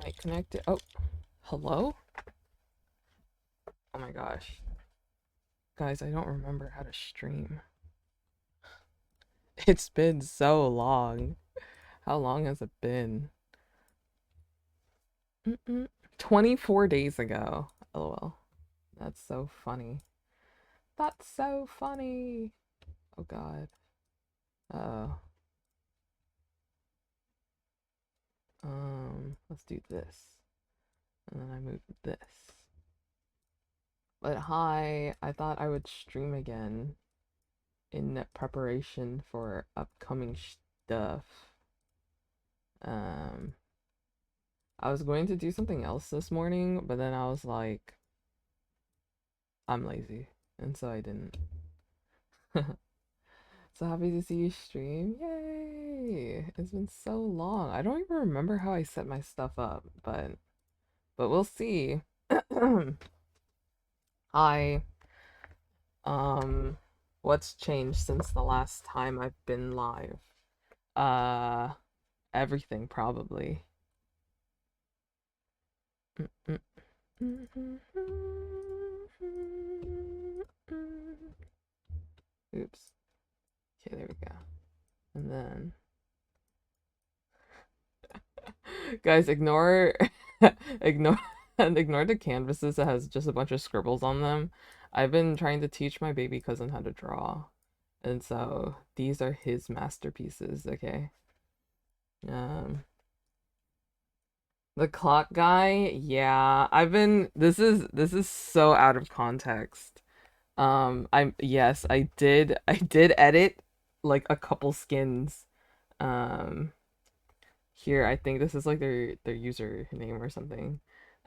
mic connected? Oh, hello? Oh my gosh. Guys, I don't remember how to stream. It's been so long. How long has it been? 24 days ago. LOL. That's so funny. That's so funny. Oh god. Oh. Let's do this. And then I move this. But hi, I thought I would stream again in preparation for upcoming stuff. Um, I was going to do something else this morning, but then I was like, I'm lazy, and so I didn't. So happy to see you stream. Yay! It's been so long. I don't even remember how I set my stuff up, but we'll see. Hi. Um, what's changed since the last time I've been live? Uh, Everything probably. Oops. Okay, there we go. And then guys, ignore ignore ignore the canvases that has just a bunch of scribbles on them. I've been trying to teach my baby cousin how to draw. And so these are his masterpieces, okay? Um the clock guy, yeah. This is so out of context. I'm yes, I did edit like a couple skins. Um Here, I think this is like their username or something.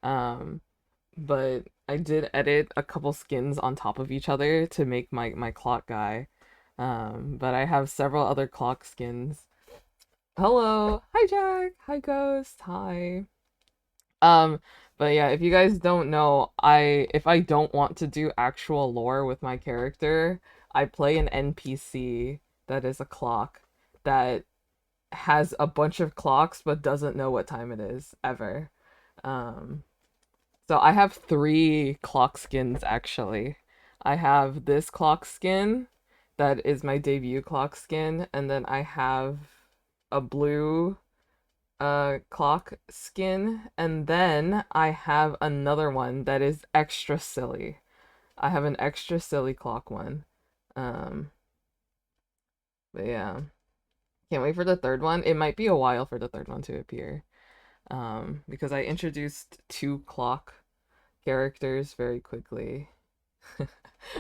Um, but I did edit a couple skins on top of each other to make my clock guy. But I have several other clock skins. Hello, hi Jack, hi Ghost, hi. Um, but yeah, if you guys don't know, if I don't want to do actual lore with my character, I play an NPC that is a clock that has a bunch of clocks but doesn't know what time it is ever. Um, so I have three clock skins actually. I have this clock skin that is my debut clock skin, and then I have a blue clock skin, and then I have another one that is extra silly. I have an extra silly clock one. Um, but yeah. Can't wait for the third one. It might be a while for the third one to appear. Because I introduced two clock characters very quickly.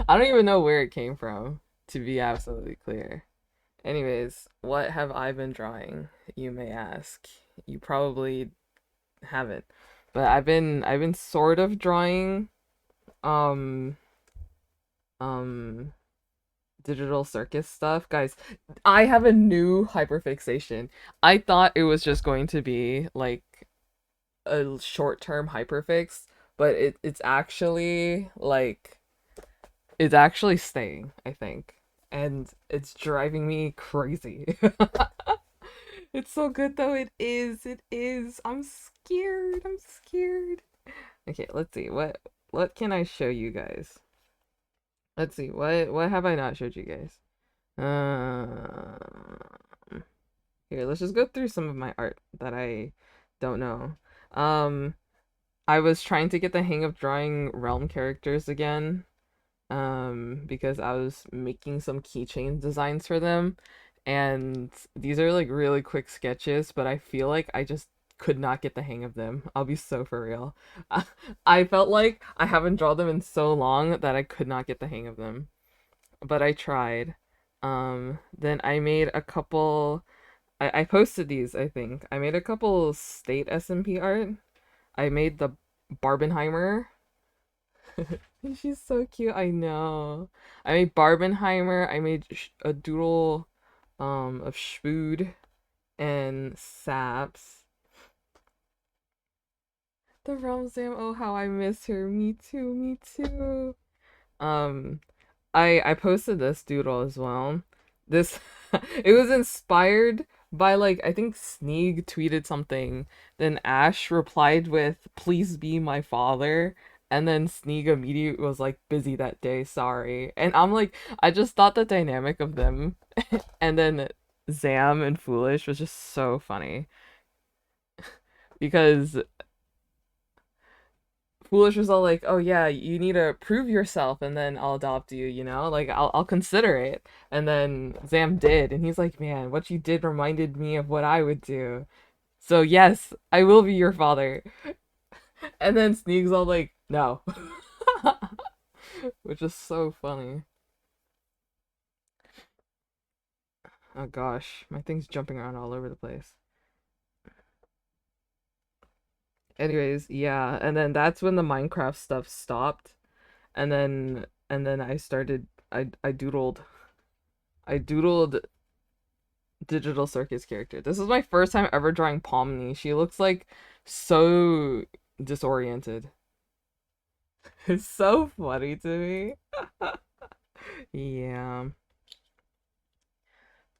I don't even know where it came from, to be absolutely clear. Anyways, what have I been drawing, you may ask? You probably haven't. But I've been sort of drawing um um digital circus stuff. Guys, I have a new hyperfixation. I thought it was just going to be like a short-term hyperfix, but it's actually like it's actually staying, I think. And it's driving me crazy. It's so good though. It is. It is. I'm scared. I'm scared. Okay, let's see. What can I show you guys? Let's see. What have I not showed you guys? Here, let's just go through some of my art that I don't know. Um, I was trying to get the hang of drawing Realm characters again, because I was making some keychain designs for them, and these are like really quick sketches, but I feel like I just could not get the hang of them. I'll be so for real. I felt like I haven't drawn them in so long that I could not get the hang of them, but I tried. Then I made a couple. I posted these, I think. I made a couple StateSMP art. I made the Barbenheimer. She's so cute, I know. I made Barbenheimer. I made a doodle of Spood and Saps. The Realm, oh how I miss her. Me too, me too. Um I posted this doodle as well. This it was inspired by like I think Sneeg tweeted something, then Ash replied with "Please be my father," and then Sneeg immediately was like busy that day, sorry. And I'm like, I just thought the dynamic of them, and then Zam and Foolish was just so funny because Foolish was all like, "Oh yeah, you need to prove yourself, and then I'll adopt you. You know, like I'll consider it." And then Zam did, and he's like, "Man, what you did reminded me of what I would do. So yes, I will be your father." And then Sneak's all like, "No," which is so funny. Oh gosh, my thing's jumping around all over the place. Anyways, yeah, and then that's when the Minecraft stuff stopped, and then I doodled digital circus character. This is my first time ever drawing Pomni. She looks like so disoriented. It's so funny to me. Yeah.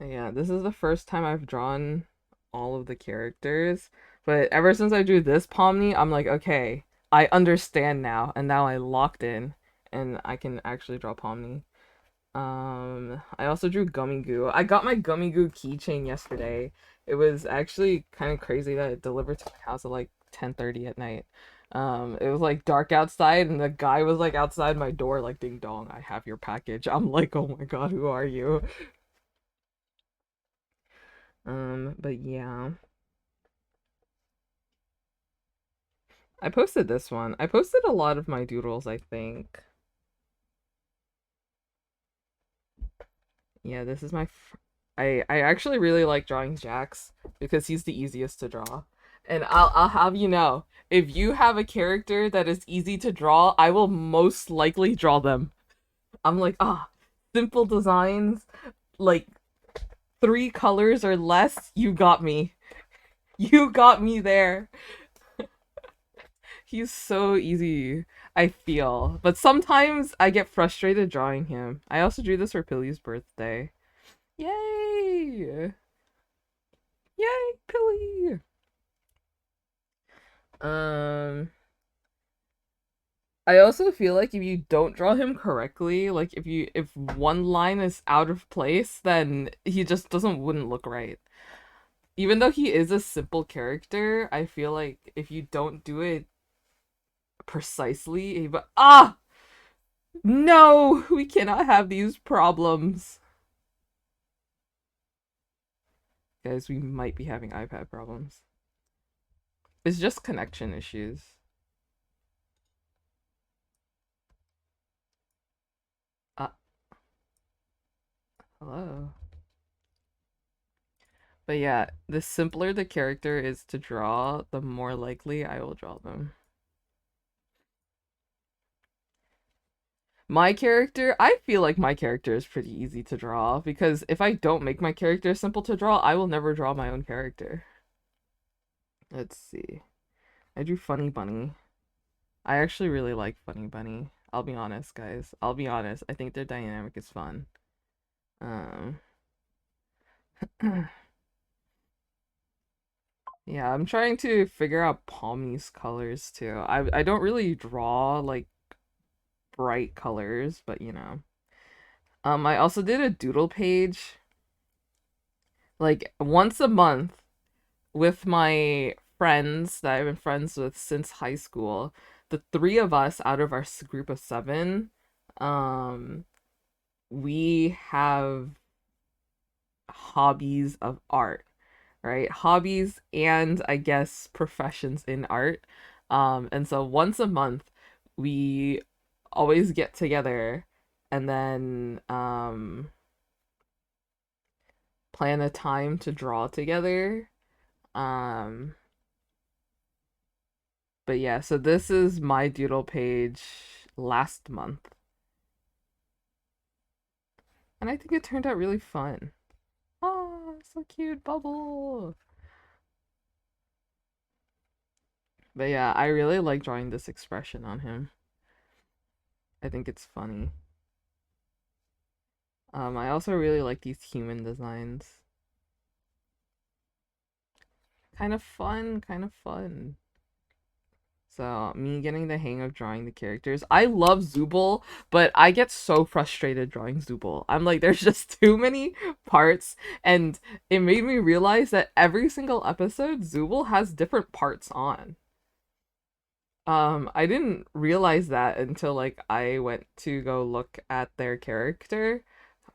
Yeah, this is the first time I've drawn all of the characters. But ever since I drew this Pomni, I'm like, okay, I understand now. And now I locked in and I can actually draw Pomni. I also drew Gummy Goo. I got my Gummy Goo keychain yesterday. It was actually kind of crazy that it delivered to my house at like 10:30 at night. It was like dark outside and the guy was like outside my door like ding dong, I have your package. I'm like, "Oh my God, who are you?" But yeah. I posted this one. I posted a lot of my doodles, I think. Yeah, this is I actually really like drawing Jax because he's the easiest to draw. And I'll have you know, if you have a character that is easy to draw, I will most likely draw them. I'm like, simple designs, like 3 colors or less, you got me. You got me there. He's so easy, I feel. But sometimes I get frustrated drawing him. I also drew this for Pilly's birthday. Yay! Yay, Pilly! Um, I also feel like if you don't draw him correctly, like if one line is out of place, then he just wouldn't look right. Even though he is a simple character, I feel like if you don't do it precisely, but no, we cannot have these problems. Guys, we might be having iPad problems. It's just connection issues. Uh, hello. But yeah, the simpler the character is to draw, the more likely I will draw them. My character, I feel like my character is pretty easy to draw because if I don't make my character simple to draw, I will never draw my own character. Let's see. I drew Funny Bunny. I actually really like Funny Bunny. I'll be honest, guys. I'll be honest. I think their dynamic is fun. Um, yeah, I'm trying to figure out Palmy's colors too. I don't really draw like bright colors, but you know. I also did a doodle page like once a month with my friends that I've been friends with since high school. The three of us out of our group of seven, um, we have hobbies of art, right? Hobbies and I guess professions in art. And so once a month, we always get together and then plan a time to draw together. Um, but yeah, so this is my doodle page last month. And I think it turned out really fun. Oh, so cute, Bubble. But yeah, I really like drawing this expression on him. I think it's funny. I also really like these human designs. kind of fun, kind of fun. So me getting the hang of drawing the characters. I love Zooble, but I get so frustrated drawing Zooble. I'm like, there's just too many parts, and it made me realize that every single episode, Zooble has different parts on. I didn't realize that until like I went to go look at their character,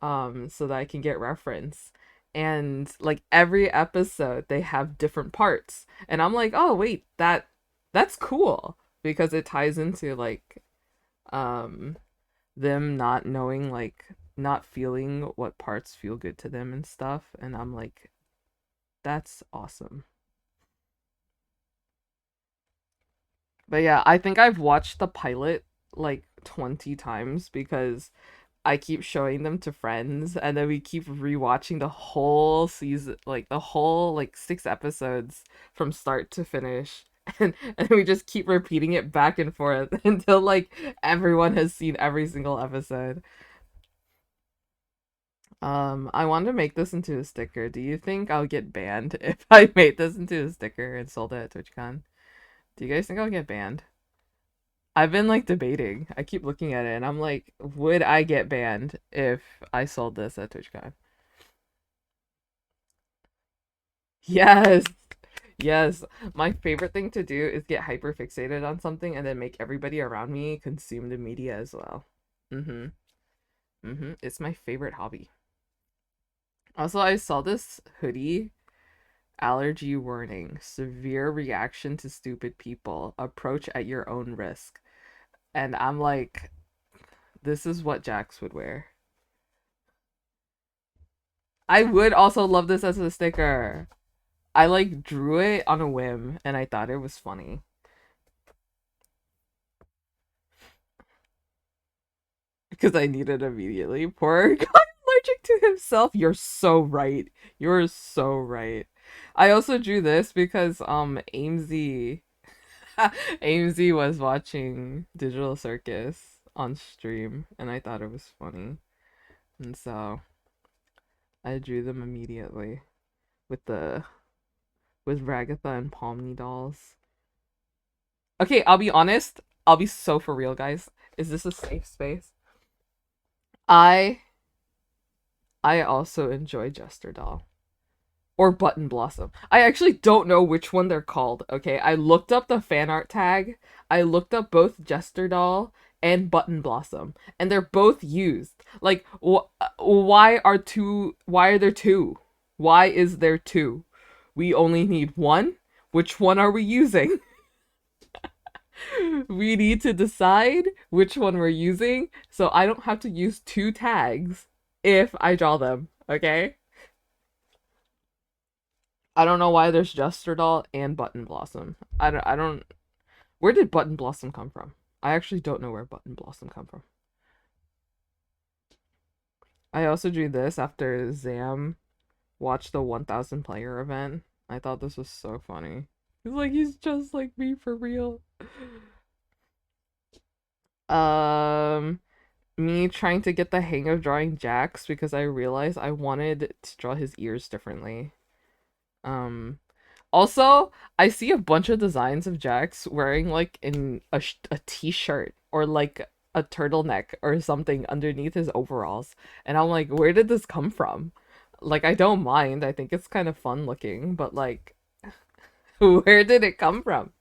so that I can get reference. And like every episode they have different parts. And I'm like, "Oh, wait, that's cool because it ties into like um them not knowing like not feeling what parts feel good to them and stuff." And I'm like, "That's awesome." But yeah, I think I've watched the pilot like 20 times because I keep showing them to friends, and then we keep rewatching the whole season, like the whole like 6 episodes from start to finish. And we just keep repeating it back and forth until like everyone has seen every single episode. I want to make this into a sticker. Do you think I'll get banned if I made this into a sticker and sold it at TwitchCon? Do you guys think I'll get banned? I've been like debating. I keep looking at it and I'm like, would I get banned if I sold this at TwitchCon? Yes. Yes. My favorite thing to do is get hyper fixated on something and then make everybody around me consume the media as well. Mm-hmm. Mm-hmm. It's my favorite hobby. Also, I saw this hoodie, allergy warning, severe reaction to stupid people, approach at your own risk. And I'm like, this is what Jax would wear. I would also love this as a sticker. I like drew it on a whim and I thought it was funny because I needed it immediately. Poor guy allergic to himself. You're so right. You're so right. I also drew this because Amesy Amesy was watching Digital Circus on stream and I thought it was funny. And so I drew them immediately with the with Ragatha and Pomni dolls. Okay, I'll be honest. I'll be so for real, guys. Is this a safe space? I I also enjoy Jester Doll or Button Blossom. I actually don't know which one they're called. Okay, I looked up the fan art tag. I looked up both Jester Doll and Button Blossom, and they're both used. Like, why are two? Why are there two? Why is there two? We only need one. Which one are we using? We need to decide which one we're using so I don't have to use two tags if I draw them, okay? I don't know why there's Jester Doll and Button Blossom. I don't where did Button Blossom come from? I actually don't know where Button Blossom come from. I also drew this after Zam watched the 1000 player event. I thought this was so funny. He's just like me for real. Um Me trying to get the hang of drawing Jax because I realized I wanted to draw his ears differently. Um, Also, I see a bunch of designs of Jax wearing like a t-shirt or like a turtleneck or something underneath his overalls, and I'm like, where did this come from? Like, I don't mind. I think it's kind of fun looking, but like, where did it come from?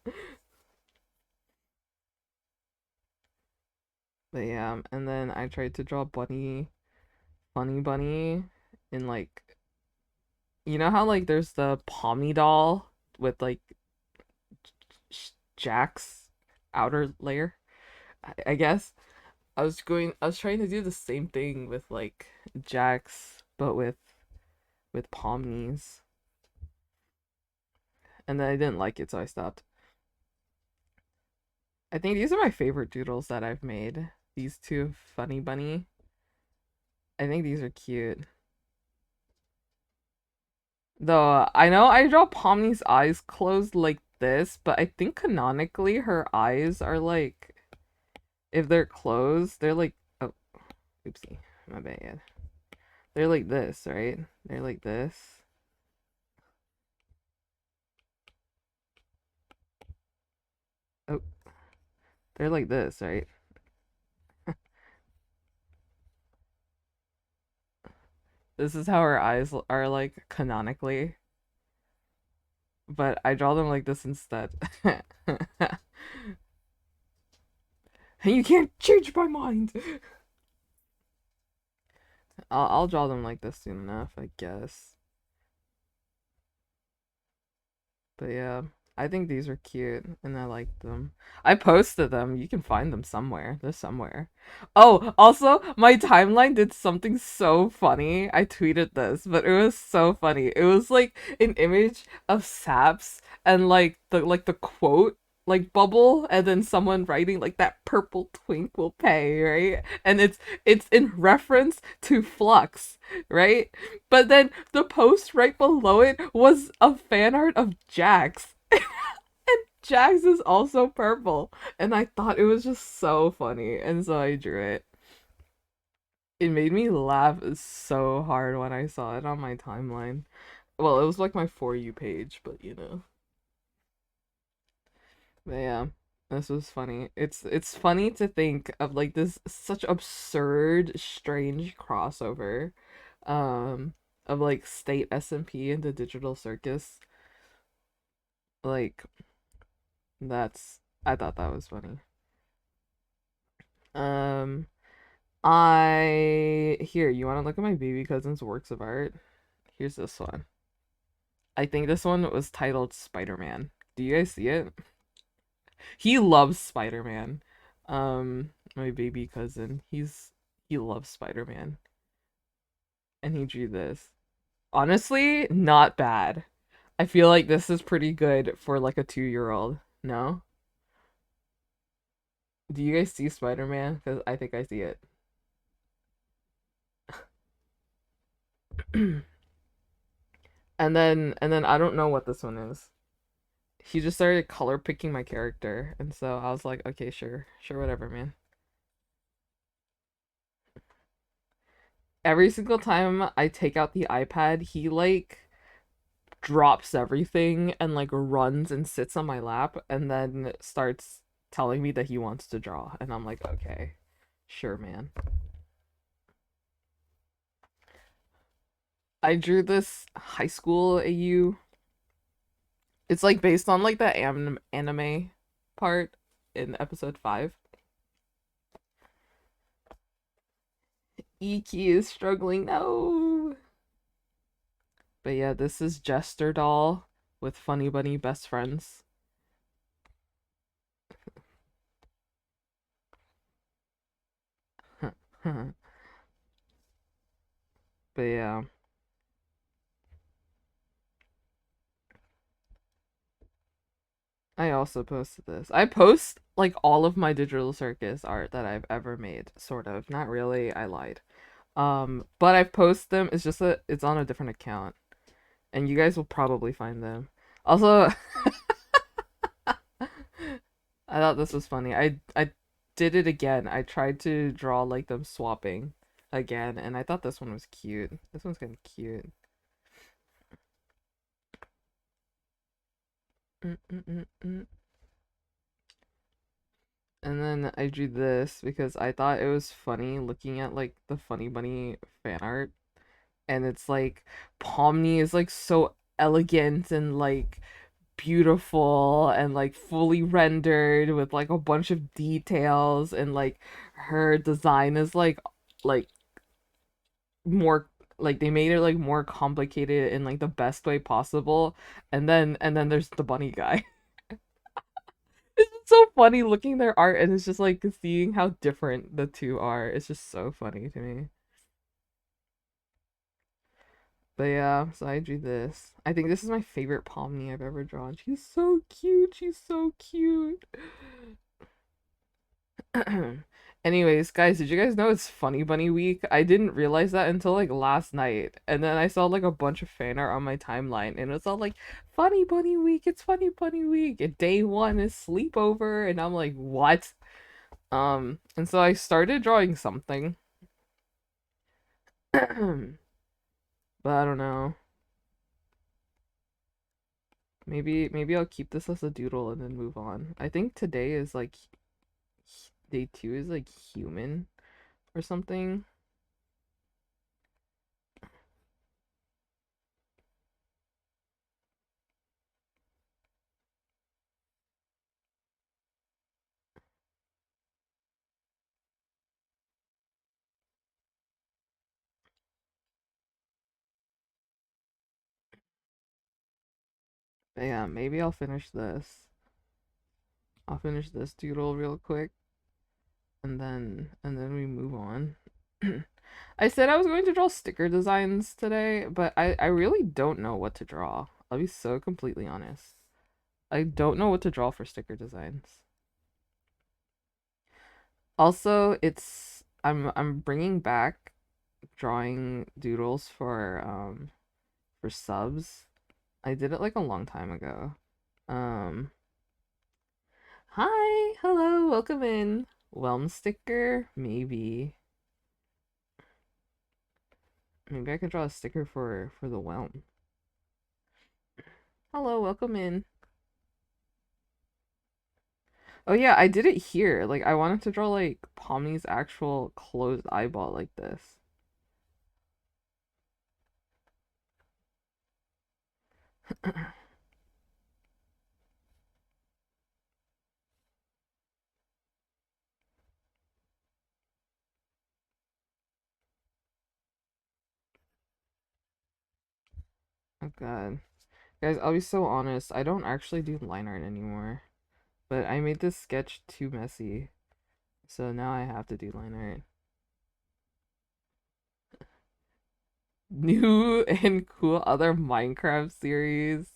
But yeah, and then I tried to draw Bunny Bunny in like you know how like there's the Pommy doll with like Jack's outer layer, I guess. I was trying to do the same thing with like Jack's, but with Pomnies, and then I didn't like it, so I stopped. I think these are my favorite doodles that I've made. These two Funny Bunny. I think these are cute. Though I know I draw Pomni's eyes closed like this, but I think canonically her eyes are like if they're closed, they're like oh oopsie, my bad. They're like this, right? They're like this. Oh, they're like this, right? This is how her eyes are like canonically, but I draw them like this instead. And you can't change my mind. I'll draw them like this soon enough, I guess. But yeah, I think these are cute and I like them. I posted them. You can find them somewhere. They're somewhere. Oh, also, my timeline did something so funny. I tweeted this, but it was so funny. It was like an image of Saps and like the quote like bubble and then someone writing like that purple twink will pay, right? And it's in reference to Flux, right? But then the post right below it was a fan art of Jax. Jax is also purple. And I thought it was just so funny. And so I drew it. It made me laugh so hard when I saw it on my timeline. Well, it was like my For You page, but you know. But yeah, this was funny. It's funny to think of like this such absurd, strange crossover um of like StateSMP and the digital circus. Like that's I thought that was funny. Um I here, you want to look at my baby cousin's works of art? Here's this one. I think this one was titled Spider-Man. Do you guys see it? He loves Spider-Man. My baby cousin, he loves Spider-Man and he drew this. Honestly, not bad. I feel like this is pretty good for like a 2-year-old. No? Do you guys see Spider-Man? Because I think I see it. And then I don't know what this one is. He just started color picking my character, and so I was like, okay, sure, sure, whatever, man. Every single time I take out the iPad, he like drops everything and like runs and sits on my lap and then starts telling me that he wants to draw, and I'm like, okay, sure, man. I drew this high school AU. It's like based on like the anime part in episode 5. Iki is struggling. No. But yeah, this is Jester Doll with Funny Bunny best friends. But yeah, I also posted this. I post like all of my digital circus art that I've ever made, sort of. Not really, I lied. But I've posted them. It's just that it's on a different account, and you guys will probably find them. Also, I thought this was funny. I did it again. I tried to draw like them swapping again, and I thought this one was cute. This one's kind of cute. Mm, mm, mm, mm. And then I drew this because I thought it was funny looking at like the Funny Bunny fan art, and it's like Pomni is like so elegant and like beautiful and like fully rendered with like a bunch of details, and like her design is like more like they made it like more complicated in like the best way possible, and then there's the bunny guy. It's just so funny looking their art, and it's just like seeing how different the two are. It's just so funny to me. But yeah, so I drew this. I think this is my favorite Pomni I've ever drawn. She's so cute. She's so cute. Anyways, guys, did you guys know it's Funny Bunny Week? I didn't realize that until like last night. And then I saw like a bunch of fan art on my timeline, and it's all like Funny Bunny Week, it's Funny Bunny Week. And day one is sleepover, and I'm like, what? And so I started drawing something. But I don't know. Maybe I'll keep this as a doodle and then move on. I think today is like day 2 is like human or something. But yeah, maybe I'll finish this. I'll finish this doodle real quick and then we move on. I said I was going to draw sticker designs today, but I really don't know what to draw. I'll be so completely honest. I don't know what to draw for sticker designs. Also, I'm bringing back drawing doodles for subs. I did it like a long time ago. Um Hi, hello, welcome in. Wealm sticker, maybe. Maybe I could draw a sticker for the Wealm. Hello, welcome in. Oh yeah, I did it here. Like I wanted to draw like Pomni's actual closed eyeball like this. Oh god. Guys, I'll be so honest, I don't actually do line art anymore. But I made this sketch too messy. So now I have to do line art. New and cool other Minecraft series.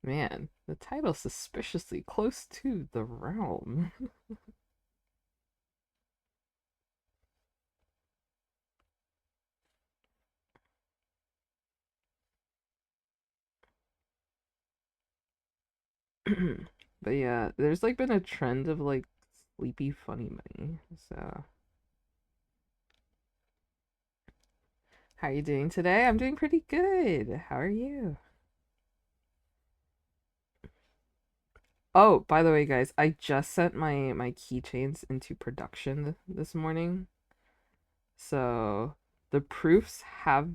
Man, the title's suspiciously close to the realm. But yeah, there's like been a trend of like sleepy funny money. So, how are you doing today? I'm doing pretty good. How are you? Oh, by the way, guys, I just sent my keychains into production this morning. So, the proofs have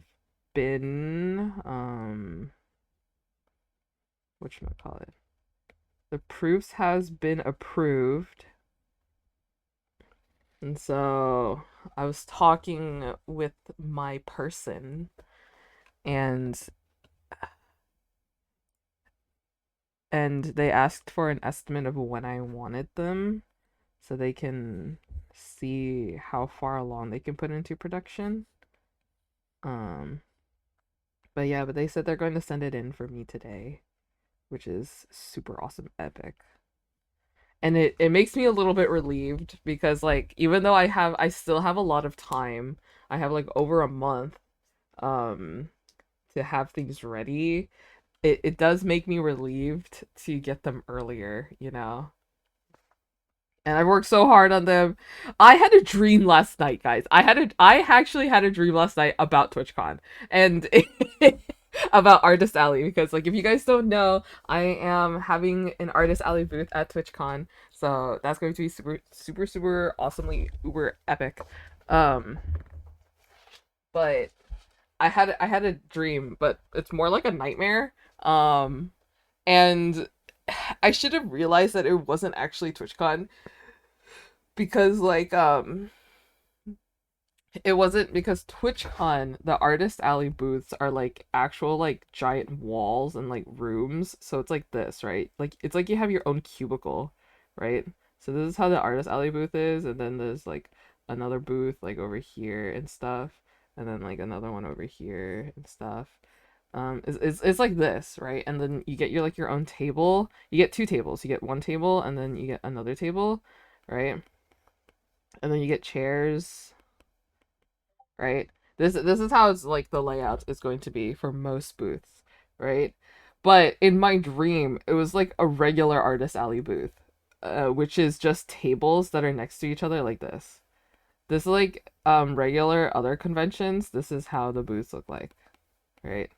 been whatchamacallit? The proofs has been approved. And so I was talking with my person and they asked for an estimate of when I wanted them so they can see how far along they can put into production. Um but yeah, but they said they're going to send it in for me today, which is super awesome epic. And it makes me a little bit relieved because like even though I still have a lot of time, I have like over a month um to have things ready. It does make me relieved to get them earlier, you know. And I worked so hard on them. I had a dream last night, guys. I actually had a dream last night about TwitchCon and about Artist Alley because like if you guys don't know, I am having an Artist Alley booth at TwitchCon. So that's going to be super super super awesomely uber epic. Um but I had a dream, but it's more like a nightmare. And I should have realized that it wasn't actually TwitchCon because it wasn't because TwitchCon, the Artist Alley booths are like actual like giant walls and like rooms. So it's like this, right? Like it's like you have your own cubicle, right? So this is how the Artist Alley booth is, and then there's like another booth like over here and stuff, and then like another one over here and stuff. It's like this, right? And then you get your like your own table. You get two tables. You get one table and then you get another table, right? And then you get chairs, right? This is how it's like the layout is going to be for most booths, right? But in my dream, it was like a regular Artist Alley booth, which is just tables that are next to each other like this. This is like regular other conventions. This is how the booths look like, right?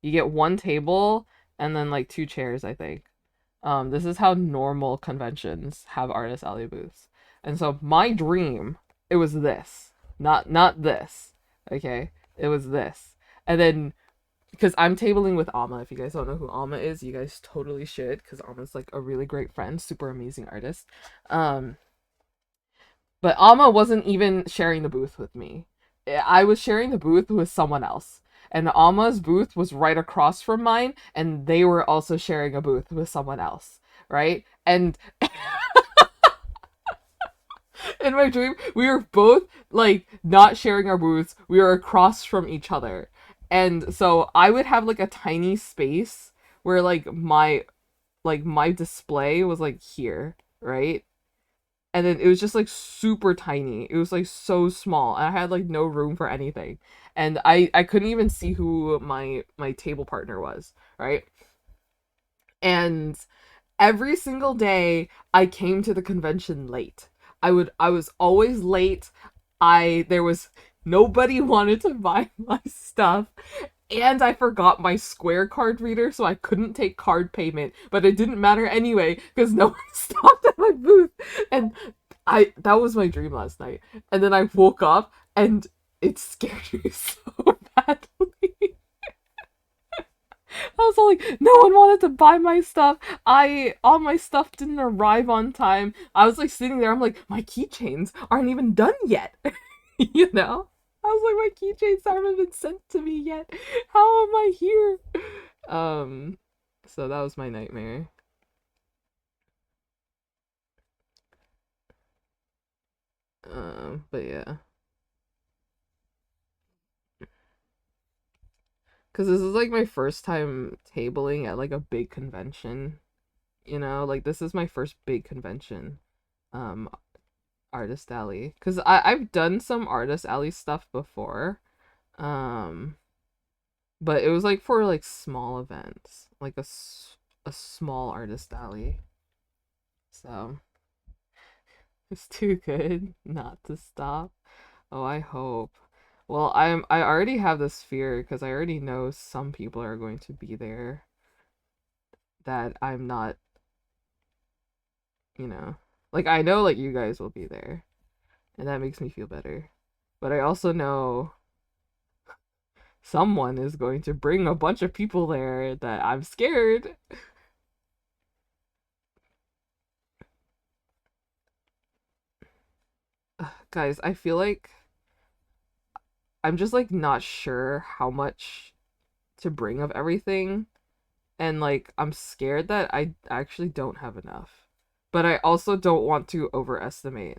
You get one table and then like two chairs, I think. This is how normal conventions have artist alley booths. And so my dream, it was this, not this. Okay, it was this. And then because I'm tabling with Alma, if you guys don't know who Alma is, you guys totally should, because Alma's like a really great friend, super amazing artist. Um, but Alma wasn't even sharing the booth with me. I was sharing the booth with someone else. And Alma's booth was right across from mine, and they were also sharing a booth with someone else, right? And in my dream, we were both like not sharing our booths. We were across from each other. And so I would have like a tiny space where like my display was like here, right? And then it was just like super tiny. It was like so small. I had like no room for anything. And I couldn't even see who my table partner was, right? And every single day I came to the convention late. I was always late. I there was nobody wanted to buy my stuff. And I forgot my Square card reader, so I couldn't take card payment. But it didn't matter anyway, because no one stopped at my booth. And I that was my dream last night. And then I woke up and it scared me so badly. I was all like, no one wanted to buy my stuff. All my stuff didn't arrive on time. I was like sitting there, I'm like, my keychains aren't even done yet. You know? I was like, my keychains haven't been sent to me yet. How am I here? Um, so that was my nightmare. But yeah. Cause this is like my first time tabling at like a big convention. You know, like this is my first big convention. Um, Artist Alley. Cause I've done some Artist Alley stuff before. Um, but it was like for like small events, like a small Artist Alley. So it's too good not to stop. Oh, I hope. Well, I already have this fear because I already know some people are going to be there that I'm not, you know. Like I know like you guys will be there, and that makes me feel better. But I also know someone is going to bring a bunch of people there that I'm scared. Guys, I feel like I'm just like not sure how much to bring of everything, and like I'm scared that I actually don't have enough. But I also don't want to overestimate.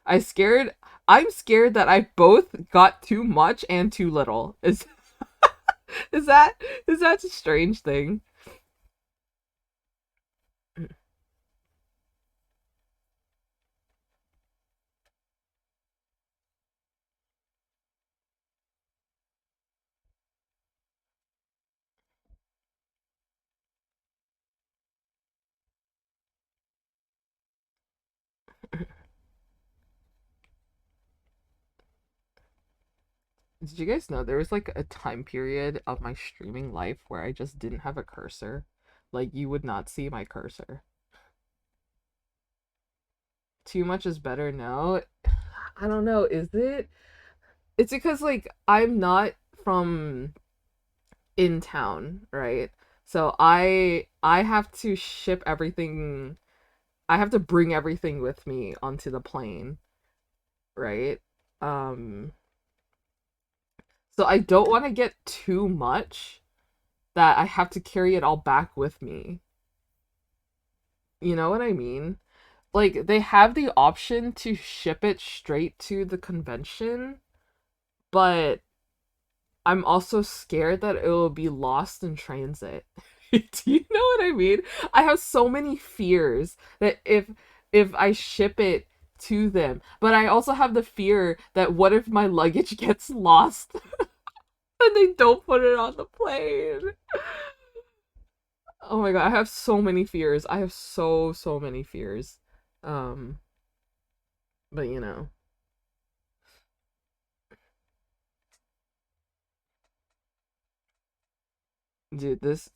I scared I'm scared that I both got too much and too little. Is that is that a strange thing? Did you guys know there was like a time period of my streaming life where I just didn't have a cursor? Like you would not see my cursor. Too much is better now. I don't know, is it? It's because like I'm not from in town, right? So I have to ship everything. I have to bring everything with me onto the plane, right? Um so I don't want to get too much that I have to carry it all back with me. You know what I mean? Like they have the option to ship it straight to the convention, but I'm also scared that it will be lost in transit. Do you know what I mean? I have so many fears that if I ship it to them, but I also have the fear that what if my luggage gets lost and they don't put it on the plane? Oh my god, I have so many fears. I have so many fears. Um, but you know. Dude, this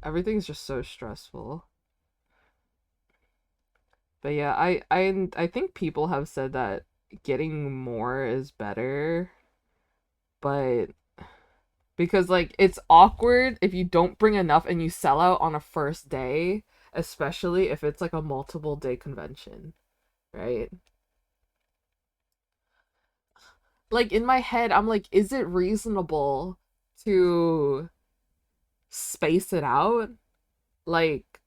everything's just so stressful. But yeah, I think people have said that getting more is better, but because like it's awkward if you don't bring enough and you sell out on a first day, especially if it's like a multiple day convention, right? Like in my head, I'm like, is it reasonable to space it out? Like,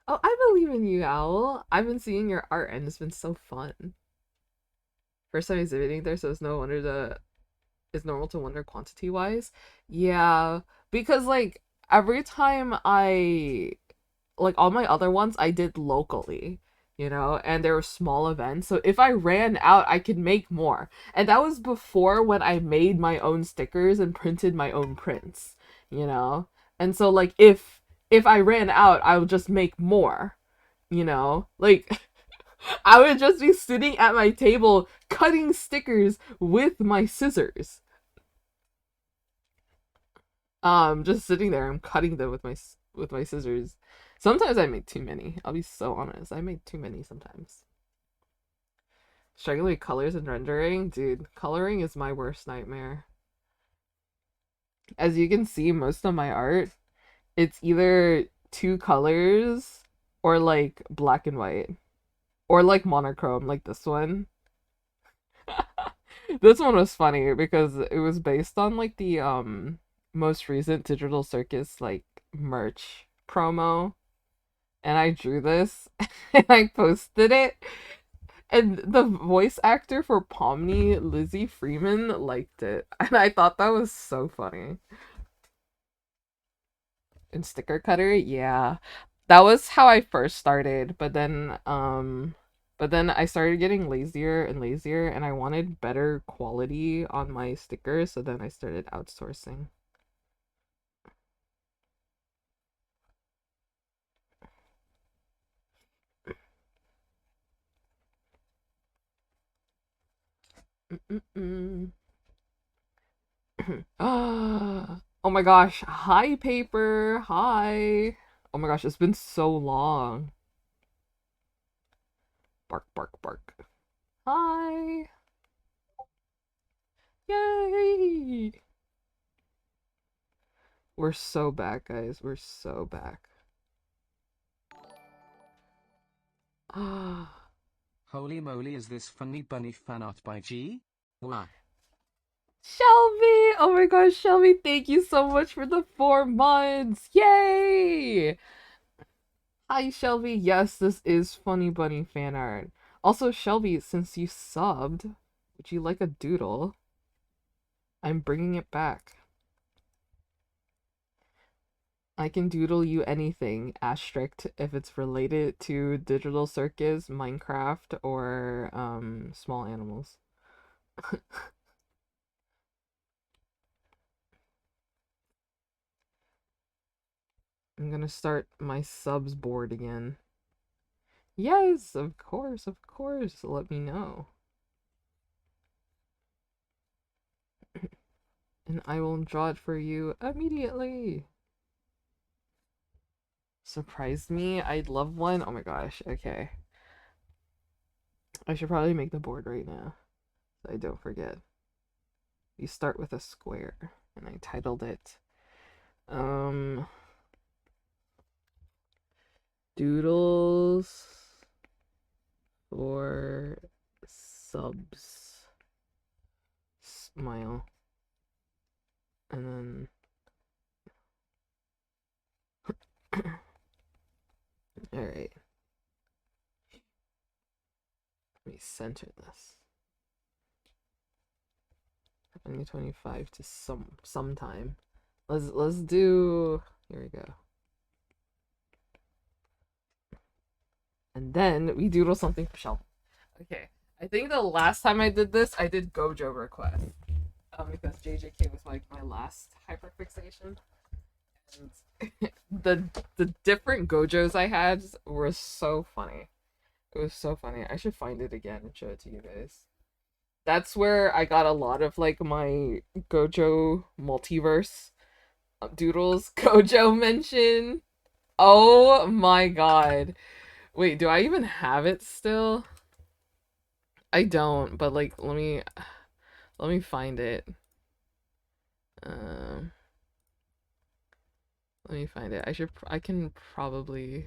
oh, I believe in you, Owl. I've been seeing your art and it's been so fun. First time exhibiting there, so it's no wonder it's normal to wonder quantity wise. Yeah, because like every time I like all my other ones I did locally, and there were small events. So if I ran out, I could make more. And that was before when I made my own stickers and printed my own prints, you know? And so like if I ran out, I would just make more, Like I would just be sitting at my table cutting stickers with my scissors. Just sitting there, I'm cutting them with my scissors. Sometimes I make too many. I'll be so honest. I make too many sometimes. Struggling with colors and rendering, dude. Coloring is my worst nightmare. As you can see, most of my art, it's either two colors or like black and white or like monochrome, like this one. This one was funny because it was based on like the most recent Digital Circus like merch promo, and I drew this and I posted it, and the voice actor for Pomni, Lizzie Freeman, liked it, and I thought that was so funny. And sticker cutter, yeah, that was how I first started, but then I started getting lazier and lazier, and I wanted better quality on my stickers, so then I started outsourcing. Mm-mm-mm. Oh my gosh. Hi, Paper. Hi. Oh my gosh, it's been so long. Bark, bark, bark. Hi. Yay. We're so back, guys. We're so back. Holy moly, is this funny bunny fan art by G? Wow. Shelby! Oh my gosh, Shelby, thank you so much for the 4 months. Yay! Hi, Shelby. Yes, this is Funny Bunny fan art. Also, Shelby, since you subbed, would you like a doodle? I'm bringing it back. I can doodle you anything, asterisk, if it's related to Digital Circus, Minecraft, or small animals. I'm gonna start my subs board again. Yes, of course, of course. Let me know. And I will draw it for you immediately. Surprise me? I'd love one. Oh my gosh. Okay. I should probably make the board right now so I don't forget. You start with a square, and I titled it um Doodles for Subs Smile. And then all right. Let me center this. 2025 to sometime. Let's do, here we go. And then we doodle something for Shelby. Okay. I think the last time I did this, I did Gojo request. Because JJK was like my last hyperfixation. And the different Gojos I had were so funny. It was so funny. I should find it again and show it to you guys. That's where I got a lot of like my Gojo multiverse doodles. Gojo mention. Oh my god. Wait, do I even have it still? I don't, but like let me find it. Um let me find it. I can probably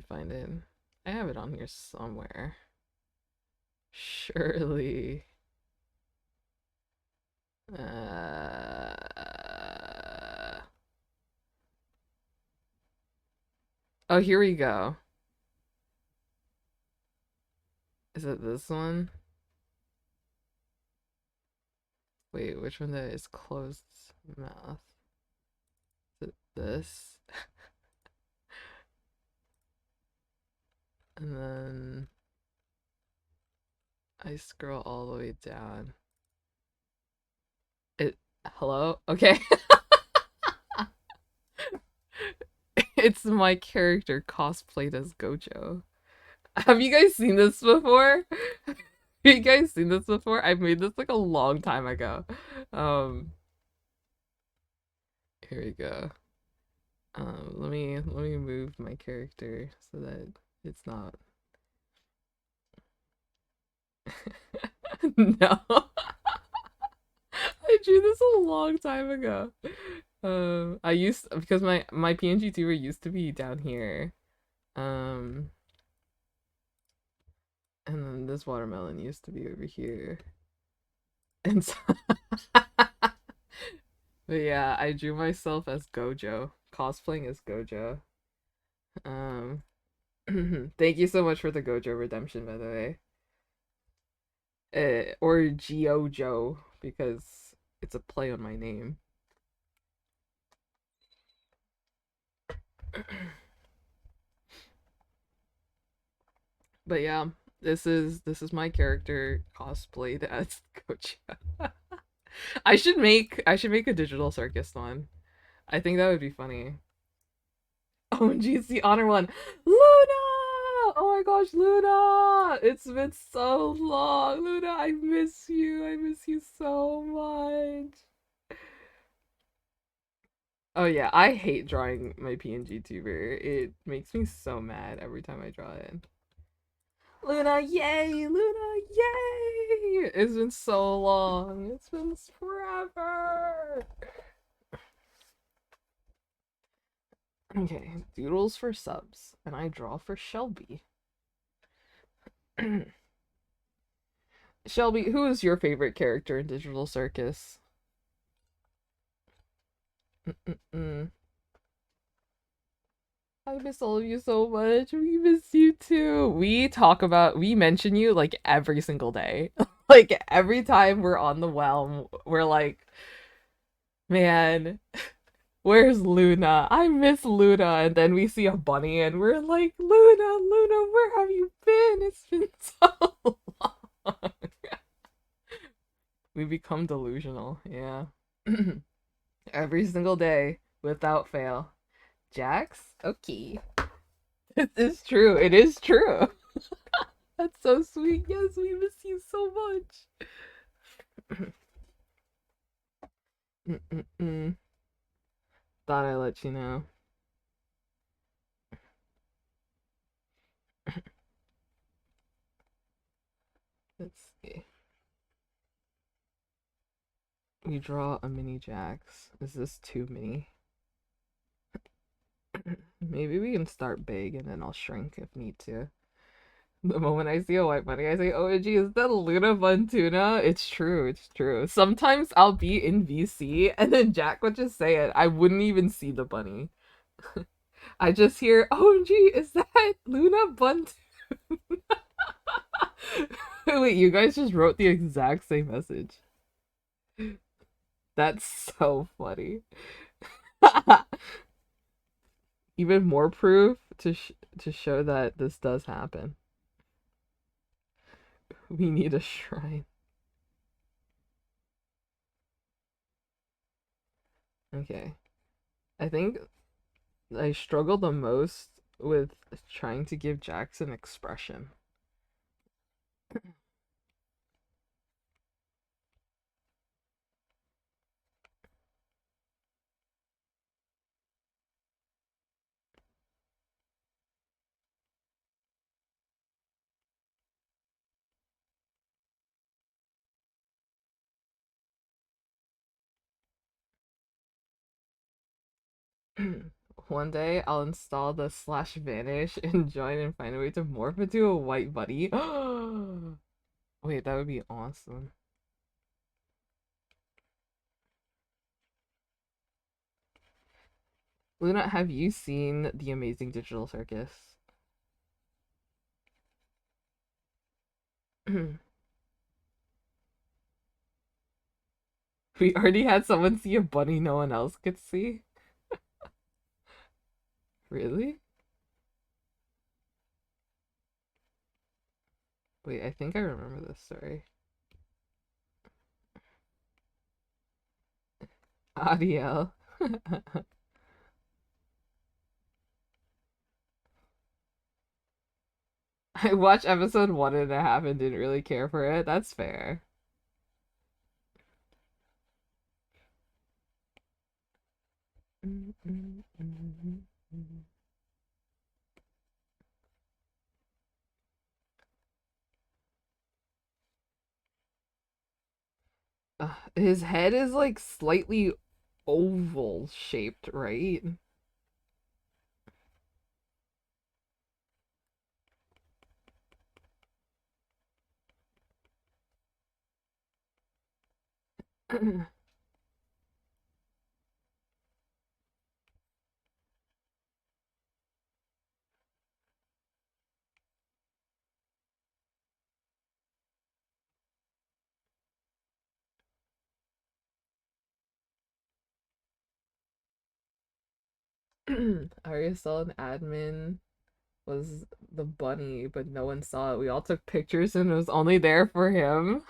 find it. I have it on here somewhere. Surely. Uh Oh, here we go. Is it this one? Wait, which one that is closed mouth? Is it this? And then I scroll all the way down. It Hello? Okay. It's my character cosplayed as Gojo. Have you guys seen this before? Have you guys seen this before? I made this like a long time ago. Um, Here we go. Let me move my character so that it's not. No. I drew this a long time ago. I used because my PNG tuber used to be down here. Um, and then this watermelon used to be over here. And so but yeah, I drew myself as Gojo, cosplaying as Gojo. Um, thank you so much for the Gojo redemption, by the way. Or Giojo because it's a play on my name. But yeah, this is my character cosplayed as Gojo. I should make a digital circus one. I think that would be funny. Oh, geez, the honor one. Luna! Oh my gosh, Luna! It's been so long. Luna, I miss you. I miss you so much. Oh yeah, I hate drawing my PNG tuber. It makes me so mad every time I draw it. Luna, yay! Luna, yay! It's been so long. It's been forever. Okay, doodles for subs, and I draw for Shelby. Shelby, who is your favorite character in Digital Circus? Mm-mm. I miss all of you so much. We miss you too. We mention you like every single day. Like every time we're on the Wealm, we're like, man, where's Luna? I miss Luna. And then we see a bunny and we're like, Luna, Luna, where have you been? It's been so long. We become delusional. Yeah. Every single day without fail. Jax? Okay. This is true. It is true. That's so sweet. Yes, we miss you so much. Mm-mm-mm. Thought I'd let you know. Let's see. We draw a mini Jax. Is this too mini? Maybe we can start big and then I'll shrink if need to. The moment I see a white bunny, I say, OMG, is that Luna Bun Tuna? It's true, it's true. Sometimes I'll be in VC and then Jack would just say it. I wouldn't even see the bunny. I just hear, OMG, is that Luna Bun Tuna? Wait, you guys just wrote the exact same message. That's so funny. Even more proof to show that this does happen. We need a shrine. Okay. I think I struggle the most with trying to give Jackson expression. One day I'll install the slash vanish and join and find a way to morph into a white buddy. Wait, that would be awesome. Luna, have you seen The Amazing Digital Circus? We already had someone see a bunny no one else could see. Really? Wait, I think I remember this story. Adiel. I watched episode 1.5 and didn't really care for it. That's fair. His head is like slightly oval shaped, right? Arya saw an admin was the bunny, but no one saw it. We all took pictures and it was only there for him.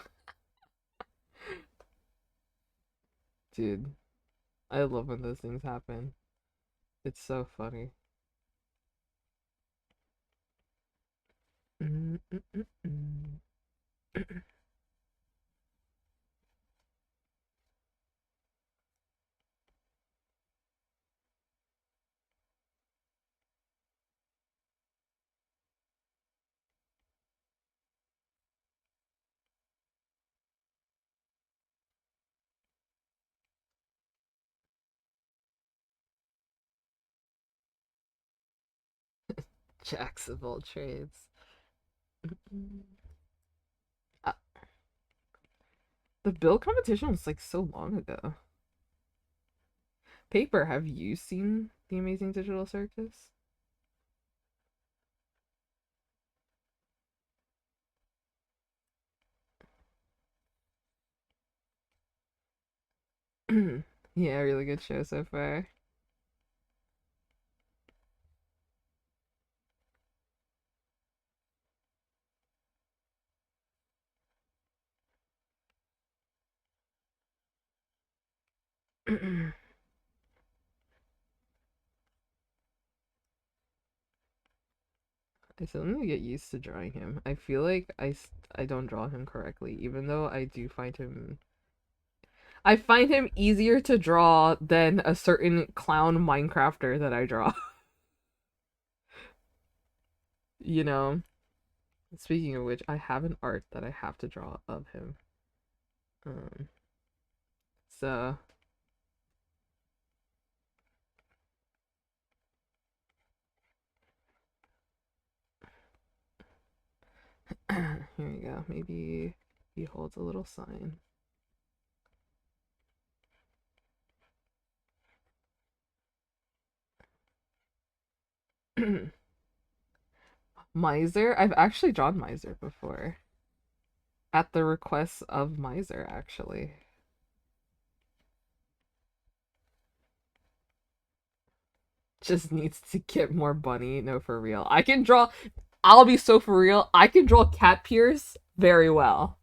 Dude, I love when those things happen. It's so funny. Jacks of all trades. Uh, the bill competition was like so long ago. Paper, have you seen The Amazing Digital Circus? Yeah, really good show so far. I still need to get used to drawing him. I feel like I don't draw him correctly, even though I find him easier to draw than a certain clown Minecrafter that I draw. You know? Speaking of which, I have an art that I have to draw of him. Um, so here we go. Maybe he holds a little sign. Miser? I've actually drawn Miser before. At the request of Miser, actually. Just needs to get more bunny. No, for real. I'll be so for real. I can draw Cat Pierce very well.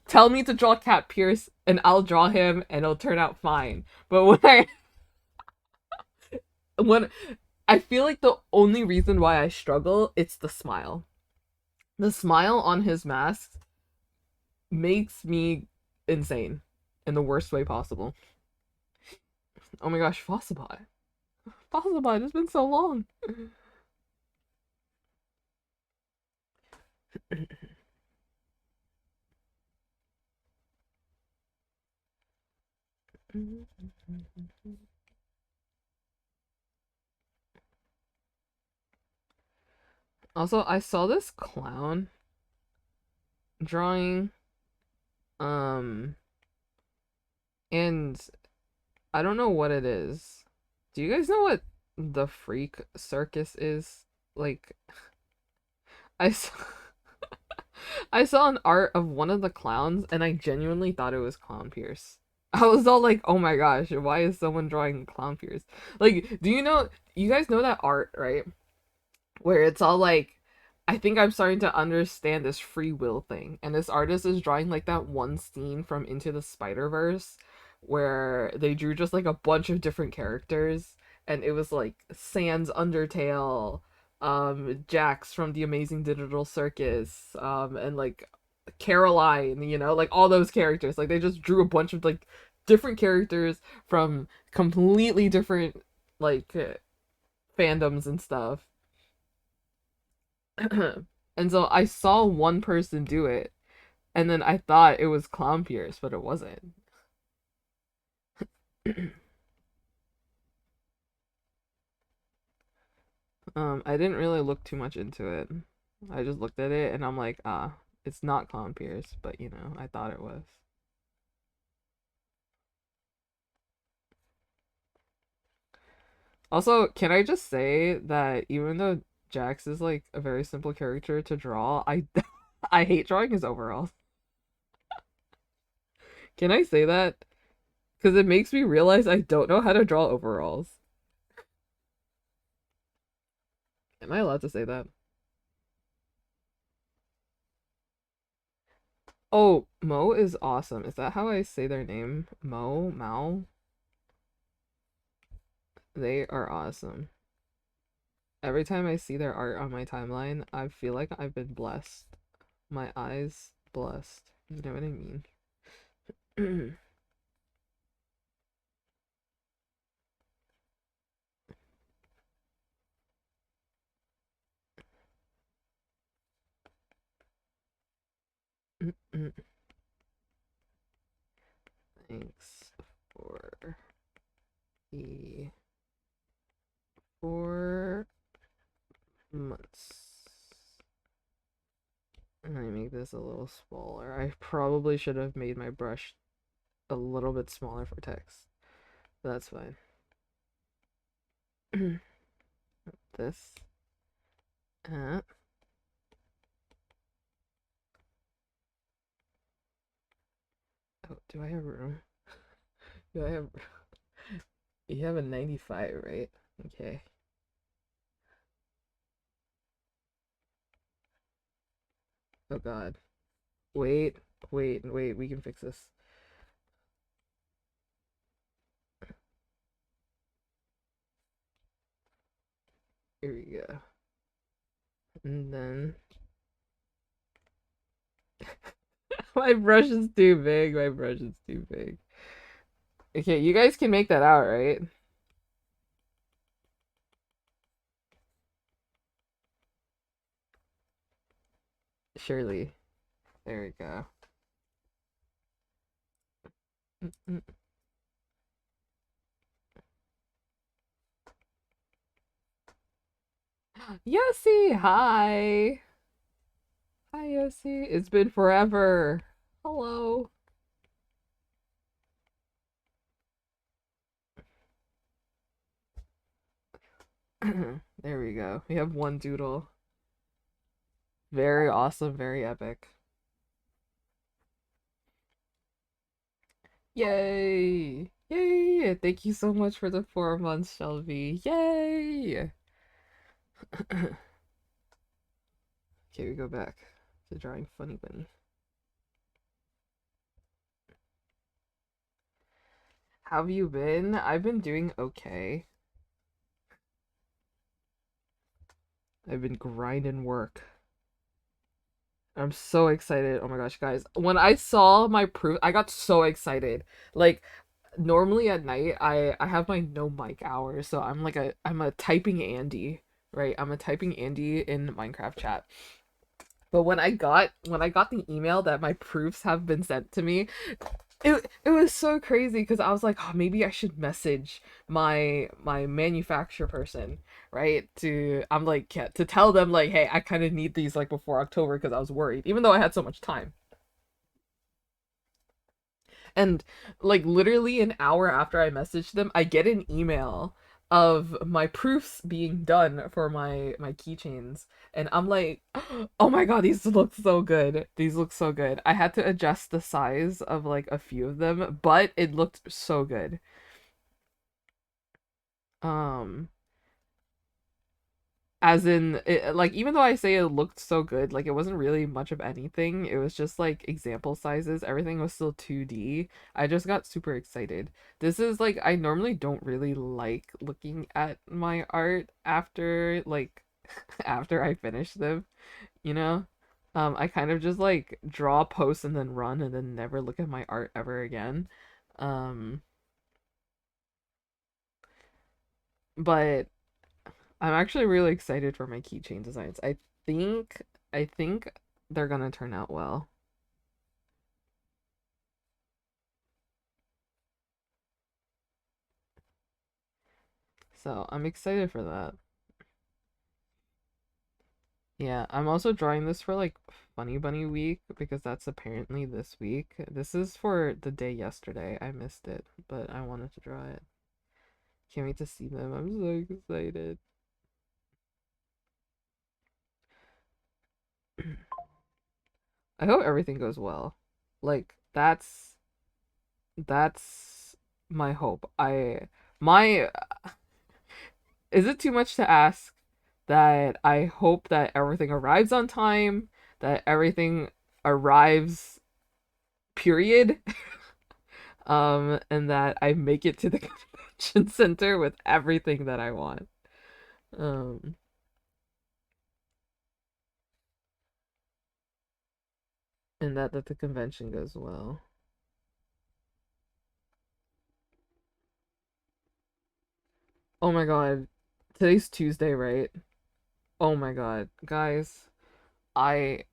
Tell me to draw Cat Pierce and I'll draw him and it'll turn out fine. But when I feel like the only reason why I struggle, it's the smile. The smile on his mask makes me insane in the worst way possible. Oh my gosh, Fossabot. Fossabot, it's been so long. Also, I saw this clown drawing, um, and I don't know what it is. Do you guys know what the freak circus is? Like, I saw, I saw an art of one of the clowns, and I genuinely thought it was Clown Pierce. I was all like, "Oh my gosh, why is someone drawing Clown Pierce?" Like, do you know? You guys know that art, right? Where it's all like, I think I'm starting to understand this free will thing. And this artist is drawing like that one scene from Into the Spider-Verse where they drew just like a bunch of different characters, and it was like Sans Undertale, Jax from the Amazing Digital Circus, and like Caroline, like all those characters. Like they just drew a bunch of like different characters from completely different like fandoms and stuff. And so I saw one person do it, and then I thought it was Clown Pierce, but it wasn't. I didn't really look too much into it. I just looked at it and I'm like, it's not Clown Pierce, but I thought it was. Also, can I just say that even though Jax is like a very simple character to draw, I I hate drawing his overalls. Can I say that? Because it makes me realize I don't know how to draw overalls. Am I allowed to say that? Oh, Mo is awesome. Is that how I say their name? Mo, Mao? They are awesome. Every time I see their art on my timeline, I feel like I've been blessed. My eyes blessed. You know what I mean? Thanks for the 4 months. Let me make this a little smaller. I probably should have made my brush a little bit smaller for text. That's fine. This. Uh, oh, do I have room? Do I have. You have a 95, right? Okay. Oh god. Wait, wait, we can fix this. Here we go. And then my brush is too big. My brush is too big. Okay, you guys can make that out, right? Surely. There we go. Yossi, hi. Hi, Yossi. It's been forever. Hello. There we go. We have one doodle. Very awesome, very epic. Yay! Yay! Thank you so much for the 4 months, Shelby. Yay! Okay, we go back to drawing Funny Bunny. How have you been? I've been doing okay. I've been grinding work. I'm so excited. Oh my gosh, guys. When I saw my proof, I got so excited. Like normally at night I have my no mic hours, so I'm a typing Andy, right? I'm a typing Andy in Minecraft chat. But when I got the email that my proofs have been sent to me, it was so crazy because I was like, oh, maybe I should message my manufacturer person, right? I'm like, yeah, to tell them like, hey, I kind of need these like before October because I was worried, even though I had so much time. And like literally an hour after I messaged them, I get an email of my proofs being done for my keychains, and I'm like, oh my god, these look so good. These look so good. I had to adjust the size of like a few of them, but it looked so good. Um as in it, like even though I say it looked so good, like it wasn't really much of anything. It was just like example sizes. Everything was still 2D. I just got super excited. This is like I normally don't really like looking at my art after like after I finish them, you know? I kind of just like draw, post, and then run and then never look at my art ever again. Um but I'm actually really excited for my keychain designs. Think I think they're gonna turn out well. So I'm excited for that. Yeah, I'm also drawing this for like Funny Bunny Week because that's apparently this week. This is for the day yesterday. I missed it, but I wanted to draw it. Can't wait to see them. I'm so excited. I hope everything goes well. Like that's my hope. I my Is it too much to ask that I hope that everything arrives on time, that everything arrives, period, and that I make it to the convention center with everything that I want, um, and that the convention goes well. Oh my god, today's Tuesday, right? Oh my god, guys, I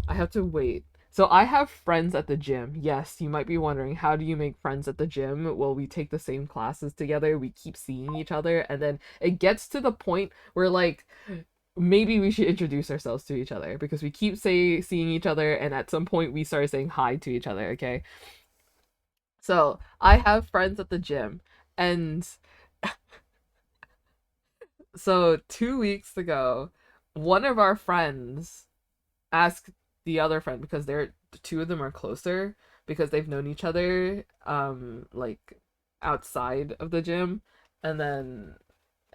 I have to wait. So I have friends at the gym. Yes, you might be wondering, how do you make friends at the gym? Well, we take the same classes together, we keep seeing each other, and then it gets to the point where like maybe we should introduce ourselves to each other because we keep seeing each other and at some point we start saying hi to each other, okay? So, I have friends at the gym and so 2 weeks ago, one of our friends ask the other friend because the two of them are closer because they've known each other like outside of the gym and then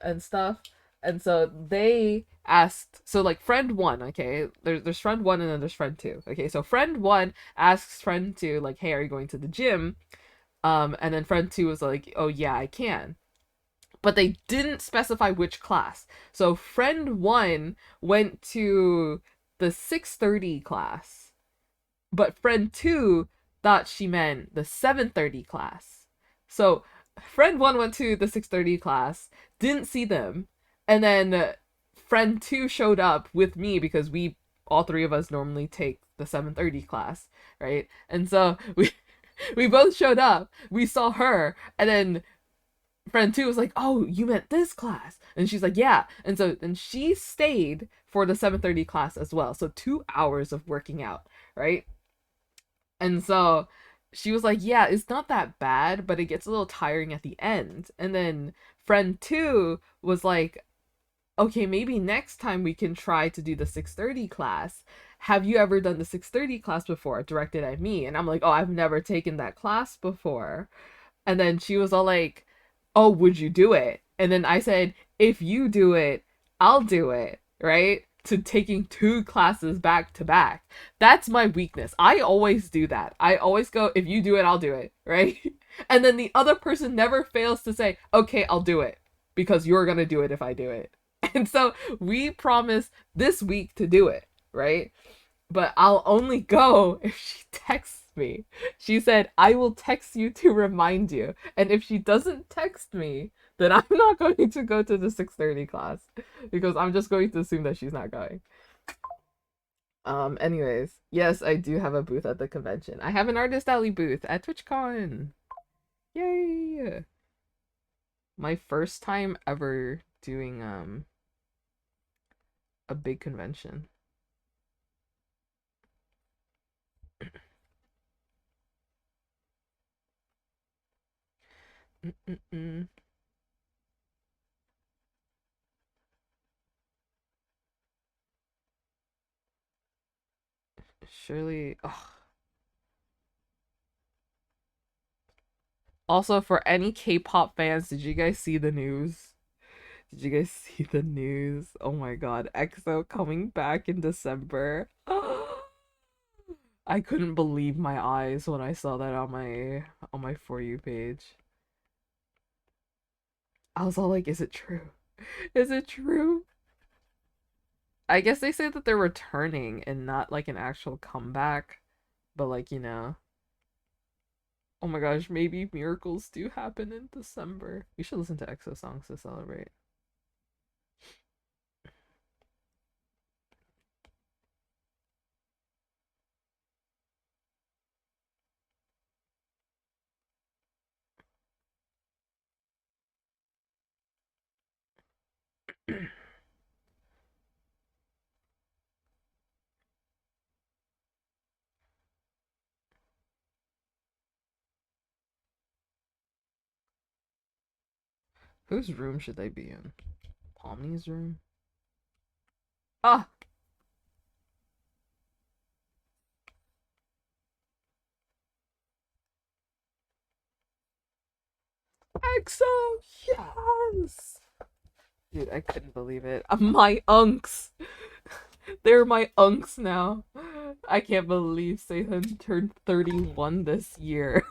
and stuff. And so they asked, so like friend one, okay, there's friend one and then there's friend two. Okay, so friend one asks friend two like, hey, are you going to the gym? And then friend two was like, oh yeah, I can, but they didn't specify which class. So friend one went to the 6:30 class, but friend two thought she meant the 7:30 class. So friend one went to the 6:30 class, didn't see them, and then friend two showed up with me because we all three of us normally take the 7:30 class, right? And so we both showed up. We saw her, and then friend two was like, "Oh, you meant this class?" And she's like, "Yeah." And so then she stayed for the 7:30 class as well. So 2 hours of working out, right? And so she was like, "Yeah, it's not that bad, but it gets a little tiring at the end." And then friend two was like, "Okay, maybe next time we can try to do the 6:30 class. Have you ever done the 6:30 class before?" Directed at me. And I'm like, "Oh, I've never taken that class before." And then she was all like, "Oh, would you do it?" And then I said, "If you do it, I'll do it," right? To taking two classes back to back. That's my weakness. I always do that. I always go, if you do it, I'll do it, right? And then the other person never fails to say, "Okay, I'll do it," because you're going to do it if I do it. And so we promise this week to do it, right? But I'll only go if she texts me. She said, "I will text you to remind you." And if she doesn't text me, then I'm not going to go to the 6:30 class because I'm just going to assume that she's not going. Anyways, yes, I do have a booth at the convention. I have an artist alley booth at TwitchCon. Yay! My first time ever doing a big convention. Mm-mm-mm. Surely. Oh. Also, for any K-pop fans, did you guys see the news? Did you guys see the news? Oh my god, EXO coming back in December. I couldn't believe my eyes when I saw that on my For You page. I was all like, is it true? Is it true? I guess they say that they're returning and not like an actual comeback, but like, oh my gosh, maybe miracles do happen in December. We should listen to EXO songs to celebrate. Whose room should they be in? Pomni's room? Ah! EXO! Yes! Dude, I couldn't believe it. My unks! They're my unks now. I can't believe Sehun turned 31 this year.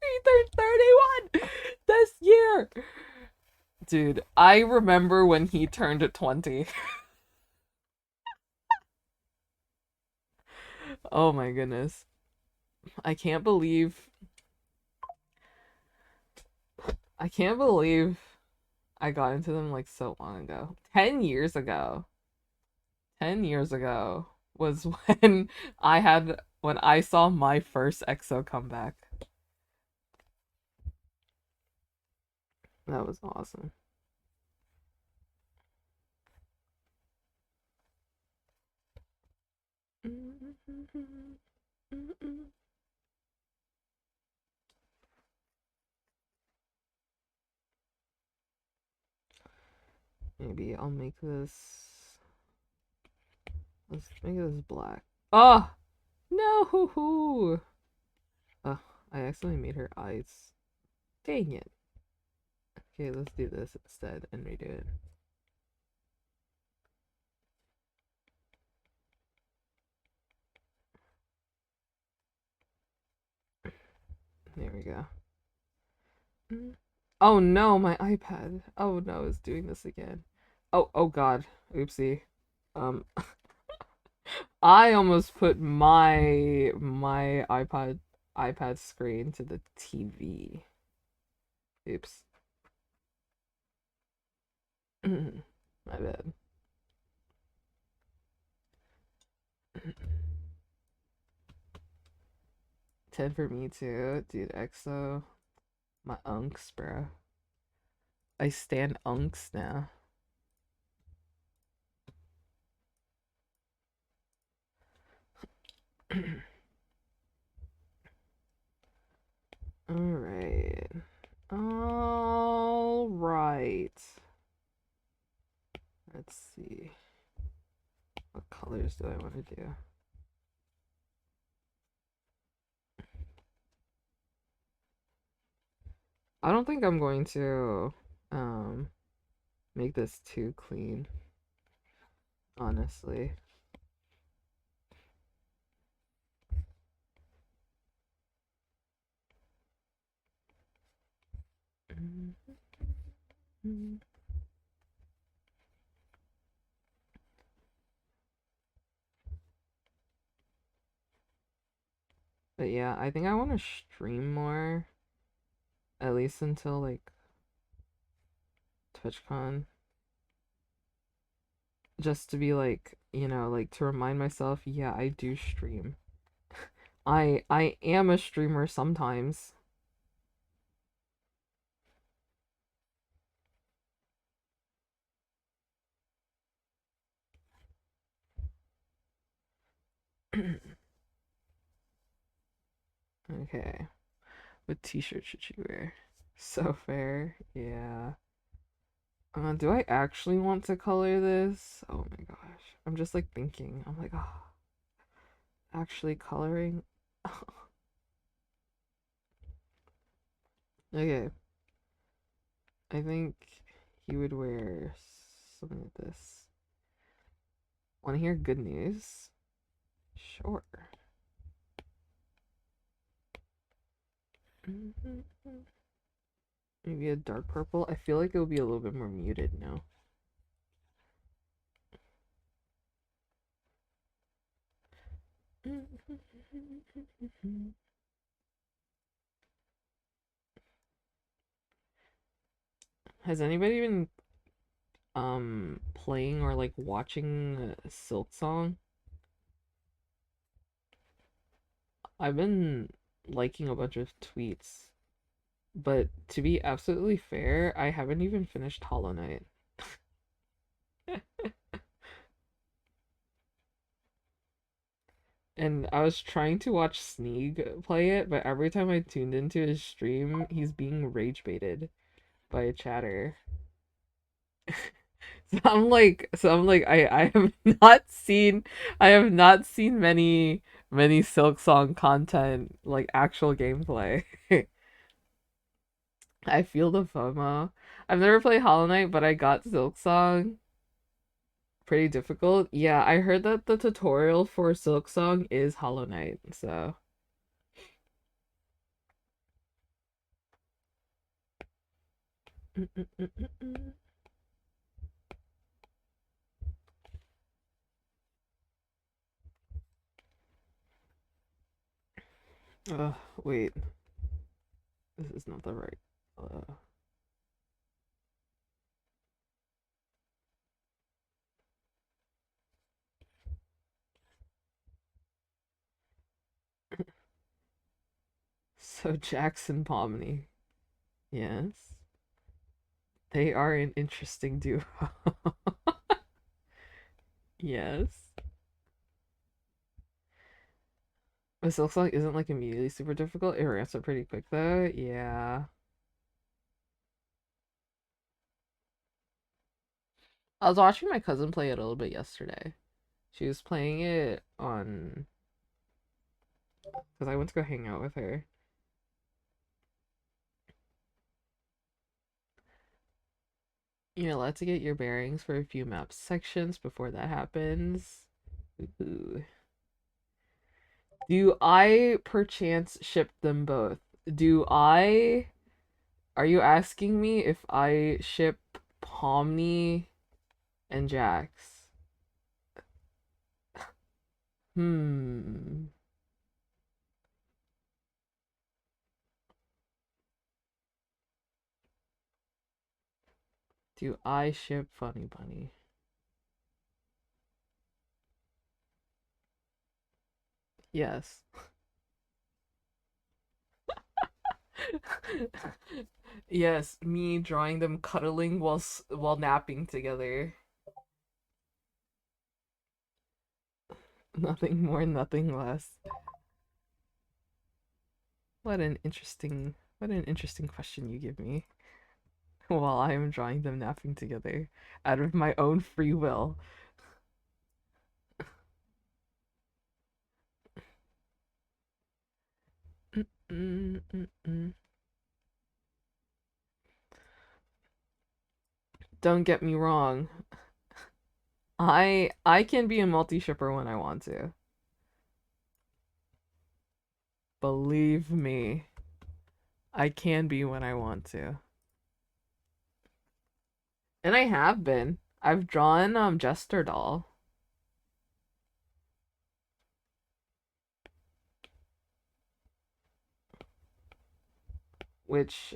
He turned 31 this year! Dude, I remember when he turned 20. Oh my goodness. I can't believe I can't believe I got into them like so long ago. 10 years ago. 10 years ago was when I saw my first EXO comeback. That was awesome. Maybe I'll make this. Let's make this black. Oh no! Oh, I accidentally made her eyes. Dang it. Okay, let's do this instead and redo it. There we go. Oh no, my iPad. Oh no, it's doing this again. Oh god. Oopsie. Um I almost put my iPad screen to the TV. Oops. My bad. 10 for me too. Dude, EXO. My unks, bro. I stand unks now. Alright. Alright. Let's see. What colors do I want to do? I don't think I'm going to make this too clean, honestly. But yeah, I think I want to stream more, at least until like TwitchCon, just to be like like to remind myself, yeah, I do stream. I am a streamer sometimes. Okay. What t-shirt should you wear? So fair. Yeah. Do I actually want to color this? Oh my gosh. I'm just like thinking. I'm like, oh, actually coloring? Okay. I think he would wear something like this. Want to hear good news? Sure. Maybe a dark purple. I feel like it would be a little bit more muted now. Has anybody been playing or like watching Silk Song? I've been liking a bunch of tweets, but to be absolutely fair, I haven't even finished Hollow Knight. And I was trying to watch Sneeg play it, but every time I tuned into his stream, he's being rage baited by a chatter. So I'm like, I have not seen, I have not seen many Silk Song content, like actual gameplay. I feel the FOMO. I've never played Hollow Knight, but I got Silk Song. Pretty difficult. Yeah, I heard that the tutorial for Silk Song is Hollow Knight, so. Wait. This is not the right. Uh, so Jackson Pomni. Yes. They are an interesting duo. Yes. But Silk Song isn't like immediately super difficult. It ramps up pretty quick though. Yeah. I was watching my cousin play it a little bit yesterday. She was playing it on because I went to go hang out with her. You're allowed to get your bearings for a few map sections before that happens. Ooh. Do I perchance ship them both? Do I? Are you asking me if I ship Pomni and Jax? Hmm. Do I ship Funny Bunny? Yes. Yes, me drawing them cuddling while napping together. Nothing more, nothing less. What an interesting question you give me while I am drawing them napping together out of my own free will. Mm-mm-mm-mm. Don't get me wrong. I can be a multi-shipper when I want to. Believe me, I can be when I want to. And I have been. I've drawn Jester Doll, which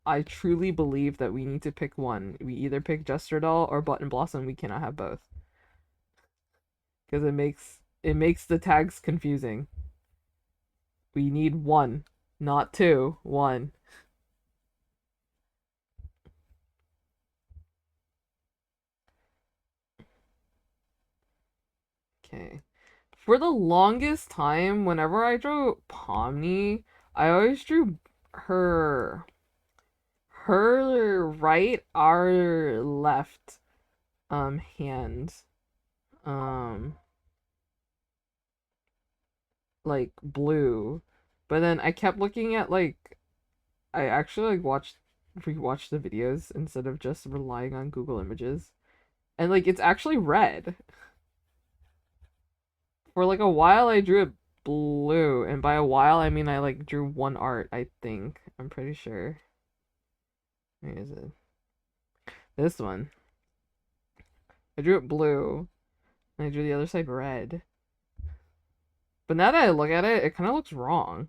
I truly believe that we need to pick one. We either pick Jester Doll or Button Blossom. We cannot have both. because it makes the tags confusing. We need one, not two. One. Okay. For the longest time, whenever I drew Pomni, I always drew her her right, our left hand. Um like blue. But then I kept looking at like I actually like watched rewatched the videos instead of just relying on Google Images. And like it's actually red. For like a while I drew it blue, and by a while I mean I like drew one art, I think. I'm pretty sure. Where is it? This one. I drew it blue, and I drew the other side red. But now that I look at it, it kind of looks wrong.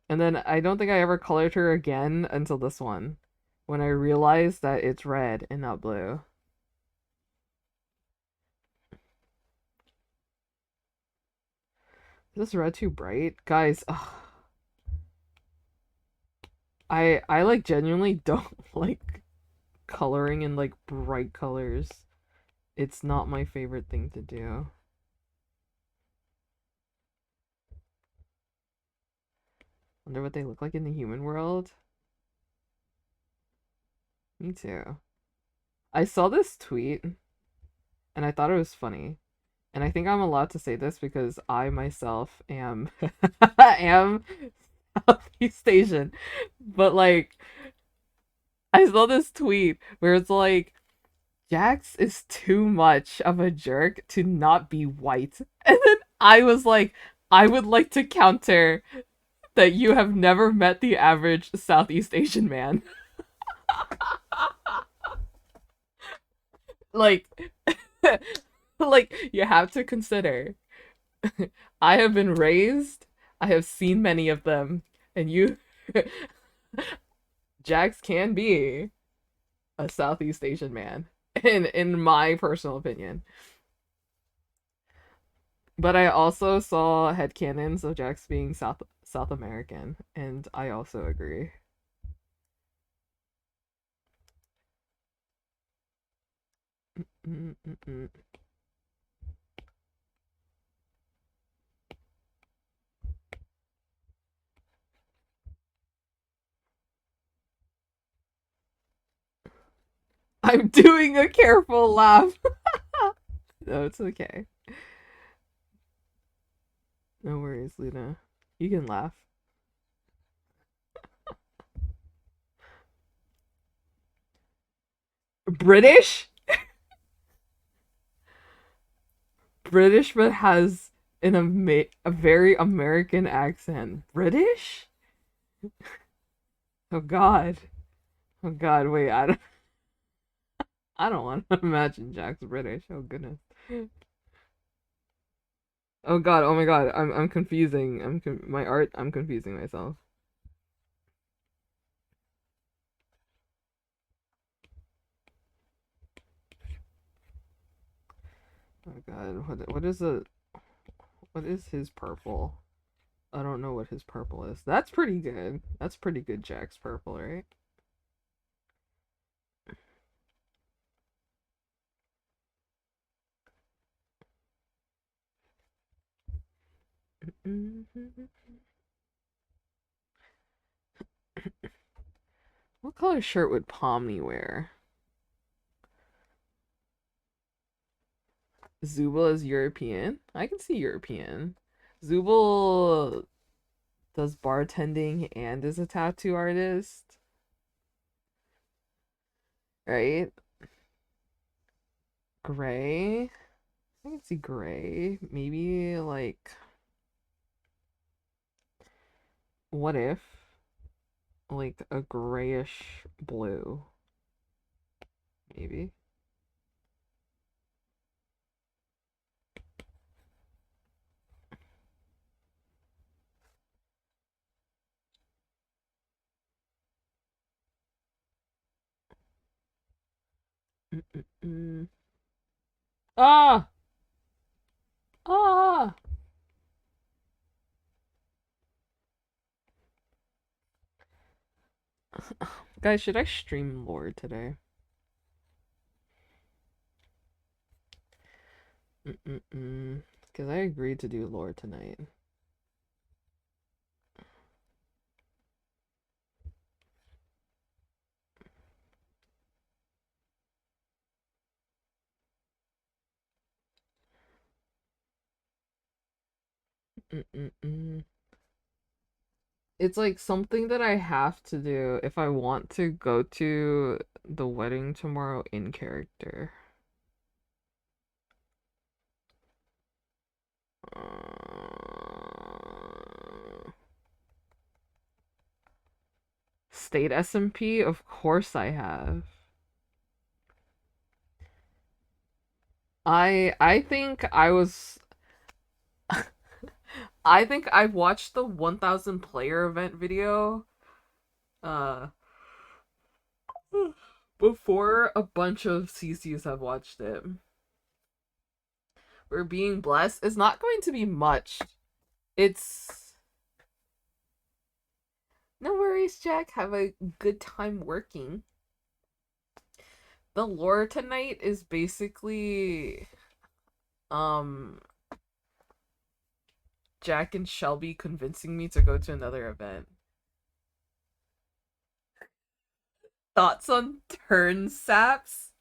And then I don't think I ever colored her again until this one, when I realized that it's red and not blue. Is this red too bright? Guys, ugh, I like genuinely don't like coloring in like bright colors. It's not my favorite thing to do. Wonder what they look like in the human world. Me too. I saw this tweet and I thought it was funny. And I think I'm allowed to say this because I myself am am Southeast Asian. But like I saw this tweet where it's like Jax is too much of a jerk to not be white. And then I was like, I would like to counter that you have never met the average Southeast Asian man. Like like you have to consider I have been raised, I have seen many of them, and you Jax can be a Southeast Asian man in my personal opinion. But I also saw headcanons of Jax being South American, and I also agree. Mm-mm-mm. I'm doing a careful laugh. No, it's okay. No worries, Luna. You can laugh. British? British, but has a very American accent. British? Oh God. Oh God. Wait, I don't want to imagine Jack's British. Oh goodness. Oh God. Oh my God. I'm confusing. My art. I'm confusing myself. Oh God. What is his purple? I don't know what his purple is. That's pretty good. That's pretty good. Jack's purple, right? What color shirt would Pomni wear? Zubul is European. I can see European. Zubul does bartending and is a tattoo artist, right? Gray. I can see gray. Maybe like what if like a grayish blue? Maybe. Mm-mm-mm. Ah! Ah! Guys, should I stream lore today? Mm-mm-mm. Because I agreed to do lore tonight. Mm-mm-mm. It's like something that I have to do if I want to go to the wedding tomorrow in character. State SMP? Of course I have. I think I think I watched the 1000 player event video uh before a bunch of CCs have watched it. We're being blessed. It's not going to be much. It's no worries, Jack. Have a good time working. The lore tonight is basically um Jack and Shelby convincing me to go to another event. Thoughts on turn saps?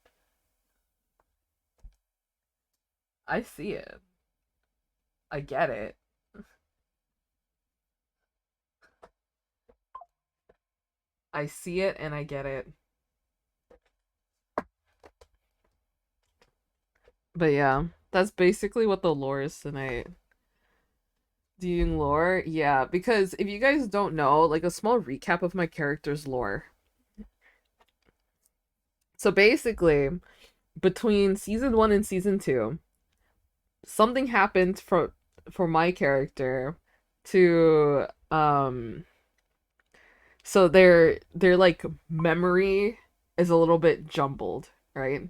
I see it. I get it. I see it and I get it. But yeah, that's basically what the lore is tonight. Doing lore? Yeah, because if you guys don't know, like a small recap of my character's lore. So basically, between season 1 and season 2, something happened for my character to so their like memory is a little bit jumbled, right?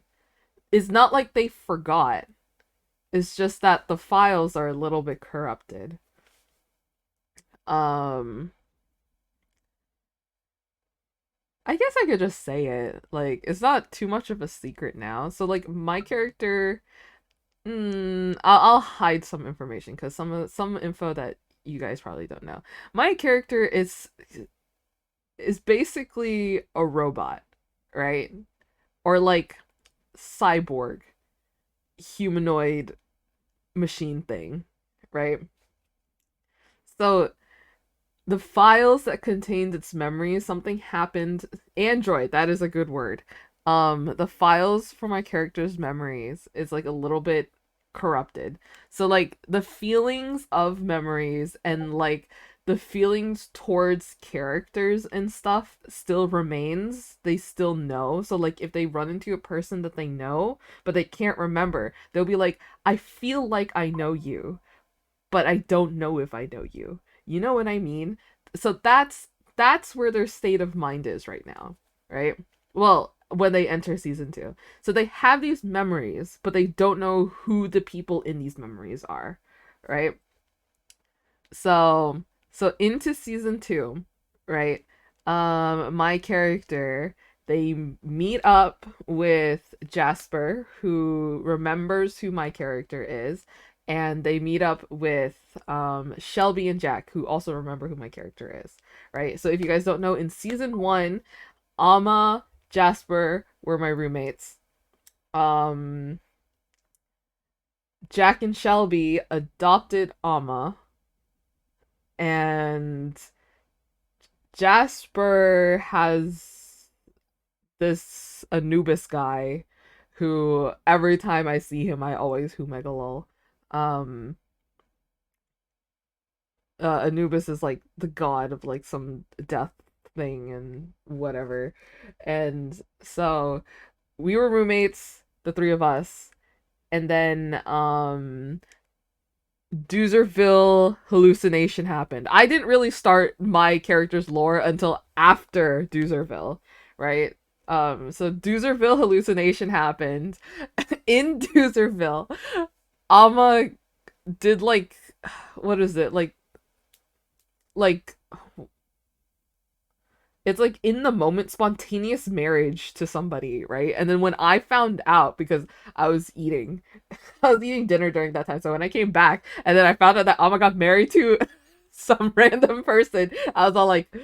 It's not like they forgot. It's just that the files are a little bit corrupted. Um I guess I could just say it. Like it's not too much of a secret now. So like my character I'll hide some information because some info that you guys probably don't know. My character is basically a robot, right? Or like cyborg, humanoid machine thing, right? So the files that contained its memories, something happened. Android, that is a good word. The files for my character's memories is like a little bit corrupted. So like the feelings of memories and like the feelings towards characters and stuff still remains. They still know. So like if they run into a person that they know, but they can't remember, they'll be like, I feel like I know you, but I don't know if I know you. You know what I mean? So that's where their state of mind is right now, right? Well, when they enter season 2. So they have these memories, but they don't know who the people in these memories are, right? So into season 2, right? My character, they meet up with Jasper, who remembers who my character is, and they meet up with Shelby and Jack, who also remember who my character is, right? So if you guys don't know, in season 1, Amma, Jasper were my roommates. Um Jack and Shelby adopted Amma, and Jasper has this Anubis guy who every time I see him I always humegalol. Um Anubis is like the god of like some death thing and whatever. And so we were roommates, the three of us, and then Doozerville hallucination happened. I didn't really start my character's lore until after Doozerville, right? So Doozerville hallucination happened. In Doozerville, Alma did like, what is it? Like it's like in the moment spontaneous marriage to somebody, right? And then when I found out, because I was eating I was eating dinner during that time. So when I came back and then I found out that Alma got married to some random person, I was all like,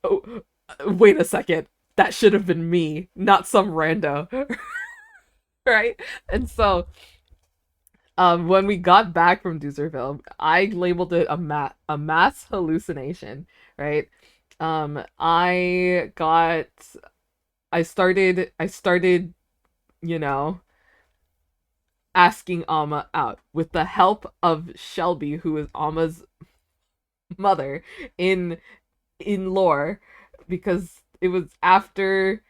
oh, wait a second. That should have been me, not some rando. Right? And so when we got back from Deucerville, I labeled it a mass hallucination, right? I got I started, you know, asking Alma out with the help of Shelby, who is Alma's mother in lore, because it was after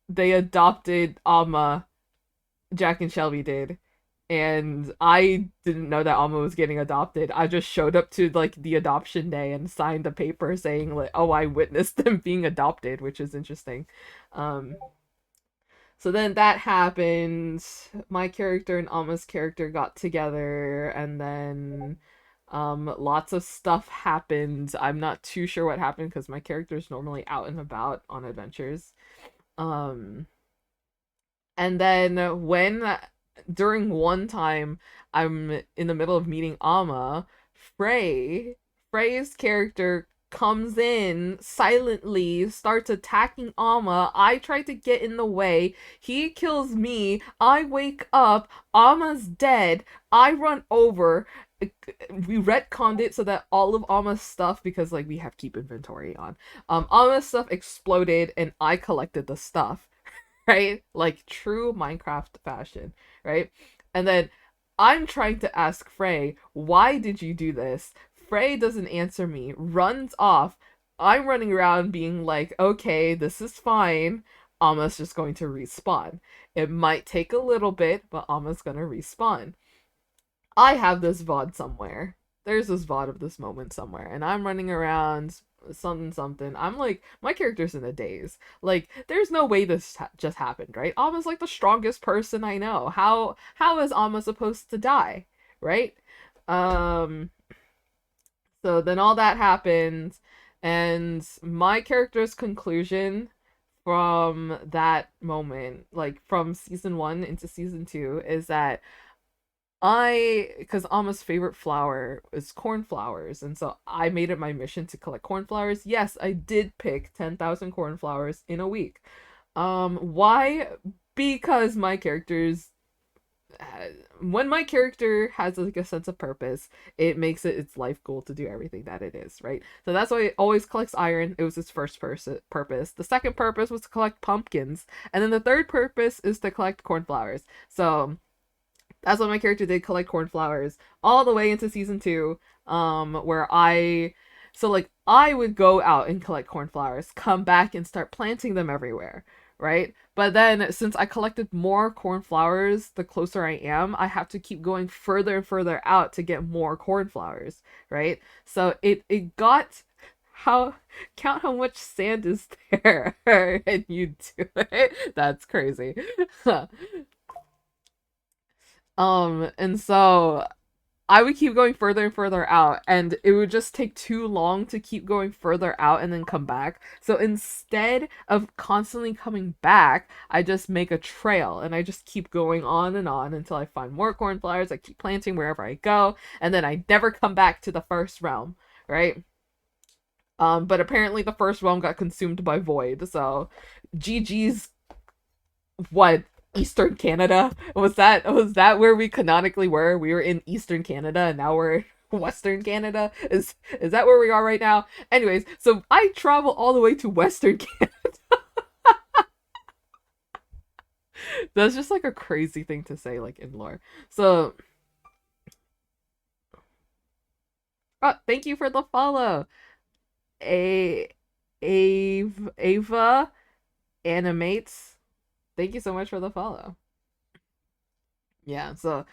they adopted Alma, Jack and Shelby did. And I didn't know that Alma was getting adopted. I just showed up to like the adoption day and signed a paper saying like, "Oh, I witnessed them being adopted," which is interesting. Um, so then that happened. My character and Alma's character got together, and then lots of stuff happened. I'm not too sure what happened because my character is normally out and about on adventures. Um, and then when during one time I'm in the middle of meeting Alma, Frey's character comes in silently, starts attacking Alma. I try to get in the way. He kills me. I wake up. Alma's dead. I run over. We retconned it so that all of Alma's stuff, because like we have keep inventory on, Alma's stuff exploded and I collected the stuff. Right? Like true Minecraft fashion, right? And then I'm trying to ask Frey, why did you do this? Frey doesn't answer me, runs off. I'm running around being like, okay, this is fine. Alma's just going to respawn. It might take a little bit, but Alma's gonna respawn. I have this VOD somewhere. There's this VOD of this moment somewhere, and I'm running around something something. I'm like, my character's in a daze. Like, there's no way this just happened, right? Alma's like the strongest person I know. How is Alma supposed to die, right? Um. So then all that happened, and my character's conclusion from that moment, like from season 1 into season 2, is that because Alma's favorite flower is cornflowers, and so I made it my mission to collect cornflowers. Yes, I did pick 10,000 cornflowers in a week. Why? Because my character's when my character has like a sense of purpose, it makes it its life goal to do everything that it is, right? So that's why it always collects iron. It was its first purpose. The second purpose was to collect pumpkins, and then the third purpose is to collect cornflowers. So that's what my character did, collect cornflowers all the way into season 2, where I would go out and collect cornflowers, come back and start planting them everywhere, right? But then since I collected more cornflowers the closer I am, I have to keep going further and further out to get more cornflowers, right? So it got how count how much sand is there and you do it. That's crazy. And so I would keep going further and further out, and it would just take too long to keep going further out and then come back. So instead of constantly coming back, I just make a trail and I just keep going on and on until I find more cornflowers. I keep planting wherever I go, and then I never come back to the first realm, right? But apparently the first realm got consumed by void, so GG's. What, Eastern Canada? Was that where we canonically were? We were in Eastern Canada and now we're in Western Canada? Is that where we are right now? Anyways, so I travel all the way to Western Canada. That's just like a crazy thing to say, like in lore. So thank you for the follow. A Ava animates. Thank you so much for the follow. Yeah, so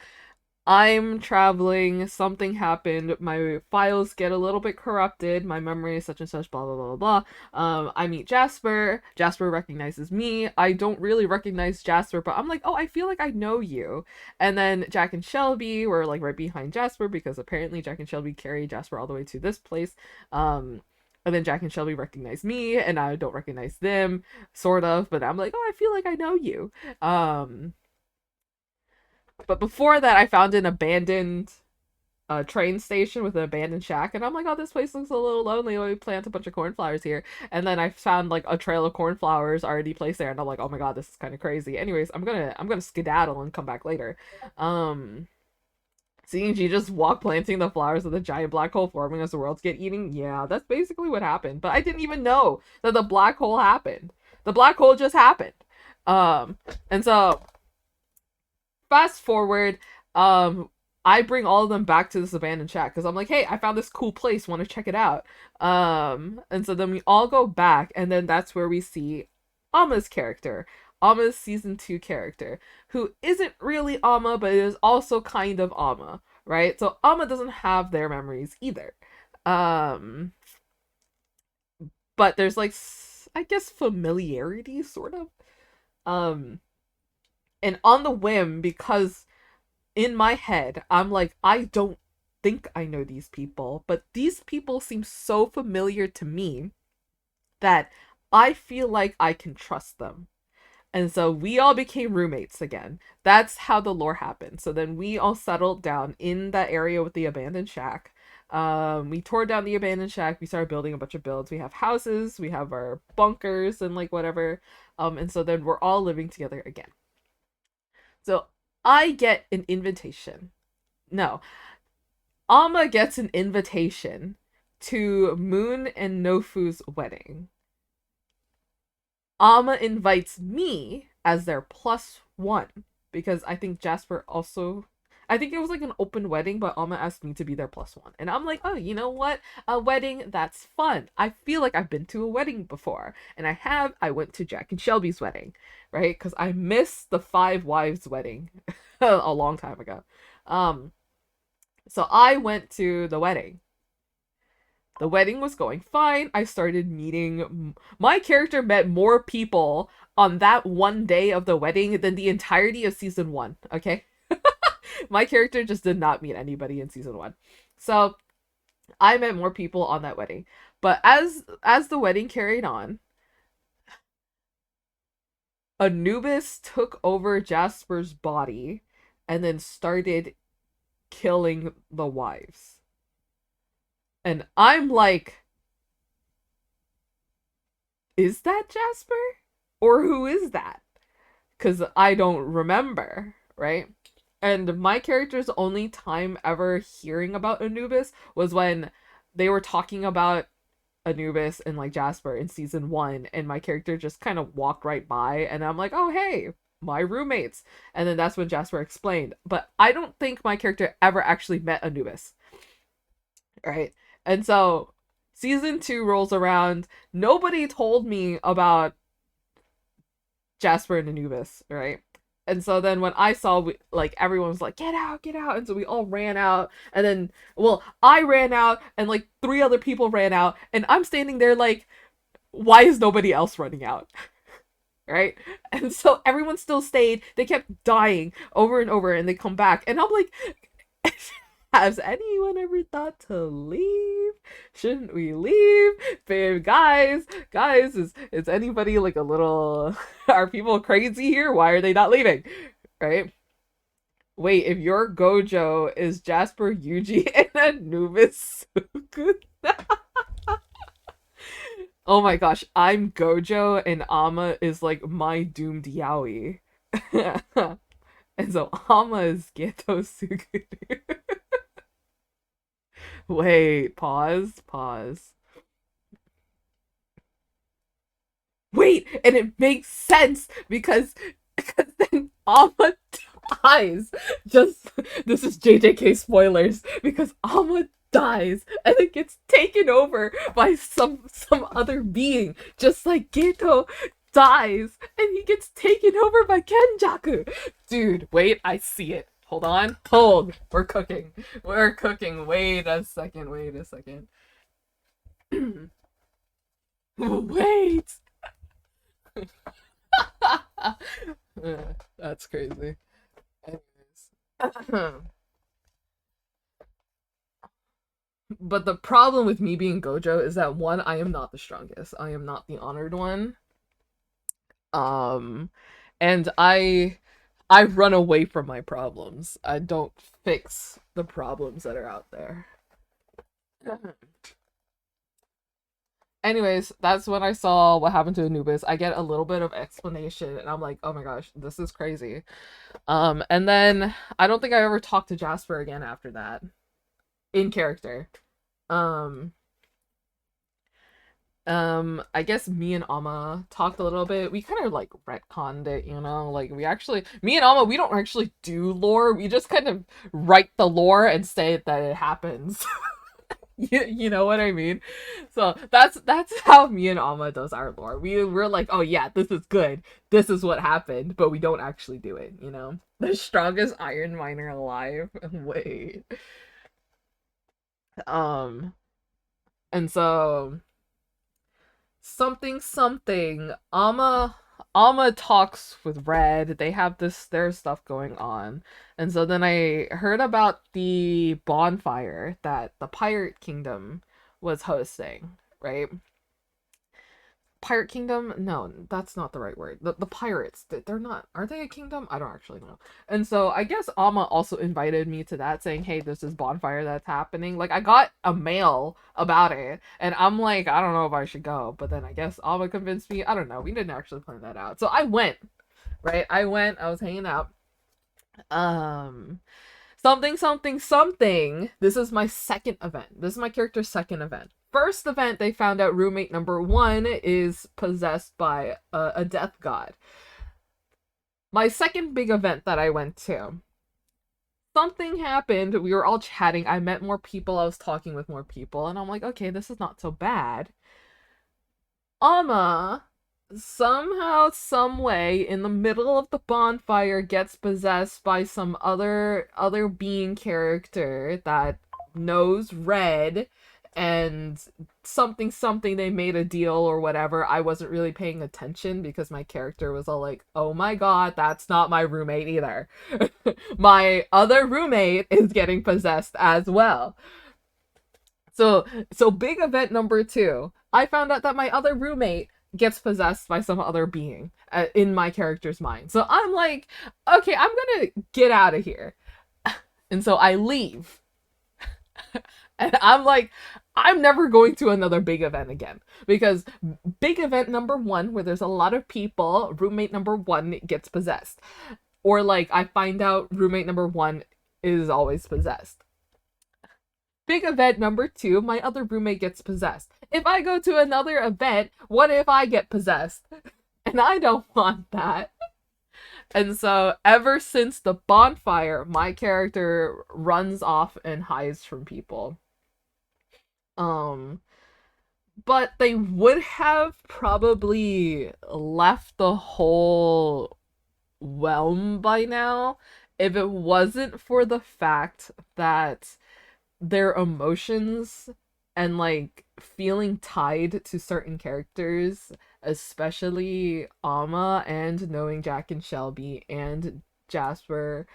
I'm traveling, something happened, my files get a little bit corrupted, my memory is such and such, blah blah blah blah blah. I meet Jasper. Jasper recognizes me. I don't really recognize Jasper, but I'm like, oh, I feel like I know you. And then Jack and Shelby were like right behind Jasper because apparently Jack and Shelby carried Jasper all the way to this place. And then Jack and Shelby recognize me, and I don't recognize them, sort of, but I'm like, oh, I feel like I know you. Um, but before that, I found an abandoned train station with an abandoned shack, and I'm like, oh, this place looks a little lonely. Let me plant a bunch of cornflowers here. And then I found like a trail of cornflowers already placed there, and I'm like, oh my god, this is kind of crazy. Anyways, I'm gonna skedaddle and come back later. Um, Seeing G just walk planting the flowers of the giant black hole forming as the worlds get eaten. Yeah, that's basically what happened. But I didn't even know that the black hole happened. The black hole just happened. Um, and so fast forward, um, I bring all of them back to this abandoned shack because I'm like, hey, I found this cool place, want to check it out. And so then we all go back, and then that's where we see Ama's character, Ama's season 2 character, who isn't really Ama, but is also kind of Ama, right? So Ama doesn't have their memories either. Um, but there's like, I guess, familiarity, sort of. Um, and on the whim, because in my head, I'm like, I don't think I know these people, but these people seem so familiar to me that I feel like I can trust them. And so we all became roommates again. That's how the lore happened. So then we all settled down in that area with the abandoned shack. We tore down the abandoned shack. We started building a bunch of builds. We have houses, we have our bunkers and like whatever. And so then we're all living together again. So I get an invitation. No, Ama gets an invitation to Moon and Nofu's wedding. Ama invites me as their +1 because I think Jasper also. I think it was like an open wedding, but Ama asked me to be their +1. And I'm like, oh, you know what? A wedding, that's fun. I feel like I've been to a wedding before. And I have. I went to Jack and Shelby's wedding, right? Because I missed the 5 wives wedding a long time ago. Um, so I went to the wedding. The wedding was going fine. I started meeting. My character met more people on that one day of the wedding than the entirety of season 1. Okay, my character just did not meet anybody in season 1, so I met more people on that wedding. But as the wedding carried on, Anubis took over Jasper's body and then started killing the wives. And I'm like, is that Jasper? Or who is that? Because I don't remember, right? And my character's only time ever hearing about Anubis was when they were talking about Anubis and like Jasper in season 1, and my character just kind of walked right by, and I'm like, oh, hey, my roommates. And then that's when Jasper explained. But I don't think my character ever actually met Anubis, right? And so season 2 rolls around. Nobody told me about Jasper and Anubis, right? And so then when I saw, like, everyone was like, get out, get out. And so we all ran out. And then, well, I ran out and like 3 other people ran out. And I'm standing there like, why is nobody else running out? Right? And so everyone still stayed. They kept dying over and over, and they come back. And I'm like, has anyone ever thought to leave? Shouldn't we leave? Babe, guys, is anybody like a little are people crazy here? Why are they not leaving? Right? Wait, if your Gojo is Jasper, Yuji, and Anubis Suku. Oh my gosh, I'm Gojo and Ama is like my doomed yaoi. And so Ama is Geto Suguru. Wait, pause. Wait, and it makes sense because then Ama dies. Just this is JJK spoilers because Ama dies and it gets taken over by some other being, just like Geto dies and he gets taken over by Kenjaku. Dude, wait, I see it. Hold on. Hold. We're cooking. We're cooking. Wait a second. Wait a second. Wait. That's crazy. Anyways. But the problem with me being Gojo is that one, I am not the strongest. I am not the honored one. Um and I run away from my problems. I don't fix the problems that are out there. Anyways, that's when I saw what happened to Anubis. I get a little bit of explanation and I'm like, oh my gosh, this is crazy. And then I don't think I ever talked to Jasper again after that. In character. Um I guess me and Amma talked a little bit. We kind of like retconned it, you know? Like we actually me and Amma, we don't actually do lore. We just kind of write the lore and say that it happens. You know what I mean? So that's how me and Amma does our lore. We're like, oh yeah, this is good. This is what happened, but we don't actually do it, you know? The strongest iron miner alive. Wait. Um and so something. Alma talks with Red. They have their stuff going on. And so then I heard about the bonfire that the Pirate Kingdom was hosting, right? Pirate Kingdom? No, that's not the right word. The pirates, they're not, are they a kingdom? I don't actually know. And so I guess Alma also invited me to that, saying, hey, there's this bonfire that's happening. Like, I got a mail about it, and I'm like, I don't know if I should go. But then I guess Alma convinced me. I don't know. We didn't actually plan that out. So I went, right? I was hanging out. Um, something. This is my second event. This is my character's second event. First event, they found out roommate number 1 is possessed by a death god. My second big event that I went to, something happened. We were all chatting. I met more people. I was talking with more people. And I'm like, okay, this is not so bad. Amma somehow, some way, in the middle of the bonfire, gets possessed by some other being character that knows Red, and something they made a deal or whatever. I wasn't really paying attention because my character was all like, oh my god, that's not my roommate either. My other roommate is getting possessed as well. So big event number 2. I found out that my other roommate gets possessed by some other being in my character's mind. So I'm like, okay, I'm gonna get out of here. And so I leave. And I'm like, I'm never going to another big event again. Because big event number 1, where there's a lot of people, roommate number 1 gets possessed. Or like, I find out roommate number 1 is always possessed. Big event number 2, my other roommate gets possessed. If I go to another event, what if I get possessed? And I don't want that. And so ever since the bonfire, my character runs off and hides from people. But they would have probably left the whole Wealm by now if it wasn't for the fact that their emotions and like feeling tied to certain characters, especially Alma, and knowing Jack and Shelby and Jasper,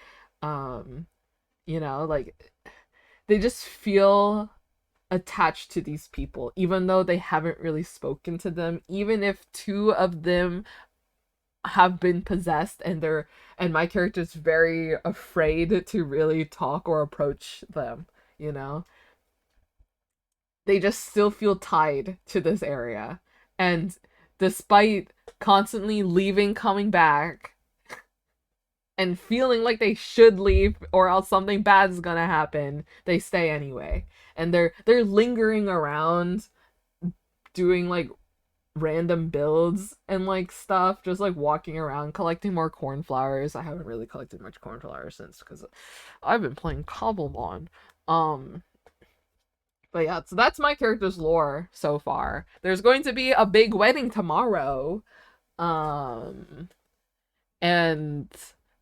you know, like they just feel attached to these people even though they haven't really spoken to them, even if 2 of them have been possessed, and my character's very afraid to really talk or approach them, you know. They just still feel tied to this area. And despite constantly leaving, coming back, and feeling like they should leave or else something bad is gonna happen, they stay anyway. And they're lingering around doing like random builds and like stuff, just like walking around collecting more cornflowers. I haven't really collected much cornflowers since, because I've been playing Cobblemon. But yeah, so that's my character's lore so far. There's going to be a big wedding tomorrow. And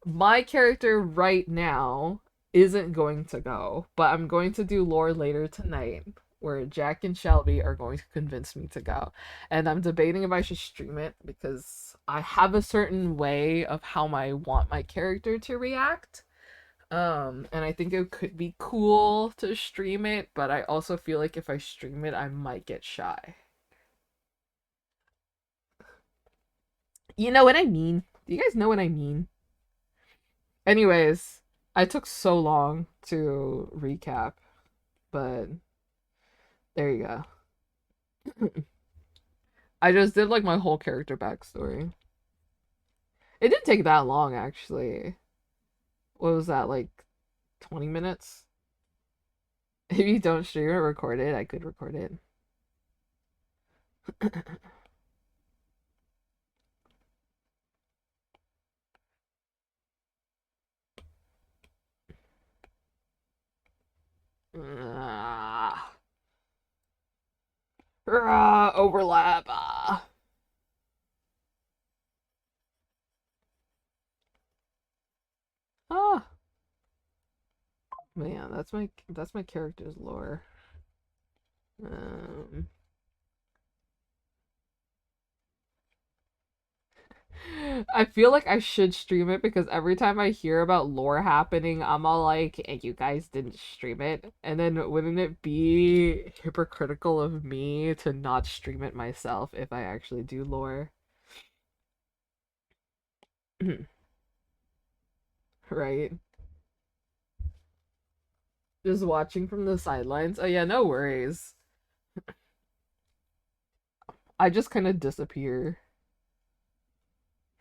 my character right now isn't going to go, but I'm going to do lore later tonight where Jack and Shelby are going to convince me to go. And I'm debating if I should stream it because I have a certain way of how I want my character to react. And I think it could be cool to stream it, but I also feel like if I stream it, I might get shy. You know what I mean? Do you guys know what I mean? Anyways, I took so long to recap, but there you go. I just did like my whole character backstory. It didn't take that long, actually. What was that, like 20 minutes? If you don't stream it, record it. I could record it. Ah, overlap. Ah, man, that's my character's lore. Um, I feel like I should stream it because every time I hear about lore happening, I'm all like, hey, you guys didn't stream it. And then wouldn't it be hypocritical of me to not stream it myself if I actually do lore? Right? Just watching from the sidelines. Oh, yeah, no worries. I just kind of disappear.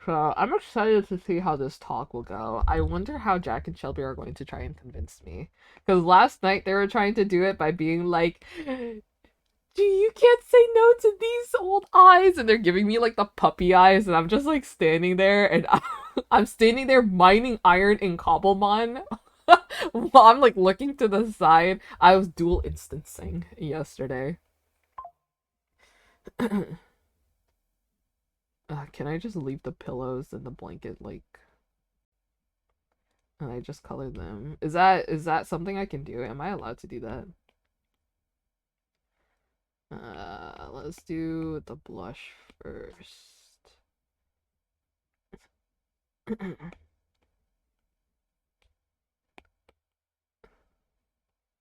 So I'm excited to see how this talk will go. I wonder how Jack and Shelby are going to try and convince me. Because last night they were trying to do it by being like, you can't say no to these old eyes. And they're giving me like the puppy eyes. And I'm just like standing there and I'm standing there mining iron in Cobblemon while I'm like looking to the side. I was dual instancing yesterday. Can I just leave the pillows and the blanket like and I just colored them? Is that something I can do? Am I allowed to do that? Let's do the blush first.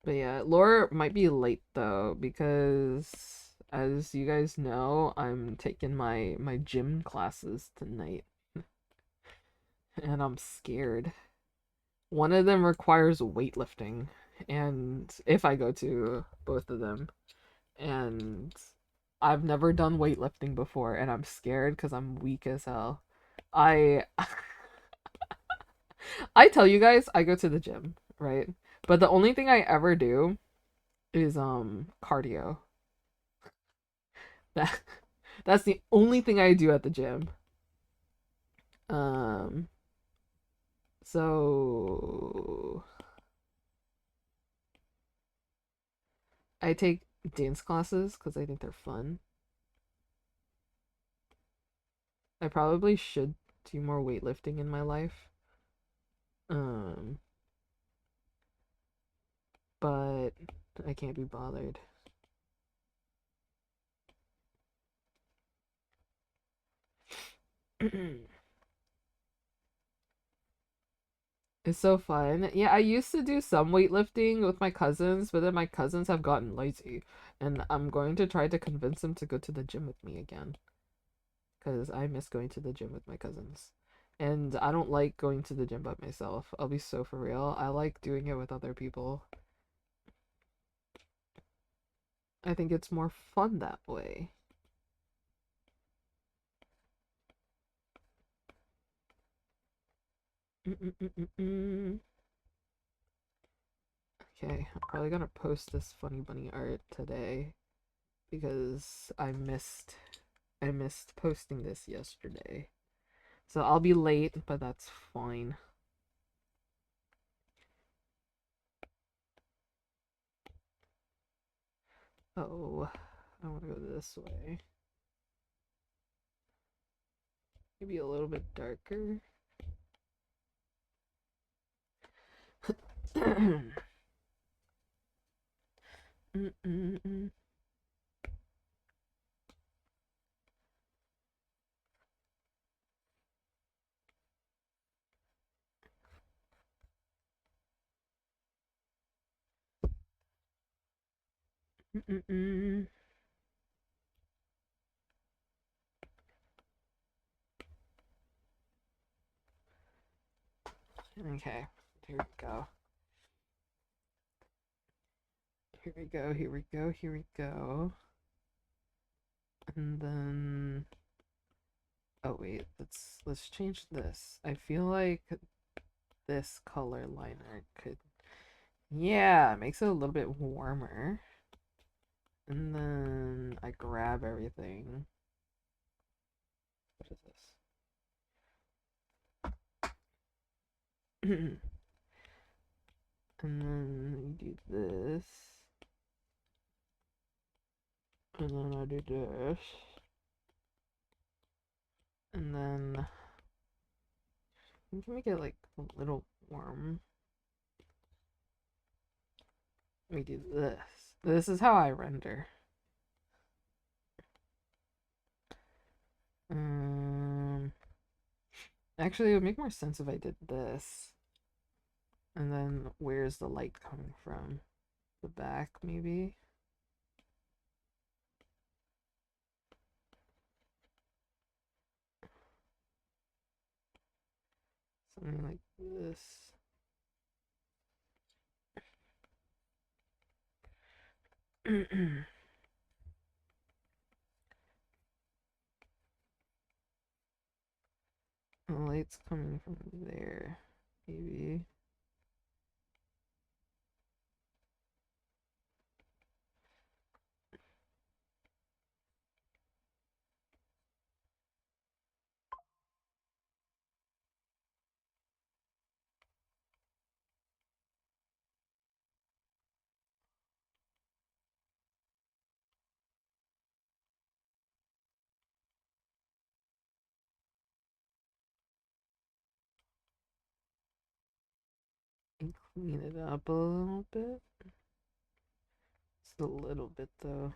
But yeah, Laura might be late though because as you guys know, I'm taking my gym classes tonight and I'm scared. One of them requires weightlifting and if I go to both of them and I've never done weightlifting before and I'm scared because I'm weak as hell. I I tell you guys I go to the gym, right? But the only thing I ever do is cardio. That that's the only thing I do at the gym. Um so I take dance classes because I think they're fun. I probably should do more weightlifting in my life. Um but I can't be bothered. It's so fun. Yeah, I used to do some weightlifting with my cousins, but then my cousins have gotten lazy. And I'm going to try to convince them to go to the gym with me again. Because I miss going to the gym with my cousins. And I don't like going to the gym by myself. I'll be so for real. I like doing it with other people. I think it's more fun that way. Mm-mm-mm-mm-mm. Okay, I'm probably gonna post this funny bunny art today because I missed posting this yesterday. So I'll be late, but that's fine. Oh, I want to go this way. Maybe a little bit darker. Okay, here we go. Here we go, here we go, here we go. And then oh wait, let's change this. I feel like this color liner could, yeah, it makes it a little bit warmer. And then I grab everything. What is this? And then you do this. And then I do this. And then we can make it like a little warm. We do this. This is how I render. Actually, it would make more sense if I did this. And then where's the light coming from? The back, maybe? Something like this. The light's coming from there, maybe. And clean it up a little bit. Just a little bit, though.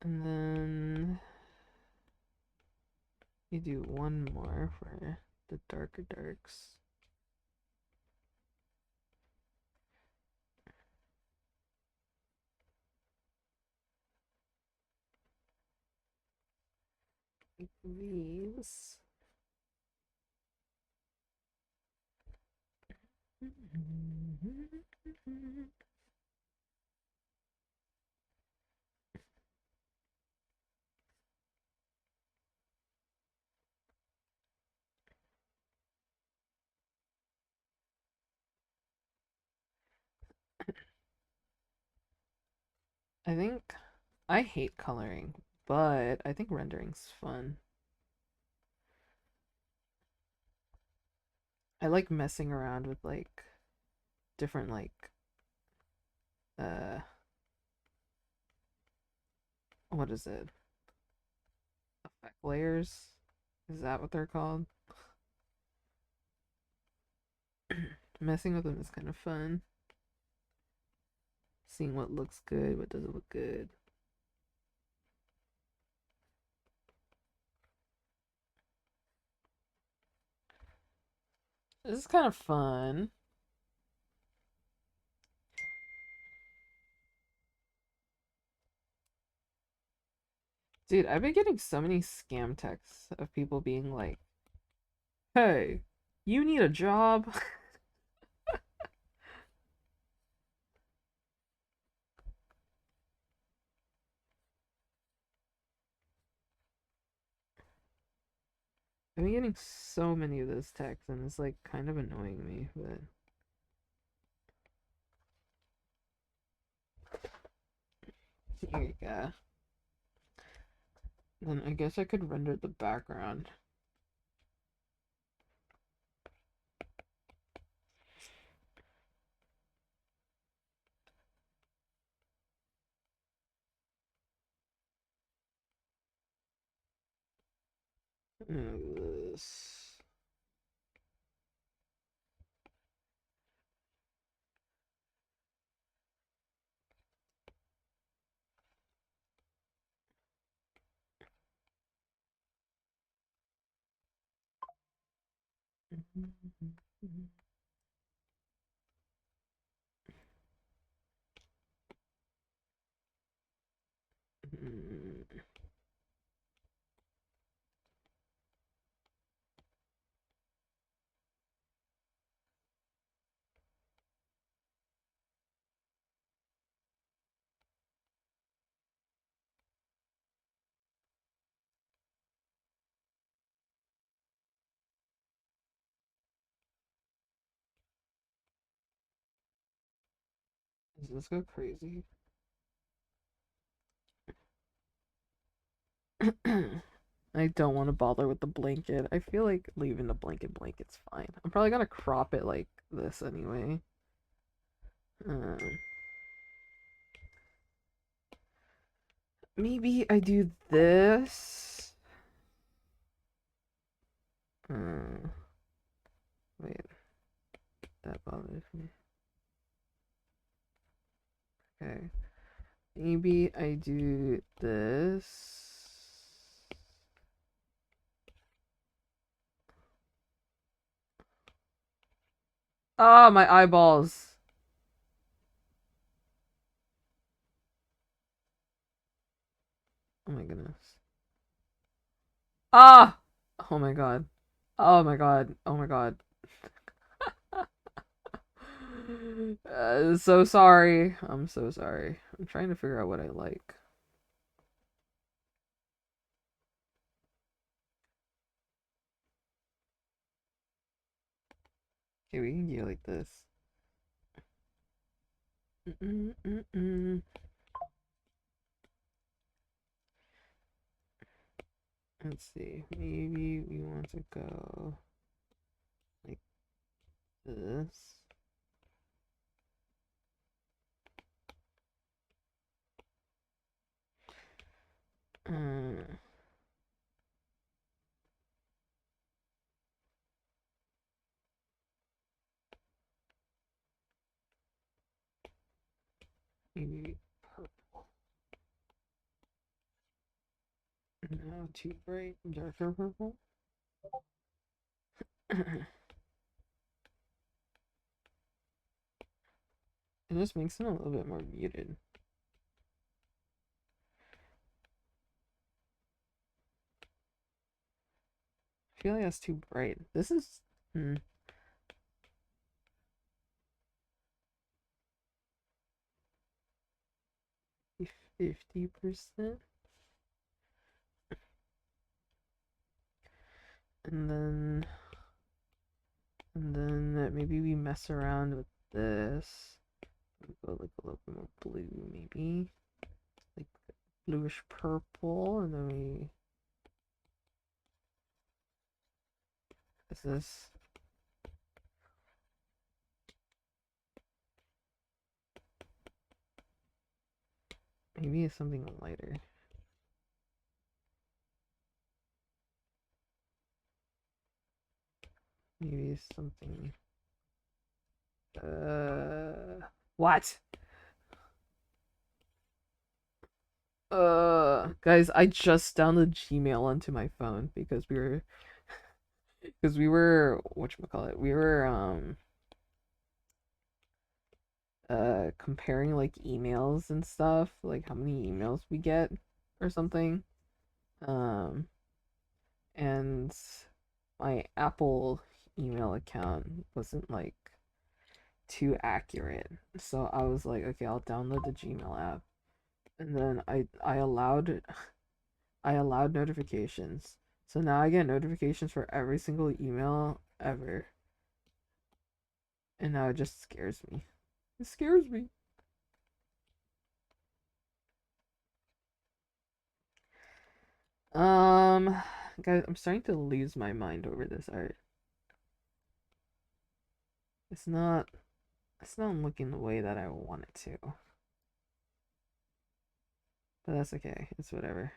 And then you do one more for the darker darks. Like these. I think I hate coloring, but I think rendering's fun. I like messing around with like different like uh what is it? Effect layers? Is that what they're called? Messing with them is kind of fun. Seeing what looks good, what doesn't look good. This is kind of fun. Dude, I've been getting so many scam texts of people being like, hey, you need a job? I've been getting so many of those texts and it's like kind of annoying me, but Here you go. Then I guess I could render the background. This. Does this go crazy? I don't want to bother with the blanket. I feel like leaving the blanket's fine. I'm probably gonna crop it like this anyway. Um, maybe I do this. Wait, that bothers me. Okay, maybe I do this. Ah, my eyeballs. Oh my goodness. Ah! Oh my god. Oh my god. Oh my god. So sorry. I'm so sorry. I'm trying to figure out what I like. Okay, we can do like this. Let's see. Maybe we want to go like this. Maybe purple. No, too bright. Darker purple. And this makes it a little bit more muted. I feel like that's too bright. This is 50%. And then maybe we mess around with this. We go like a little bit more blue, maybe like bluish purple, and then we is this. Maybe it's something lighter. Maybe it's something. What? Guys, I just downloaded Gmail onto my phone because we were whatchamacallit, we were comparing like emails and stuff, like how many emails we get or something. Um and my Apple email account wasn't like too accurate. So I was like, okay, I'll download the Gmail app. And then I allowed notifications. So now I get notifications for every single email ever. And now it just scares me. It scares me. Um, guys, I'm starting to lose my mind over this art. It's not, it's not looking the way that I want it to. But that's okay. It's whatever.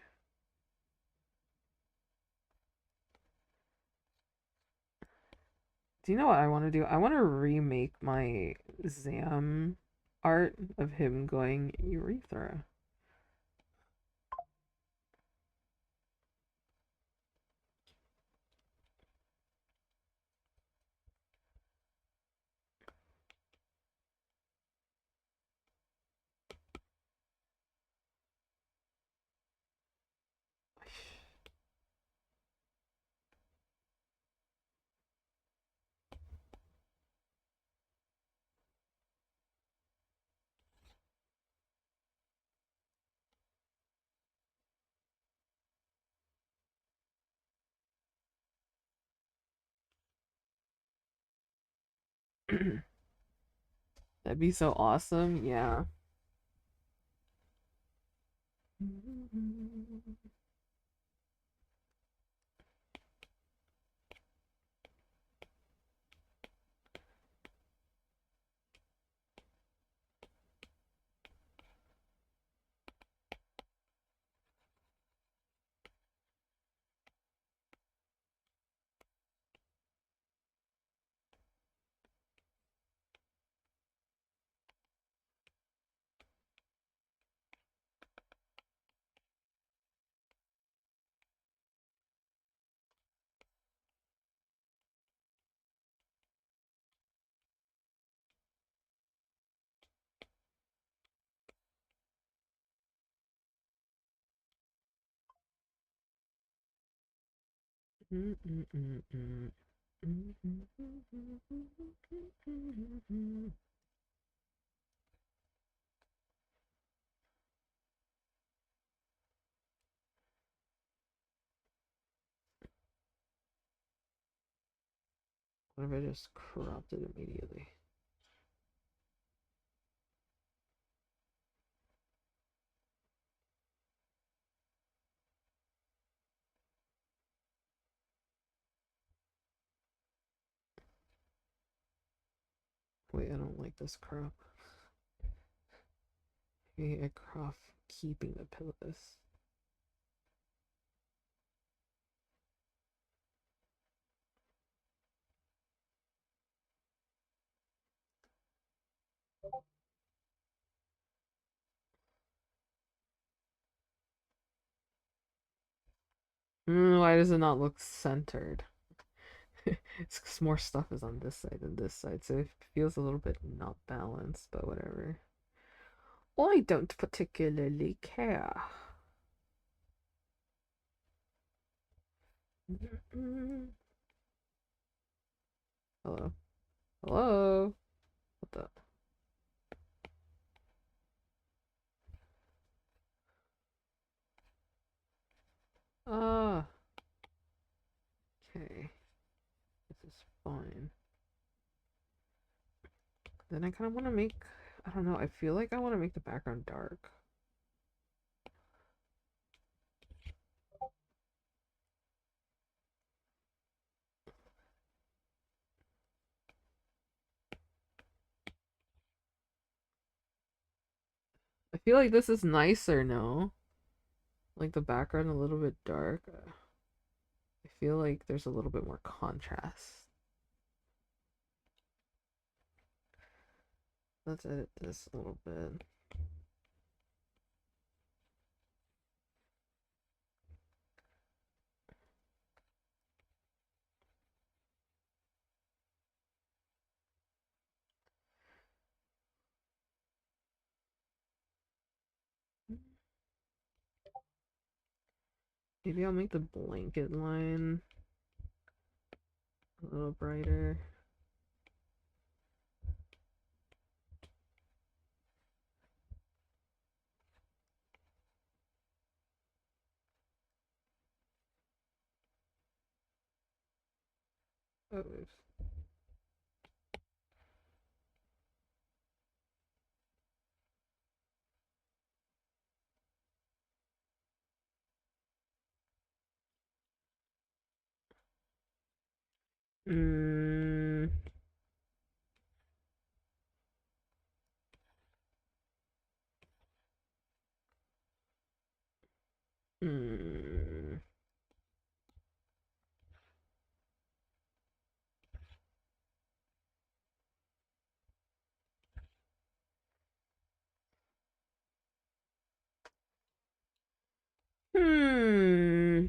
Do you know what I want to do? I want to remake my Zam art of him going urethra. That'd be so awesome. Yeah. What if I just cropped it immediately? Wait, I don't like this crop. Maybe I crop keeping the pillows. Why does it not look centered? It's 'cause more stuff is on this side than this side, so it feels a little bit not balanced, but whatever. I don't particularly care. Hello. Hello. What the? Ah. Okay. This is fine. Then I kind of want to make, I don't know, I feel like I want to make the background dark. I feel like this is nicer, no? Like the background a little bit dark. I feel like there's a little bit more contrast. Let's edit this a little bit. Maybe I'll make the blanket line a little brighter. Oh, Mm, mm, hmm.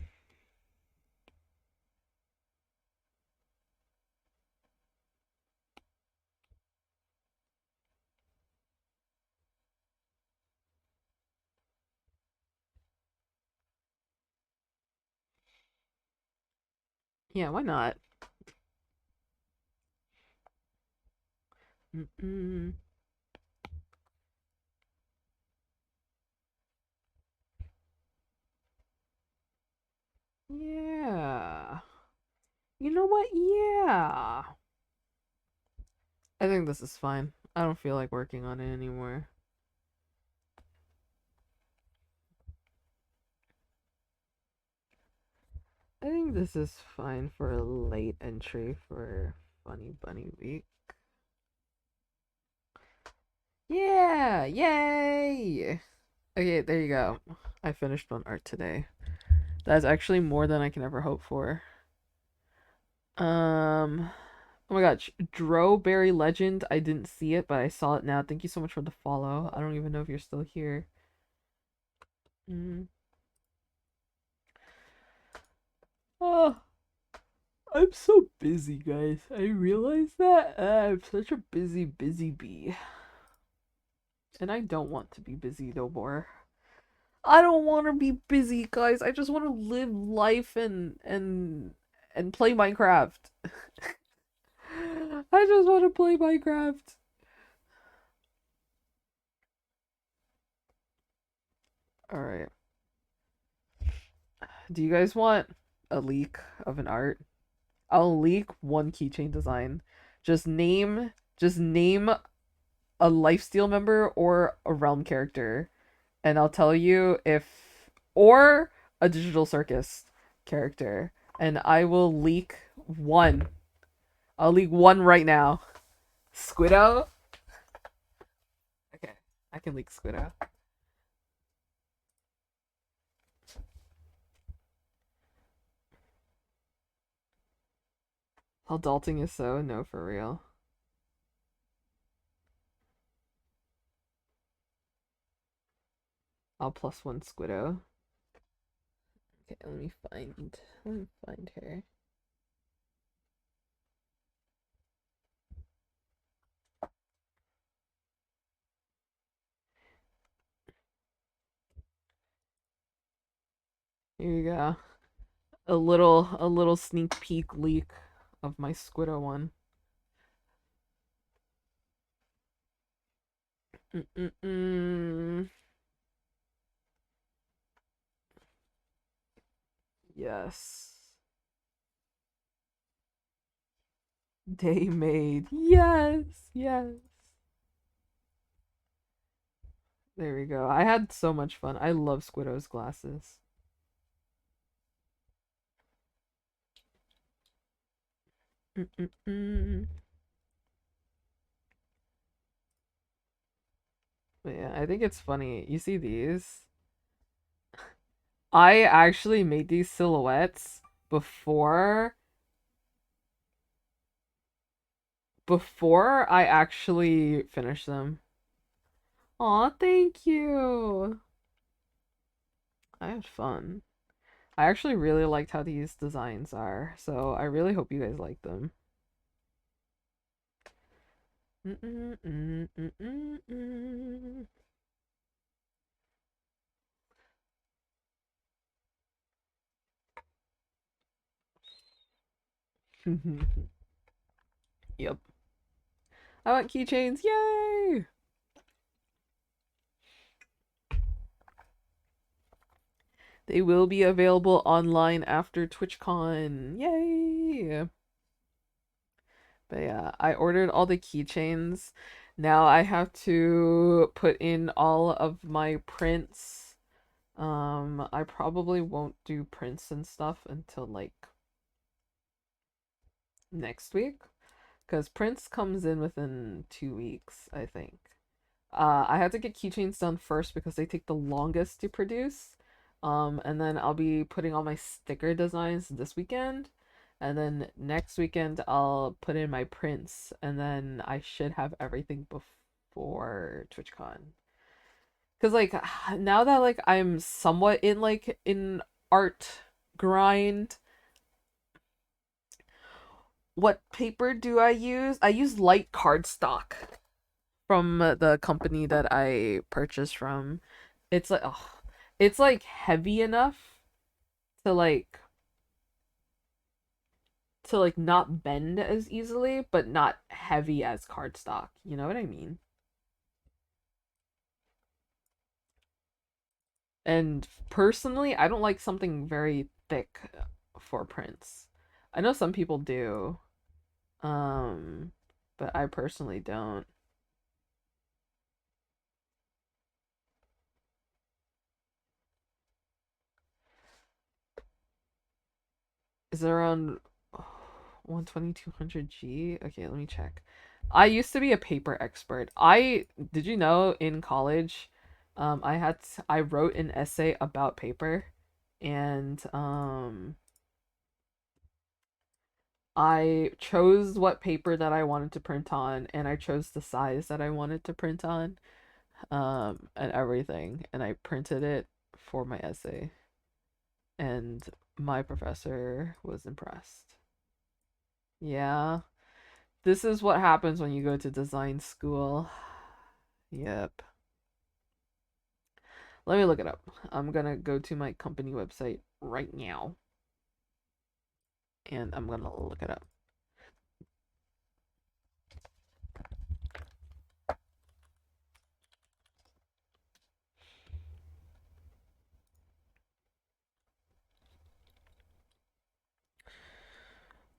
Yeah, why not? Mm-mm. Yeah. You know what? Yeah. I think this is fine. I don't feel like working on it anymore. I think this is fine for a late entry for Funny Bunny Week. Yeah! Yay! Okay, there you go. I finished one art today. That's actually more than I can ever hope for. Um, oh my gosh, Drowberry Legend. I didn't see it, but I saw it now. Thank you so much for the follow. I don't even know if you're still here. Mm. Oh, I'm so busy, guys. I realize that I'm such a busy bee, and I don't want to be busy no more. I don't want to be busy, guys. I just want to live life and play Minecraft. I just want to play Minecraft. All right. Do you guys want a leak of an art? I'll leak one keychain design. Just name a lifesteal member or a realm character, and I'll tell you if or a digital circus character, and I will leak one. I'll leak one right now. Squiddo. Okay, I can leak Squiddo. How adulting is so no for real. I'll plus one Squiddo. Okay, let me find her. Here you go. A little sneak peek leak of my Squiddo one. Mm-mm-mm. Yes. Day made. Yes, yes. There we go. I had so much fun. I love Squiddo's glasses. Mm-mm-mm. But yeah, I think it's funny. You see these? I actually made these silhouettes before before I actually finished them. Aw, thank you. I had fun. I actually really liked how these designs are, so I really hope you guys like them. Yep. I want keychains. Yay! They will be available online after TwitchCon. Yay! But yeah, I ordered all the keychains. Now I have to put in all of my prints. I probably won't do prints and stuff until like next week because Prince comes in within 2 weeks, I think. I had to get keychains done first because they take the longest to produce. And then I'll be putting all my sticker designs this weekend. And then next weekend I'll put in my prints, and then I should have everything before TwitchCon. Cause like now that like I'm somewhat in like in art grind, what paper do I use? I use light cardstock from the company that I purchased from. It's like oh, it's like heavy enough to like not bend as easily, but not heavy as cardstock. You know what I mean? And personally, I don't like something very thick for prints. I know some people do, um, but I personally don't. Is it around 120, 200G? Okay, let me check. I used to be a paper expert. I did you know in college, I wrote an essay about paper, and I chose what paper that I wanted to print on, and I chose the size that I wanted to print on, and everything, and I printed it for my essay, and my professor was impressed. Yeah, this is what happens when you go to design school. Yep. Let me look it up. I'm gonna go to my company website right now, and I'm gonna look it up.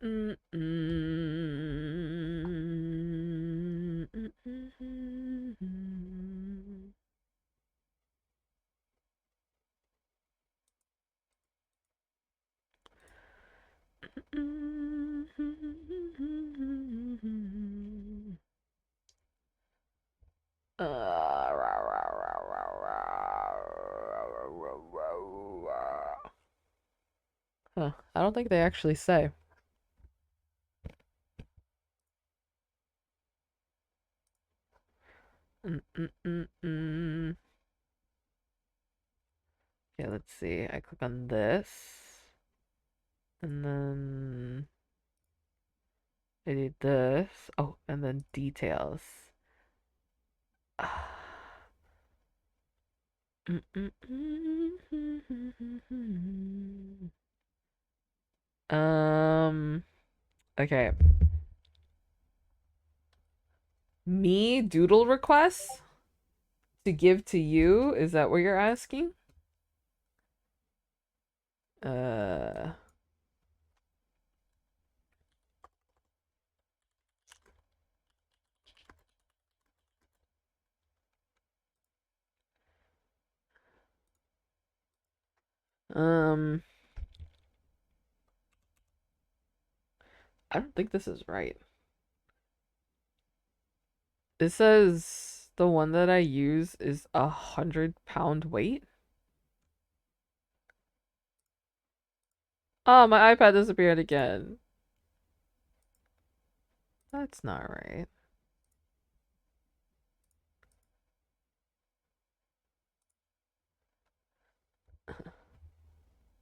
Mm, mm, mm, mm, mm, mm. Huh. I don't think they actually say. Mm, mm, mm, mm. Okay, let's see. I click on this, and then I do this. Oh, and then details. Mm, mm, mm. Okay. Me doodle requests to give to you? Is that what you're asking? Uh, um, I don't think this is right. It says the one that I use is 100 pound weight. Oh, my iPad disappeared again. That's not right.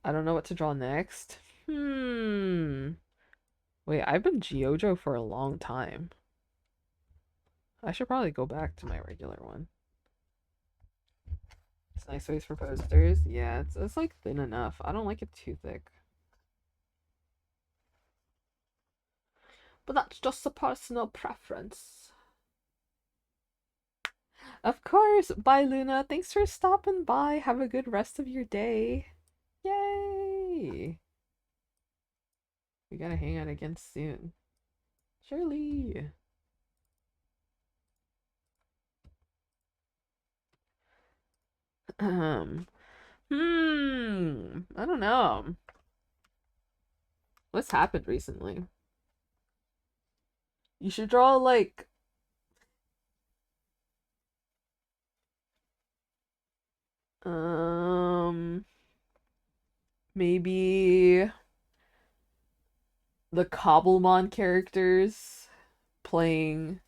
I don't know what to draw next. Wait, I've been Giojo for a long time. I should probably go back to my regular one. It's nice ways for posters. Yeah, it's like thin enough. I don't like it too thick. But that's just a personal preference. Of course. Bye, Luna. Thanks for stopping by. Have a good rest of your day. Yay! We gotta hang out again soon. Surely. Um. I don't know. What's happened recently? You should draw like um maybe the Cobblemon characters playing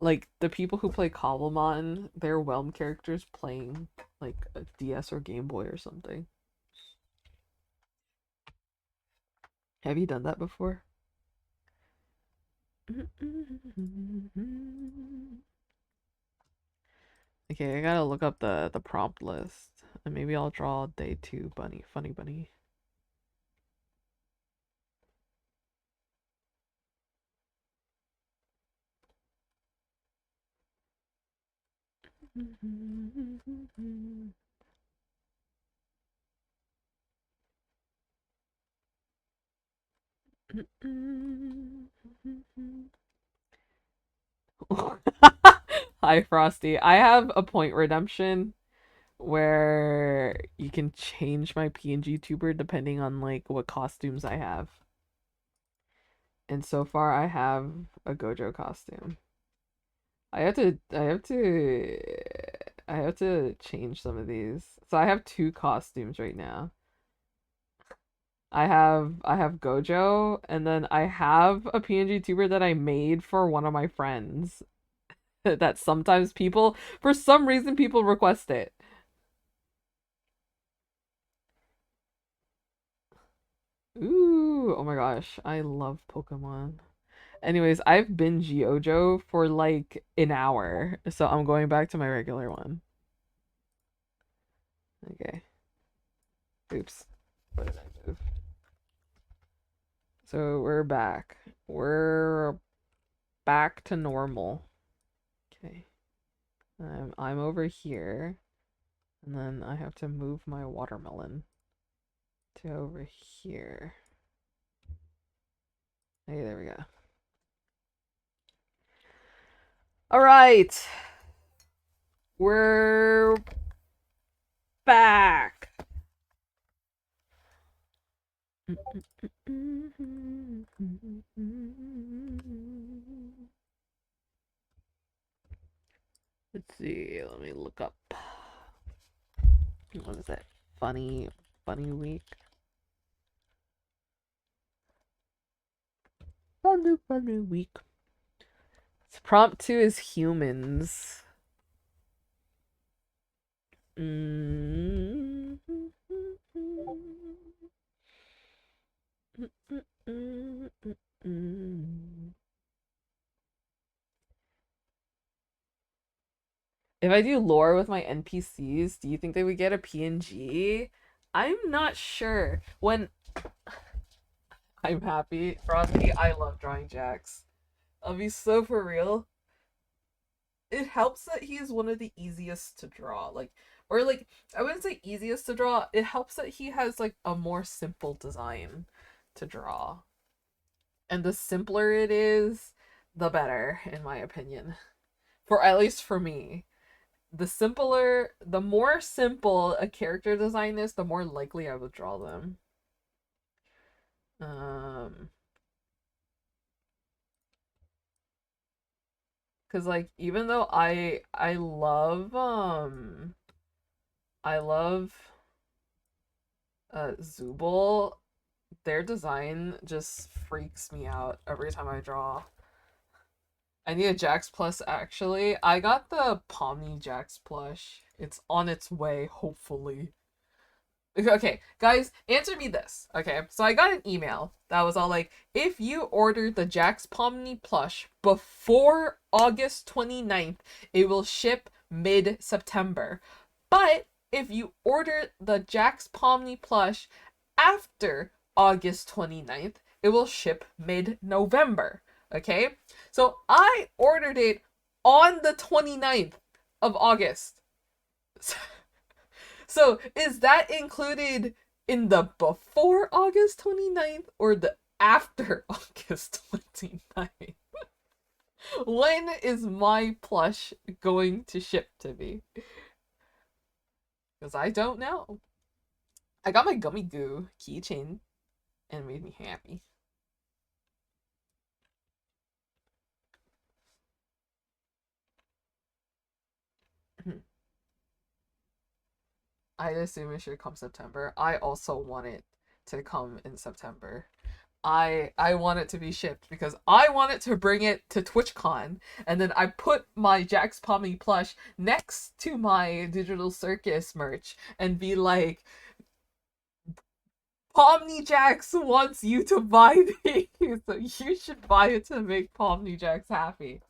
like the people who play Cobblemon, their Wealm characters playing like a DS or Game Boy or something. Have you done that before? Okay, I gotta look up the prompt list. And maybe I'll draw day 2 bunny, funny bunny. Hi, Frosty. I have a point redemption where you can change my PNG tuber depending on like what costumes I have. And so far I have a Gojo costume. I have to change some of these. So I have 2 costumes right now. I have Gojo, and then I have a PNG tuber that I made for one of my friends. That sometimes people, for some reason, people request it. Ooh, oh my gosh, I love Pokemon. Anyways, I've been Gyojo for like an hour, so I'm going back to my regular one. Okay. Oops. What did I move? So we're back. We're back to normal. Okay. I'm over here, and then I have to move my watermelon to over here. Hey, there we go. All right. We're back. Let's see. Let me look up. What is it? Funny week. Funny week. So prompt 2 is humans. If I do lore with my NPCs, do you think they would get a PNG? I'm not sure. When I'm happy, Frosty, I love drawing Jax. I'll be so for real. It helps that he is one of the easiest to draw. Like, or like, I wouldn't say easiest to draw. It helps that he has like a more simple design to draw. And the simpler it is, the better, in my opinion. For at least for me. The more simple a character design is, the more likely I would draw them. Um, because like even though I love Zubul, their design just freaks me out every time I draw. I need a Jax Plus actually. I got the Pomni Jax plush. It's on its way, hopefully. Okay, guys, answer me this. Okay, so I got an email that was all like, if you order the Jax Pomni plush before August 29th, it will ship mid-September. But if you order the Jax Pomni plush after August 29th, it will ship mid-November. Okay, so I ordered it on the 29th of August. So is that included in the before August 29th or the after August 29th? When is my plush going to ship to me? Because I don't know. I got my Gummy Goo keychain and it made me happy. I assume it should come September. I also want it to come in September. I want it to be shipped because I want it to bring it to TwitchCon, and then I put my Jax Pommy plush next to my Digital Circus merch and be like, Pomni Jax wants you to buy these, so you should buy it to make Pomni Jax happy.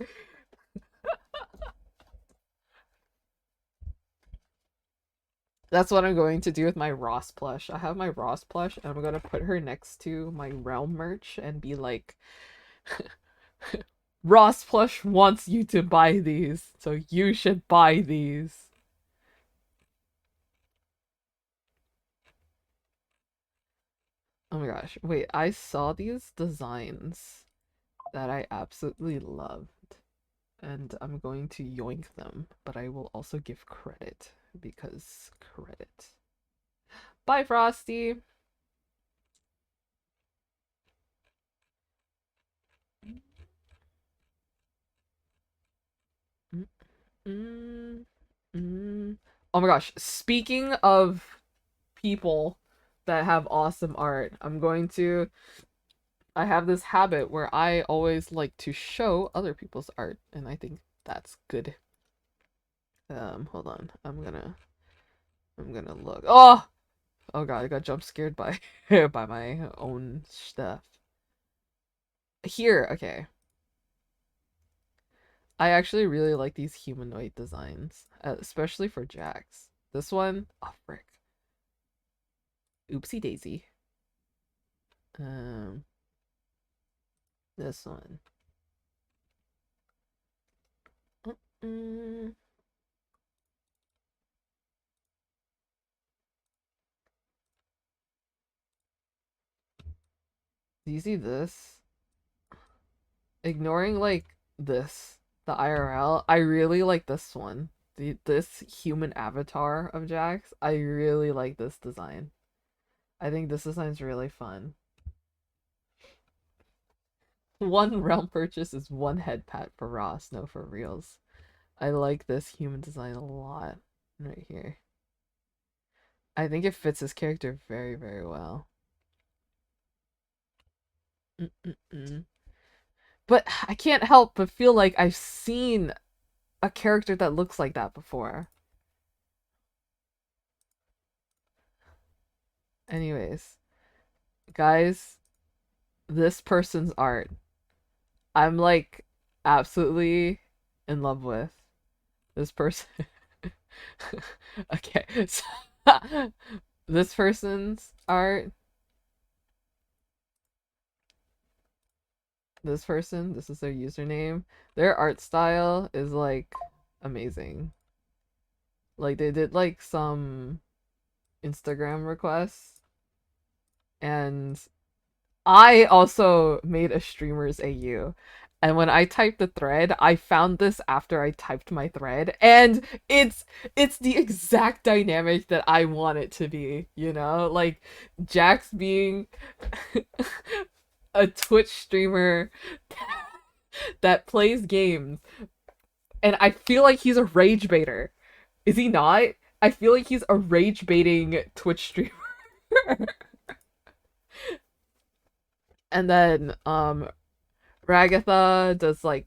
That's what I'm going to do with my Ross plush. I have my Ross plush, and I'm gonna put her next to my Realm merch and be like, Ross plush wants you to buy these, so you should buy these. Oh my gosh. Wait, I saw these designs that I absolutely loved, and I'm going to yoink them, but I will also give credit because credit. Bye, Frosty! Mm, mm, mm. Oh my gosh. Speaking of people that have awesome art, I have this habit where I always like to show other people's art, and I think that's good. Hold on. I'm gonna look. Oh! Oh god, I got jump scared by by my own stuff. Here, okay. I actually really like these humanoid designs, especially for Jax. This one, oh frick. Oopsie daisy. Um, this one. Mm-mm. Do you see this? Ignoring like this, the IRL, I really like this one. This human avatar of Jax, I really like this design. I think this design's really fun. One realm purchase is one head pat for Ross, no for reals. I like this human design a lot right here. I think it fits his character very, very well. Mm-mm-mm. But I can't help but feel like I've seen a character that looks like that before. Anyways, guys, this person's art, I'm like absolutely in love with this person. Okay, so this person's art, this is their username. Their art style is like amazing. Like they did like some Instagram requests, and I also made a streamer's AU. And when I typed the thread, I found this after I typed my thread, and it's the exact dynamic that I want it to be, you know? Like Jax being a Twitch streamer that plays games, and I feel like he's a rage baiter. Is he not? I feel like he's a rage baiting Twitch streamer. And then Ragatha does like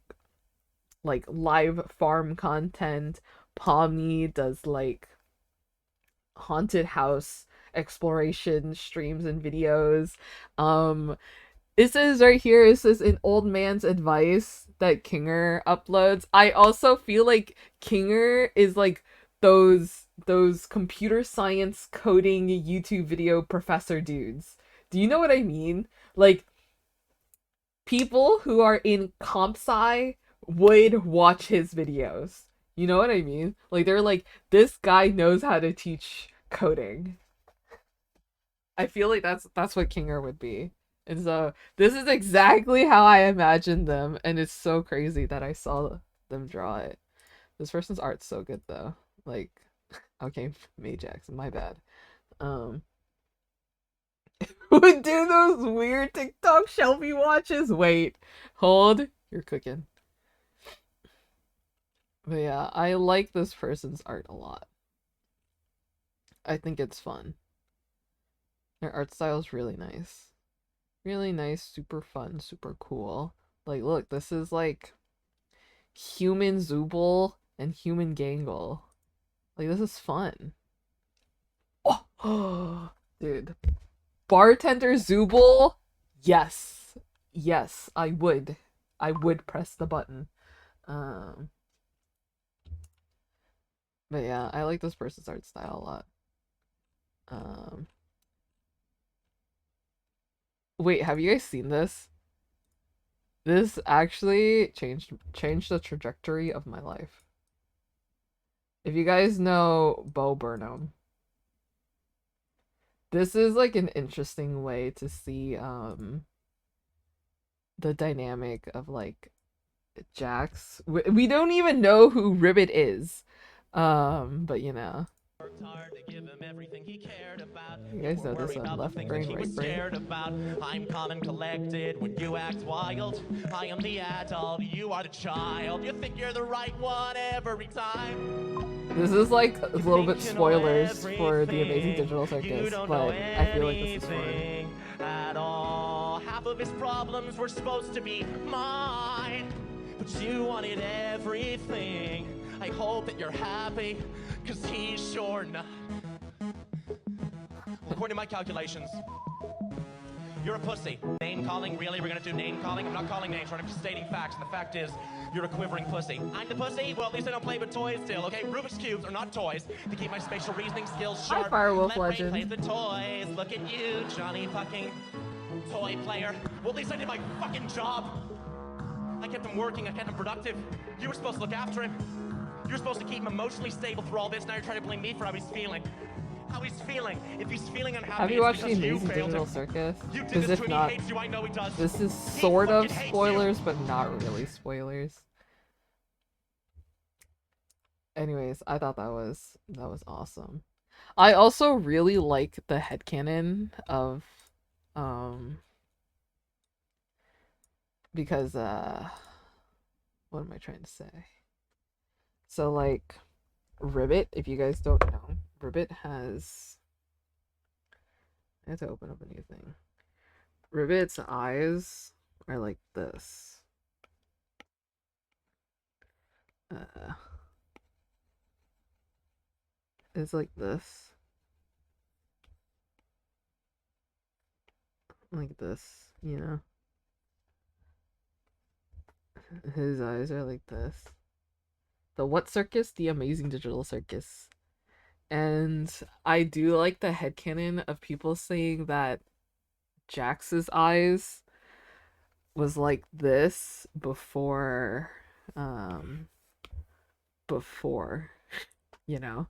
live farm content. Pomni does like haunted house exploration streams and videos. Um this is right here. This is an old man's advice that Kinger uploads. I also feel like Kinger is like those computer science coding YouTube video professor dudes. Do you know what I mean? Like people who are in comp sci would watch his videos. You know what I mean? Like they're like, this guy knows how to teach coding. I feel like that's what Kinger would be. And so this is exactly how I imagined them, and it's so crazy that I saw them draw it. This person's art's so good though. Like, okay, May Jackson, my bad. Um, would do those weird TikTok Shelby watches. Wait, hold, you're cooking. But yeah, I like this person's art a lot. I think it's fun. Their art style is really nice. Really nice, super fun, super cool. Like, look, this is like human Zooble and human Gangle. Like, this is fun. Oh, dude. Bartender Zooble? Yes. Yes, I would. I would press the button. Um, but yeah, I like this person's art style a lot. Um, wait, have you guys seen this? This actually changed the trajectory of my life. If you guys know Bo Burnham, this is like an interesting way to see the dynamic of like Jax. We don't even know who Ribbit is. But you know. You guys know this on left brain, right brain. I'm calm and collected when you act wild. I am the adult, you are the child. You think you're the right one every time. This is like a little bit spoilers for the Amazing Digital Circus, but I feel like this is fun. At all. Half of his problems were supposed to be mine, but you wanted everything. I hope that you're happy, cause he's sure not. According to my calculations, you're a pussy. Name calling? Really? We're gonna do name calling? I'm not calling names, right? I'm just stating facts, and the fact is, you're a quivering pussy. I'm the pussy? Well, at least I don't play with toys still, okay? Rubik's Cubes are not toys. To keep my spatial reasoning skills sharp, Hi, Firewolf let brain Legend. play with toys. Look at you, Johnny fucking toy player. Well, at least I did my fucking job. I kept him working, I kept him productive. You were supposed to look after him. You were supposed to keep him emotionally stable through all this. Now you're trying to blame me for how he's feeling. How he's feeling. If he's feeling unhappy, Have you watched the it's because Amazing you failed Digital him. Circus? You did Because this if to him, not, he hates you, I know he does. this is He sort of fucking hates spoilers, you. but not really spoilers. Anyways, I thought that was awesome. I also really like the headcanon of because what am I trying to say? So like Ribbit, if you guys don't know, Ribbit has I have to open up a new thing. Ribbit's eyes are like this. It's like this. Like this, you know? His eyes are like this. The what circus? The Amazing Digital Circus. And I do like the headcanon of people saying that Jax's eyes was like this before, you know.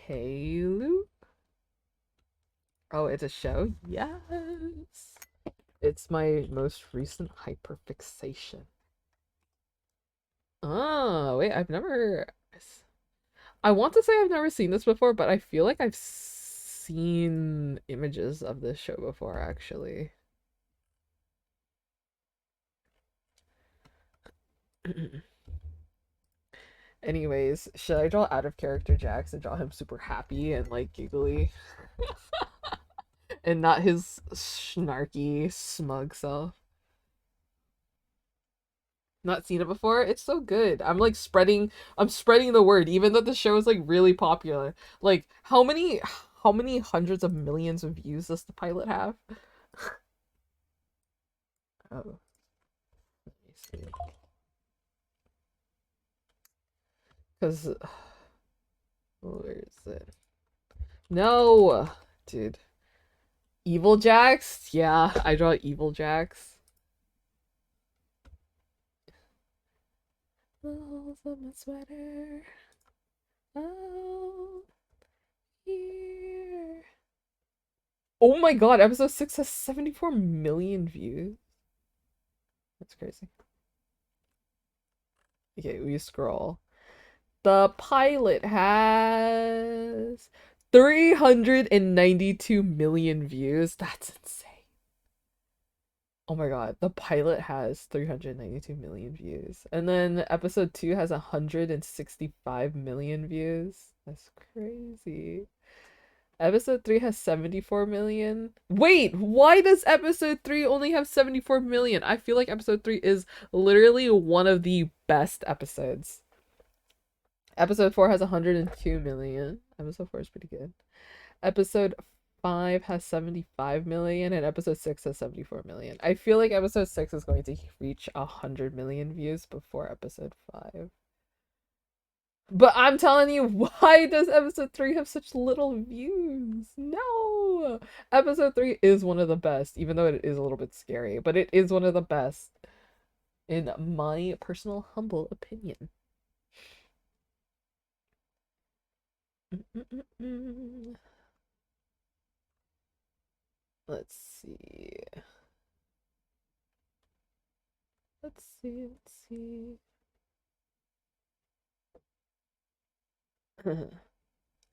Kalu? Oh, it's a show? Yes. It's my most recent hyperfixation. Oh, wait, I want to say I've never seen this before, but I feel like I've seen images of this show before, actually. Anyways, should I draw out of character Jax and draw him super happy and like giggly? And not his snarky, smug self? Not seen it before? It's so good. I'm spreading the word, even though the show is like really popular. Like, how many hundreds of millions of views does the pilot have? Oh, let me see. Because, where is it? No! Dude. Evil Jax? Yeah, I draw Evil Jax. Balls of my sweater. Oh, here. Oh my god, episode 6 has 74 million views. That's crazy. Okay, we scroll. The pilot has 392 million views. That's insane. Oh my god, the pilot has 392 million views. And then episode 2 has 165 million views. That's crazy. Episode 3 has 74 million. Wait, why does episode 3 only have 74 million? I feel like episode 3 is literally one of the best episodes. Episode 4 has 102 million. Episode 4 is pretty good. Episode 5 has 75 million and episode 6 has 74 million. I feel like episode 6 is going to reach 100 million views before episode 5. But I'm telling you, why does episode 3 have such little views? No! Episode 3 is one of the best, even though it is a little bit scary, but it is one of the best, in my personal humble opinion. Let's see. Let's see.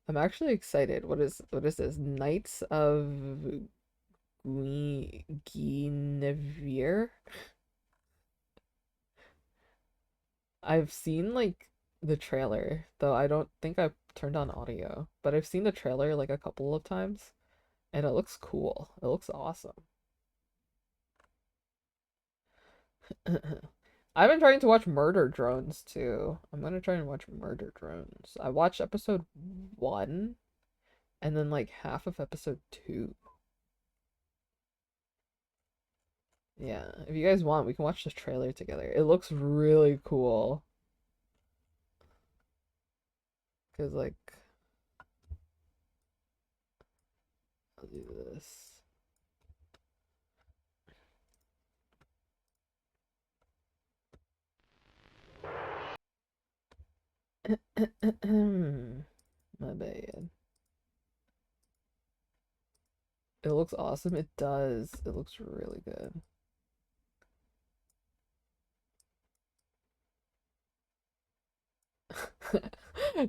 I'm actually excited. What is this? Knights of Guinevere? I've seen like the trailer, though I don't think I've turned on audio, but I've seen the trailer like a couple of times and it looks cool. It looks awesome. I've been trying to watch Murder Drones too. I'm gonna try and watch Murder Drones. I watched episode 1 and then like half of episode 2. Yeah, if you guys want, we can watch the trailer together. It looks really cool. Cause like, I'll do this. My bad. It looks awesome. It does. It looks really good.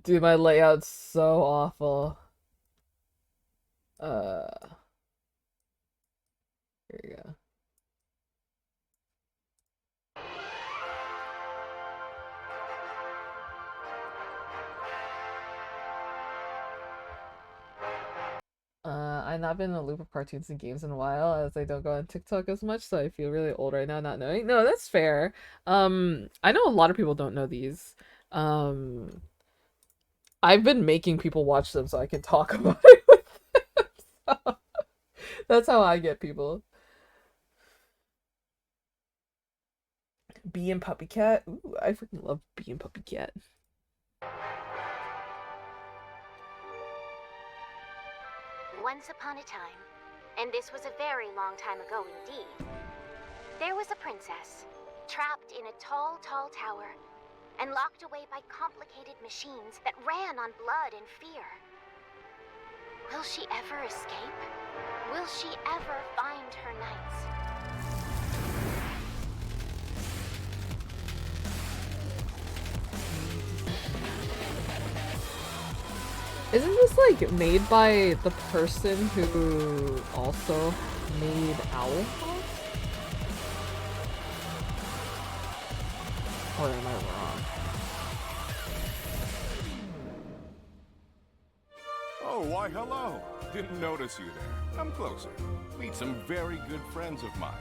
Dude, my layout's so awful. Uh, here you go. I've not been in a loop of cartoons and games in a while as I don't go on TikTok as much, so I feel really old right now not knowing. No, that's fair. I know a lot of people don't know these. Um, I've been making people watch them so I can talk about it with them. So that's how I get people. Bee and Puppy Cat. Ooh, I freaking love Bee and Puppy Cat. Once upon a time, and this was a very long time ago indeed, there was a princess, trapped in a tall, tall tower, and locked away by complicated machines that ran on blood and fear. Will she ever escape? Will she ever find her knights? Isn't this like made by the person who also made Owl House? Or am I wrong? Oh, why hello. Didn't notice you there. Come closer. Meet some very good friends of mine.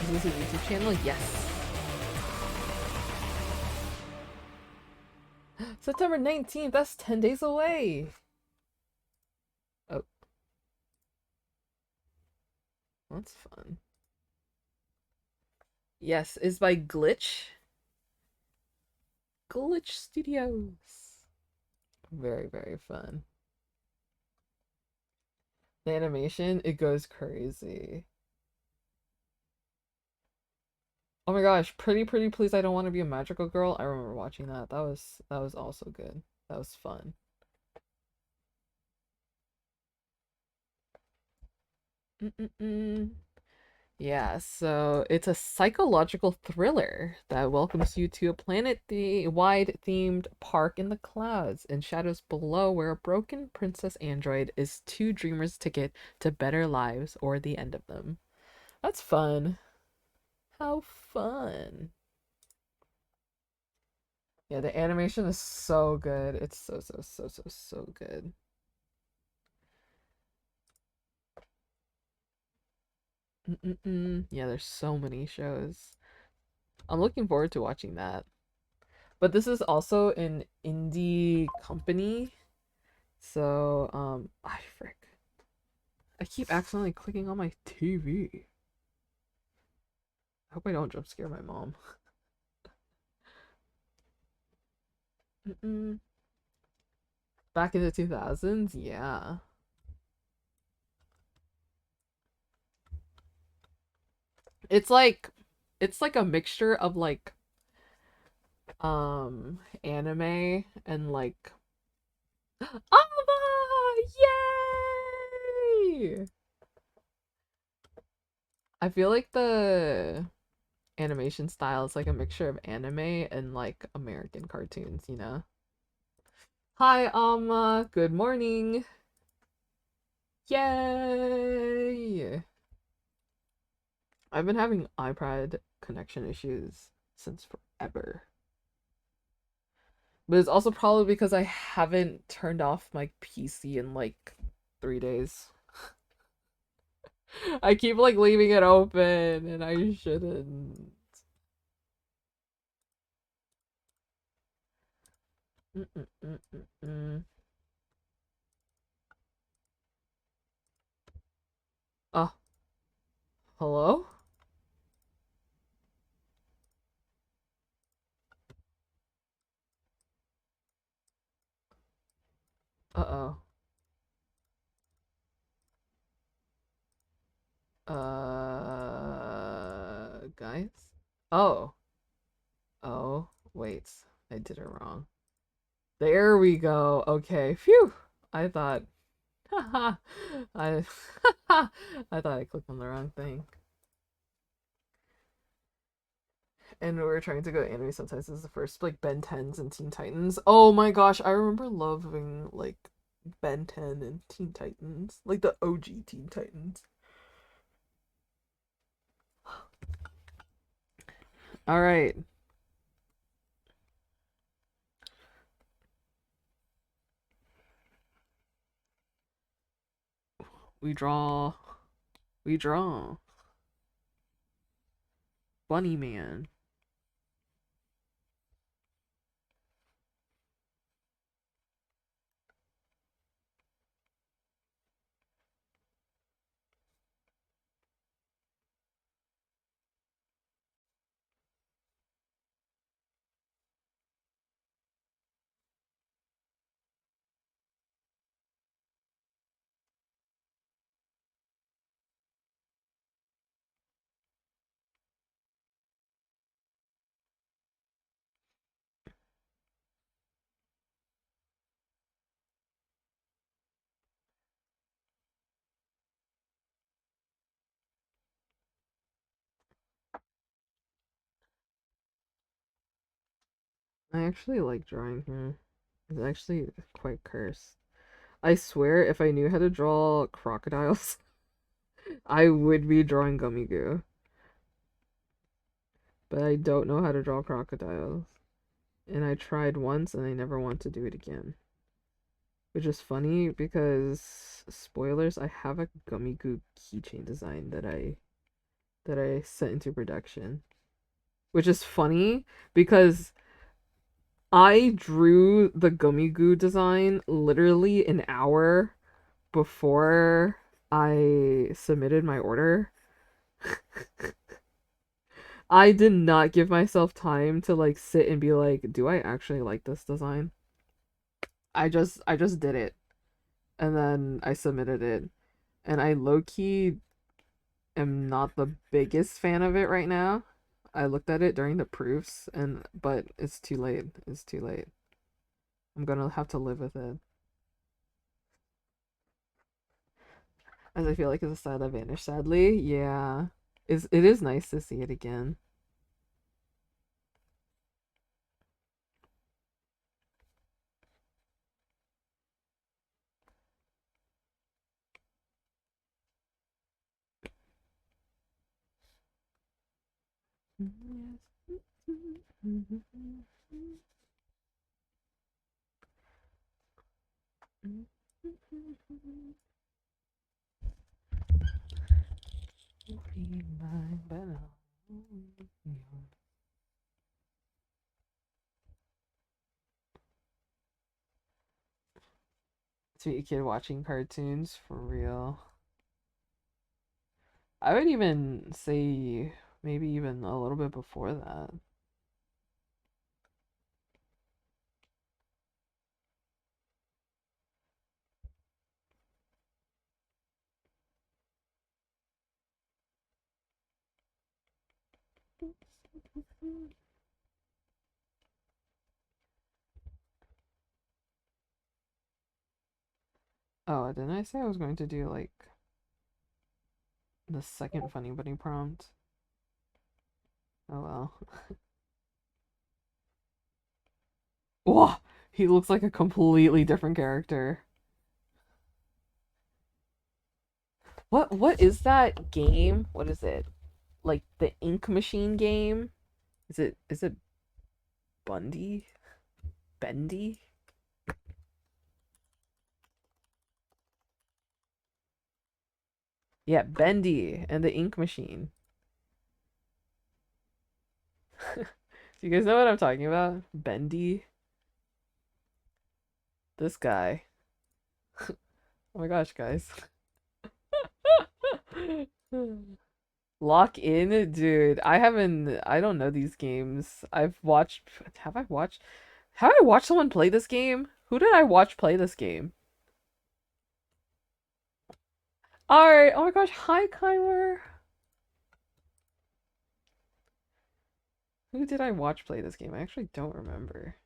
Is this a YouTube channel? Yes. September 19th, that's 10 days away. Oh. That's fun. Yes, is by Glitch. Glitch Studios. Very, very fun. The animation, it goes crazy. Oh my gosh, Pretty Pretty Please I Don't Want to Be a Magical Girl. I remember watching that. That was also good. That was fun. Yeah, so it's a psychological thriller that welcomes you to a planet-wide themed park in the clouds and shadows below where a broken princess android is two dreamers' ticket to better lives or the end of them. That's fun. How fun. Yeah, the animation is so good. It's so good. Yeah, there's so many shows. I'm looking forward to watching that. But this is also an indie company. So, I frick. I keep accidentally clicking on my TV. I hope I don't jump scare my mom. Back in the 2000s? Yeah. It's like it's like a mixture of like anime and like Ava! Yay! I feel like the animation style is like a mixture of anime and like American cartoons, you know? Hi, Alma. Good morning. Yay! I've been having iPad connection issues since forever. But it's also probably because I haven't turned off my PC in like 3 days. I keep like leaving it open and I shouldn't. Mm-mm-mm-mm-mm. Oh, hello? Uh-oh. Guys? Oh. Oh, wait. I did it wrong. There we go. Okay. Phew. I thought I I thought I clicked on the wrong thing. And we were trying to go to anime sometimes as the first like Ben 10s and Teen Titans. Oh my gosh, I remember loving like Ben 10 and Teen Titans. Like the OG Teen Titans. All right. We draw. We draw. Bunny Man. I actually like drawing here. It's actually quite cursed. I swear if I knew how to draw crocodiles, I would be drawing Gummy Goo. But I don't know how to draw crocodiles. And I tried once and I never want to do it again. Which is funny because spoilers, I have a Gummy Goo keychain design that I sent into production. Which is funny because I drew the Gummy Goo design literally an hour before I submitted my order. I did not give myself time to like sit and be like, do I actually like this design? I just did it and then I submitted it. And I low key am not the biggest fan of it right now. I looked at it during the proofs and but it's too late. It's too late. I'm gonna have to live with it. As I feel like it's a style that vanished sadly. Yeah. It is nice to see it again. To be a kid watching cartoons for real. I would even say maybe even a little bit before that. Oh, didn't I say I was going to do like the second funny bunny prompt? Oh well. Whoa, he looks like a completely different character. What is that game? What is it? Like the ink machine game? Is it Bundy? Bendy? Yeah, Bendy and the ink machine. Do you guys know what I'm talking about? Bendy? This guy. Oh my gosh, guys. Lock in, dude. I don't know these games. Have I watched someone play this game? Who did I watch play this game? Alright, oh my gosh, hi Kyler. Who did I watch play this game? I actually don't remember.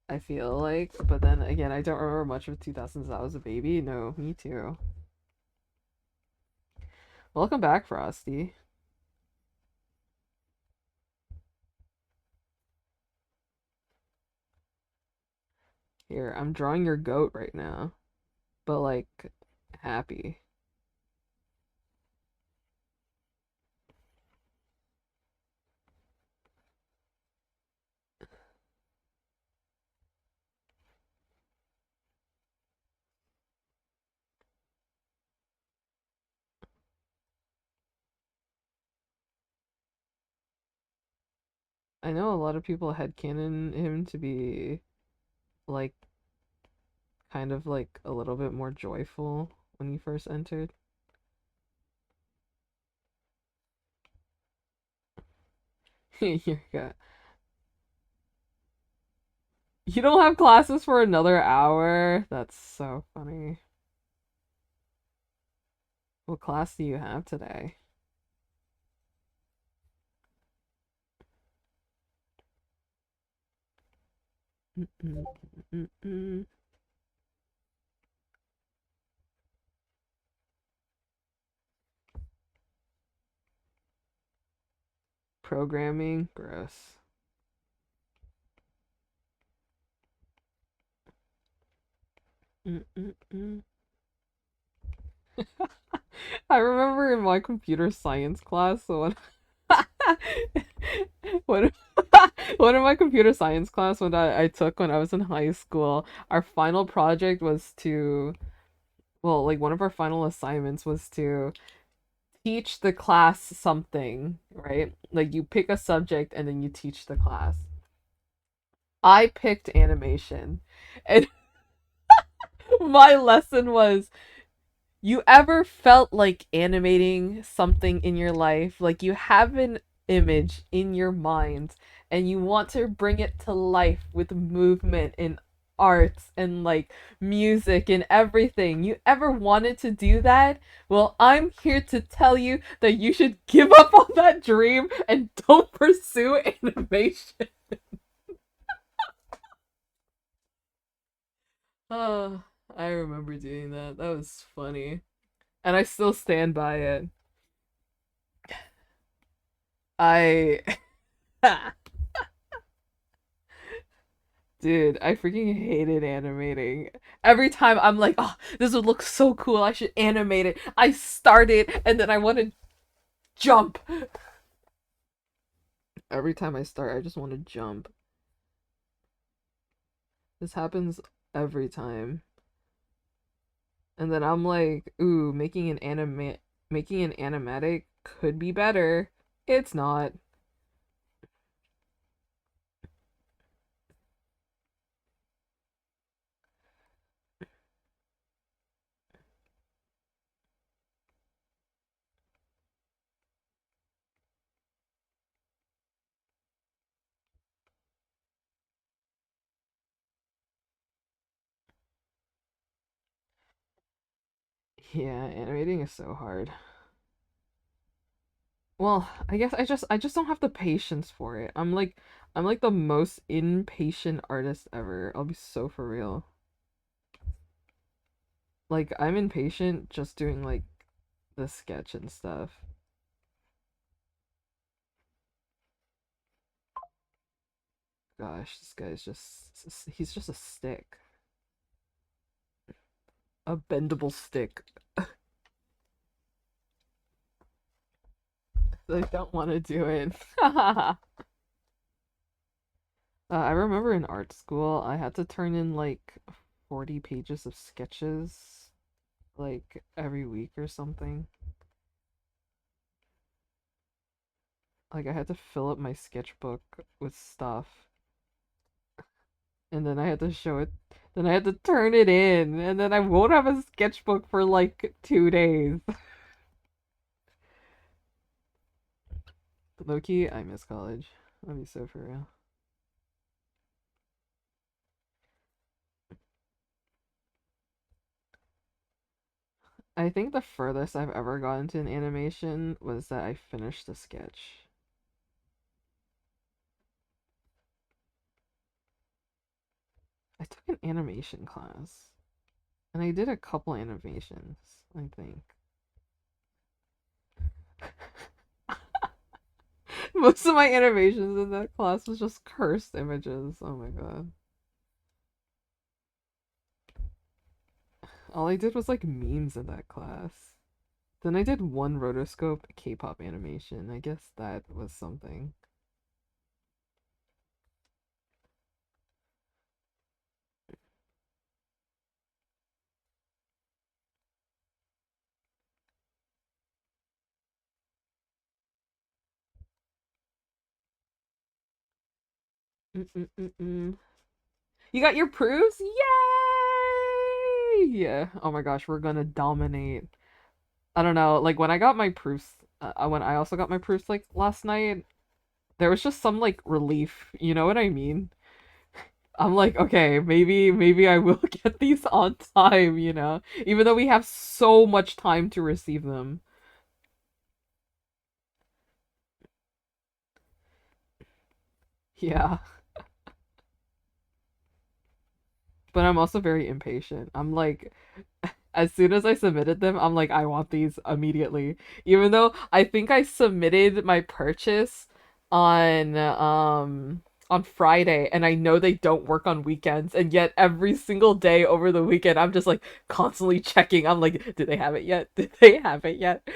I feel like, but then again, I don't remember much of 2000s. I was a baby. No, me too. Welcome back, Frosty. Here, I'm drawing your goat right now, but like happy. I know a lot of people headcanon him to be like kind of like a little bit more joyful when he first entered. Here, yeah. You don't have classes for another hour? That's so funny. What class do you have today? Programming? Gross. I remember in my computer science class, so when what one of my computer science class when I took when I was in high school, our final project was to, well, like one of our final assignments was to teach the class something, right? Like you pick a subject and then you teach the class. I picked animation, and my lesson was, you ever felt like animating something in your life? Like you have an image in your mind and you want to bring it to life with movement and arts and like music and everything. You ever wanted to do that? Well, I'm here to tell you that you should give up on that dream and don't pursue animation. Oh, I remember doing that. That was funny. And I still stand by it. I Dude, I freaking hated animating. Every time I'm like, oh, this would look so cool. I should animate it. I start it and then I want to jump. Every time I start, I just want to jump. This happens every time. And then I'm like, ooh, making an animatic could be better. It's not. Yeah, animating is so hard. Well, I guess I just don't have the patience for it. I'm like the most impatient artist ever. I'll be so for real. Like I'm impatient just doing like the sketch and stuff. Gosh, this guy's just he's just a stick. A bendable stick. I don't want to do it. I remember in art school, I had to turn in like 40 pages of sketches like every week or something. Like I had to fill up my sketchbook with stuff and then I had to show it, then I had to turn it in and then I won't have a sketchbook for like 2 days. Low-key, I miss college. I'll be so for real. I think the furthest I've ever gotten to an animation was that I finished a sketch. I took an animation class, and I did a couple animations, I think. Most of my animations in that class was just cursed images. Oh my god. All I did was like memes in that class. Then I did one rotoscope K-pop animation. I guess that was something. Mm-mm-mm-mm. You got your proofs? Yay! Yeah. Oh my gosh, we're gonna dominate. I don't know, like when I got my proofs, when I also got my proofs like last night, there was just some like relief, you know what I mean? I'm like, okay, maybe I will get these on time, you know, even though we have so much time to receive them. Yeah, but I'm also very impatient. I'm like, as soon as I submitted them, I'm like, I want these immediately. Even though I think I submitted my purchase on Friday and I know they don't work on weekends, and yet every single day over the weekend I'm just like constantly checking. I'm like, did they have it yet? Did they have it yet?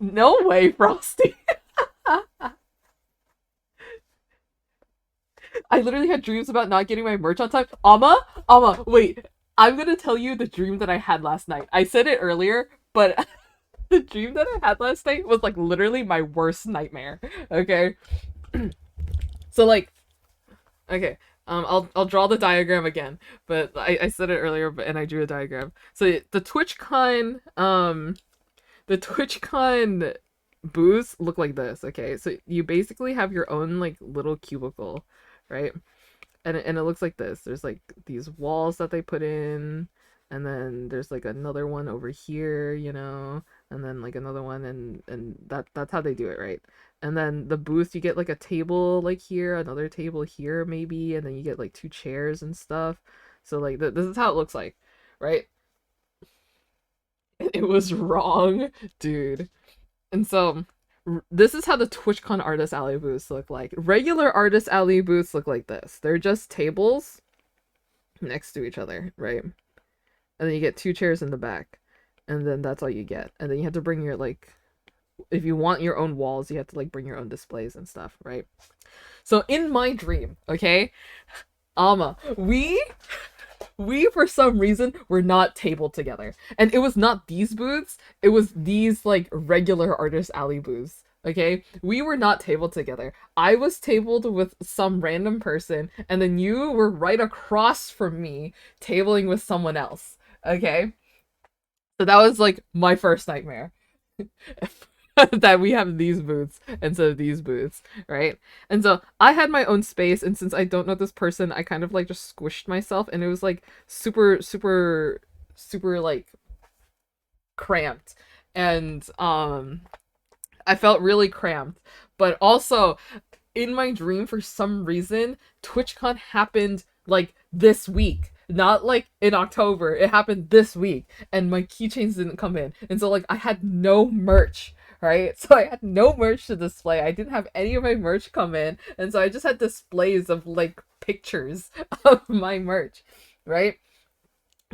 No way, Frosty. I literally had dreams about not getting my merch on time. Amma, wait. I'm gonna tell you the dream that I had last night. I said it earlier, but the dream that I had last night was like literally my worst nightmare. Okay. So like, okay. I'll draw the diagram again, but I said it earlier, but and I drew a diagram. So the TwitchCon booths look like this. Okay, so you basically have your own like little cubicle, right? And it looks like this. There's like these walls that they put in, and then there's like another one over here, you know, and then like another one, and that's how they do it, right? And then the booth, you get like a table like here, another table here maybe, and then you get like two chairs and stuff. So like this is how it looks like. right? And it was wrong, dude. And so this is how the TwitchCon artist alley booths look like. Regular artist alley booths look like this. They're just tables next to each other, right? And then you get 2 chairs in the back. And then that's all you get. And then you have to bring your, like, if you want your own walls, you have to, like, bring your own displays and stuff, right? So in my dream, okay, Alma, we for some reason were not tabled together. And it was not these booths, it was these, like, regular artist alley booths. Okay, we were not tabled together. I was tabled with some random person, and then you were right across from me, tabling with someone else. Okay, so that was like my first nightmare. That we have these booths instead of these booths, right? And so I had my own space, and since I don't know this person, I kind of like just squished myself, and it was like super, super, super like cramped. And I felt really cramped. But also, in my dream, for some reason, TwitchCon happened like this week. Not like in October. It happened this week. And my keychains didn't come in. And so, like, I had no merch, right? So I had no merch to display. I didn't have any of my merch come in. And so I just had displays of, like, pictures of my merch, right?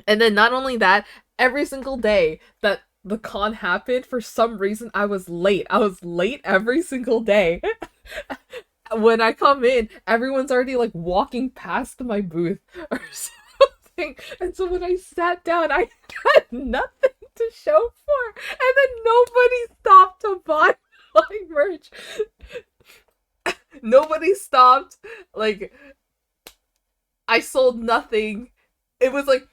And then not only that, every single day that the con happened, for some reason I was late. I was late every single day. When I come in, everyone's already like walking past my booth or something. And so when I sat down, I had nothing to show for. And then nobody stopped to buy my merch. Nobody stopped. Like, I sold nothing. It was like,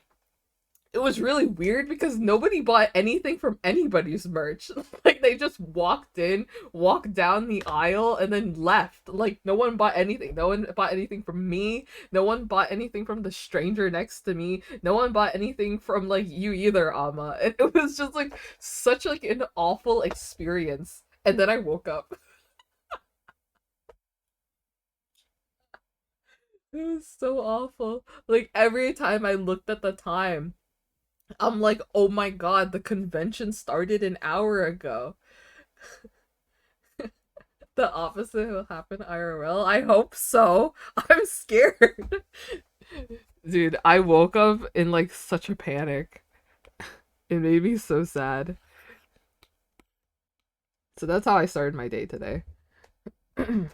it was really weird because nobody bought anything from anybody's merch. Like, they just walked in, walked down the aisle, and then left. Like, no one bought anything. No one bought anything from me. No one bought anything from the stranger next to me. No one bought anything from, like, you either, Amma. And it was just, like, such, like, an awful experience. And then I woke up. It was so awful. Like, every time I looked at the time, I'm like, oh my god, the convention started an hour ago. The opposite will happen IRL. I hope so. I'm scared. Dude, I woke up in like such a panic. It made me so sad. So that's how I started my day today. But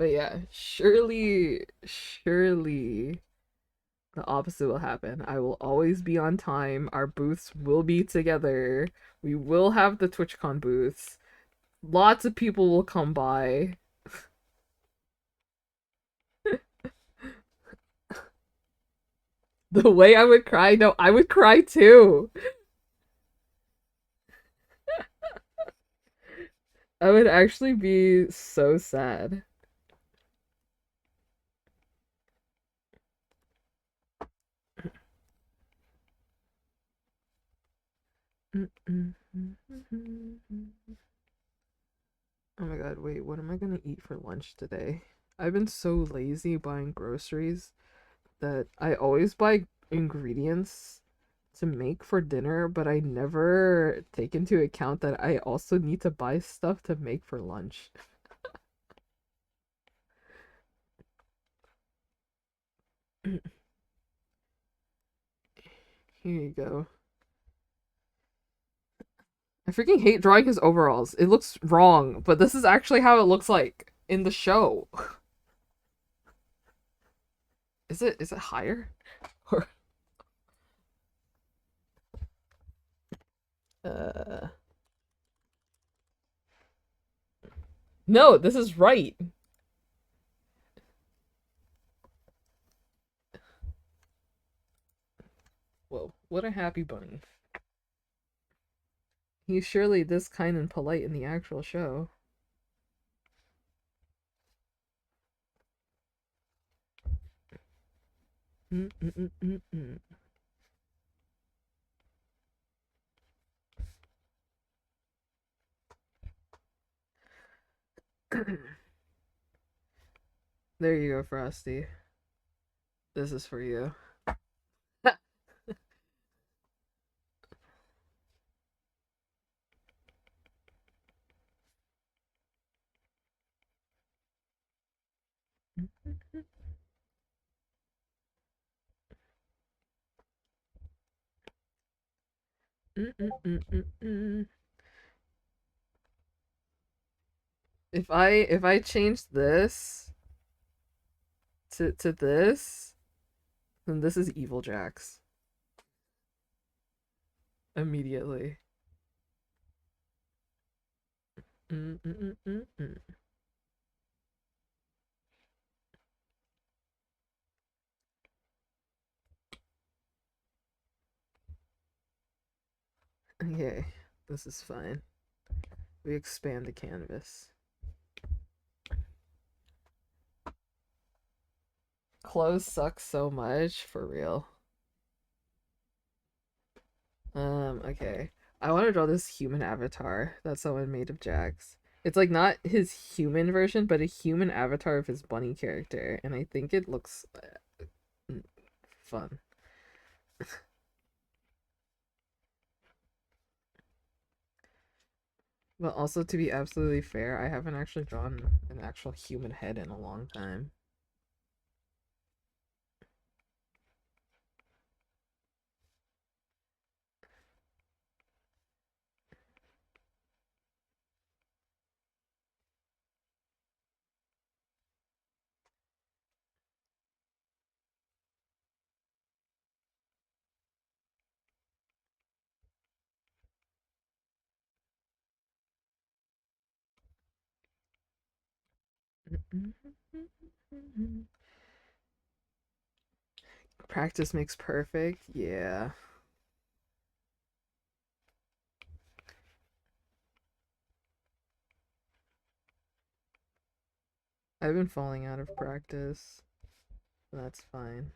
yeah, surely the opposite will happen. I will always be on time. Our booths will be together. We will have the TwitchCon booths. Lots of people will come by. The way I would cry, no, I would cry too. I would actually be so sad. Oh my god, wait, what am I gonna eat for lunch today? I've been so lazy buying groceries that I always buy ingredients to make for dinner, but I never take into account that I also need to buy stuff to make for lunch. Here you go. I freaking hate drawing his overalls. It looks wrong, but this is actually how it looks like in the show. Is it higher? Or uh no, this is right. Whoa, what a happy bunny. He's surely this kind and polite in the actual show. There you go, Frosty. This is for you. If I change this to this, then this is Evil Jax immediately. Okay, this is fine. We expand the canvas. Clothes suck so much, for real. Okay. I want to draw this human avatar that someone made of Jax. It's like not his human version, but a human avatar of his bunny character, and I think it looks fun. But also, to be absolutely fair, I haven't actually drawn an actual human head in a long time. Practice makes perfect. Yeah. I've been falling out of practice. That's fine.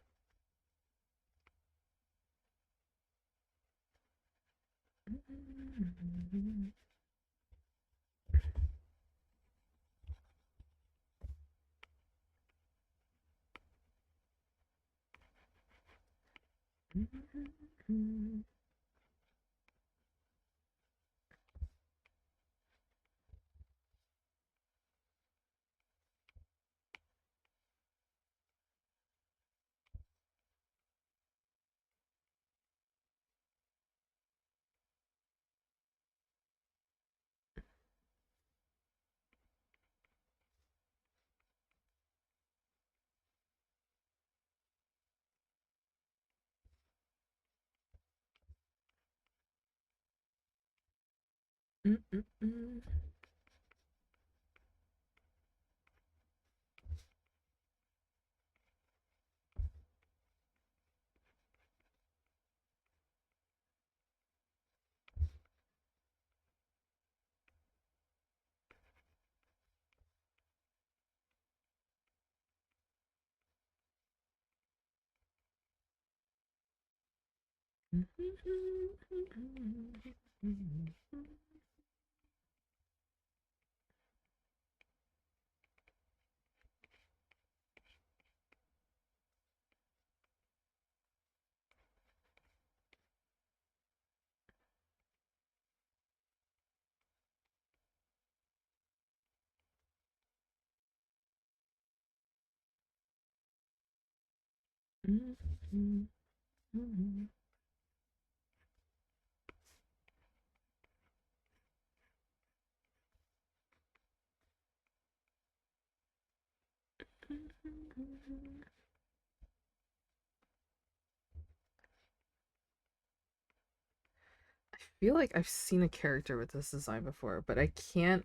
I feel like I've seen a character with this design before, but I can't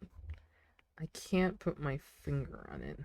put my finger on it.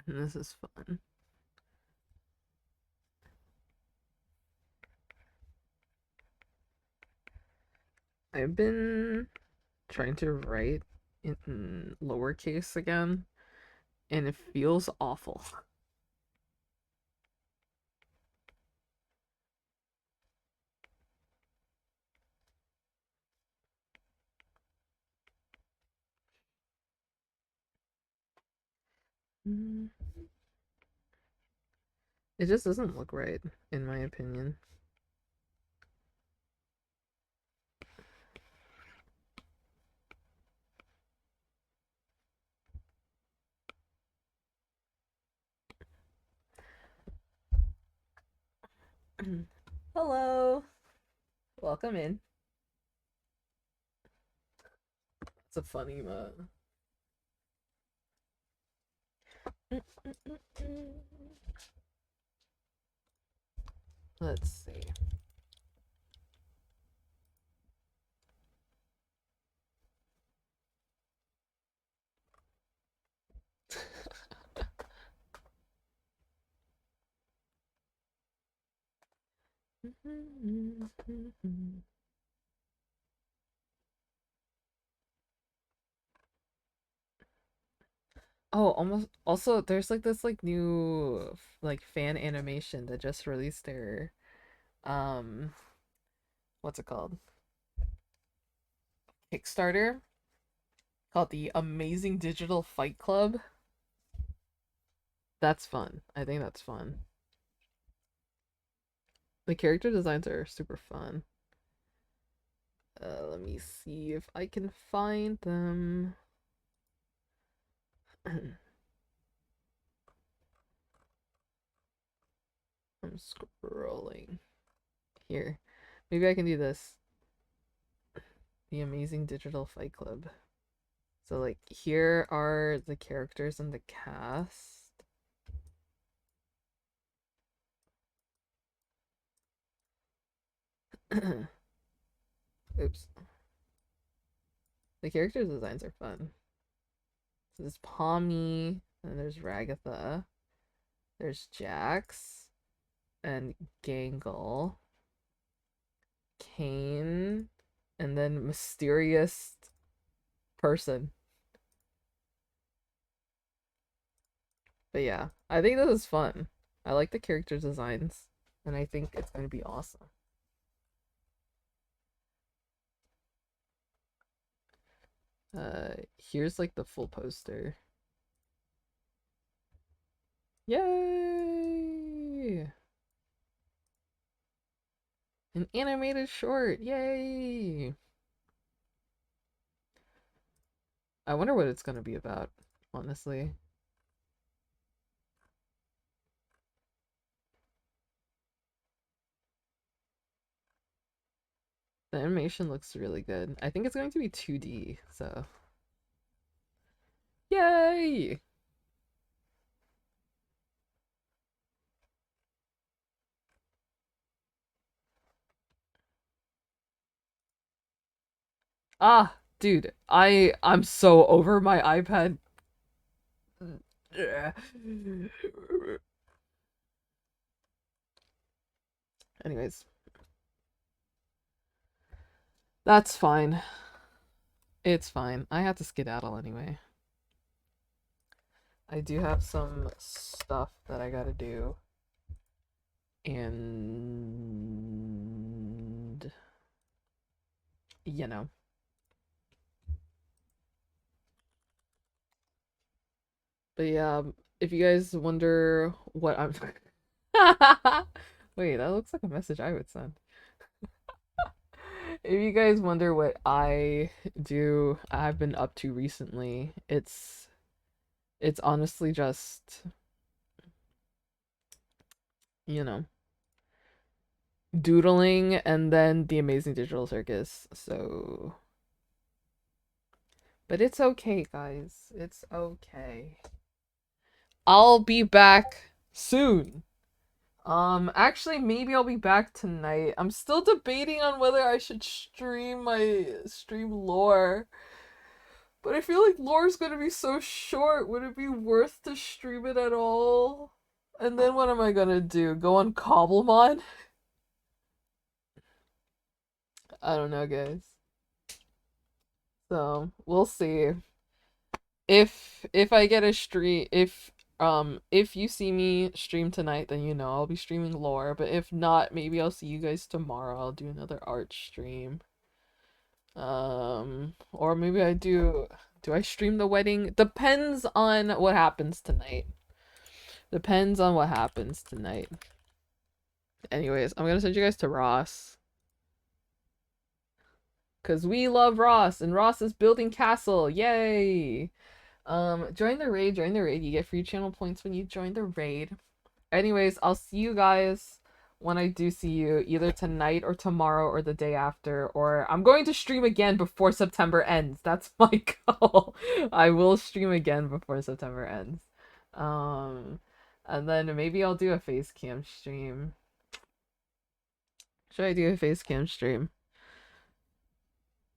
And this is fun. I've been trying to write in lowercase again, and it feels awful. It just doesn't look right, in my opinion. Hello. Welcome in. It's a funny Let's see. Oh, almost also there's like this like new like fan animation that just released their um what's it called? Kickstarter called the Amazing Digital Fight Club. That's fun. I think that's fun. The character designs are super fun. Let me see if I can find them. I'm scrolling. Here. Maybe I can do this. The Amazing Digital Fight Club. So like here are the characters in the cast. Oops. The character designs are fun. So there's Pommy, and there's Ragatha. There's Jax and Gangle. Kane, and then mysterious person. But yeah, I think this is fun. I like the character designs, and I think it's going to be awesome. Here's like the full poster. Yay! An animated short, yay! I wonder what it's gonna be about, honestly. The animation looks really good. I think it's going to be 2D, so. Yay! Ah, dude, I'm so over my iPad. Anyways, that's fine. It's fine. I had to skedaddle anyway. I do have some stuff that I gotta do. And you know. But yeah, if you guys wonder what I'm Wait, that looks like a message I would send. If you guys wonder what I've been up to recently, it's honestly just, you know, doodling and then the Amazing Digital Circus. So, but it's okay, guys. It's okay. I'll be back soon. Actually, maybe I'll be back tonight. I'm still debating on whether I should stream lore. But I feel like lore's gonna be so short. Would it be worth to stream it at all? And then what am I gonna do? Go on Cobblemon? I don't know, guys. So we'll see. If I get a stream, if you see me stream tonight, then you know I'll be streaming lore. But if not, maybe I'll see you guys tomorrow. I'll do another art stream. Or maybe I do. Do I stream the wedding? Depends on what happens tonight. Depends on what happens tonight. Anyways, I'm gonna send you guys to Ross. Cause we love Ross, and Ross is building castle. Yay! Join the raid, join the raid. You get free channel points when you join the raid. Anyways, I'll see you guys when I do see you, either tonight or tomorrow or the day after, or I'm going to stream again before September ends. That's my goal. I will stream again before September ends. And then maybe I'll do a face cam stream. Should I do a face cam stream?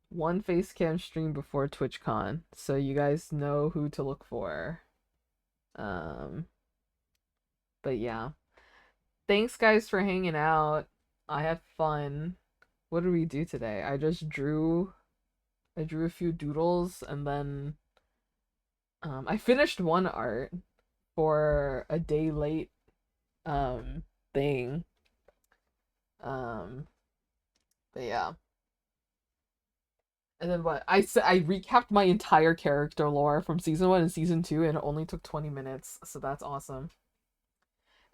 One face cam stream before TwitchCon, so you guys know who to look for. But yeah. Thanks guys for hanging out. I had fun. What did we do today? I drew a few doodles, and then I finished one art for a day late thing. But yeah. And then what? I recapped my entire character lore from season 1 and season 2, and it only took 20 minutes, so that's awesome.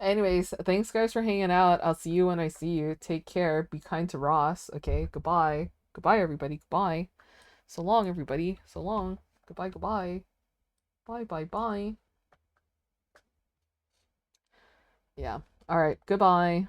Anyways, thanks guys for hanging out. I'll see you when I see you. Take care. Be kind to Ross. Okay, goodbye. Goodbye, everybody. Goodbye. So long, everybody. So long. Goodbye, goodbye. Bye, bye, bye. Yeah. Alright, goodbye.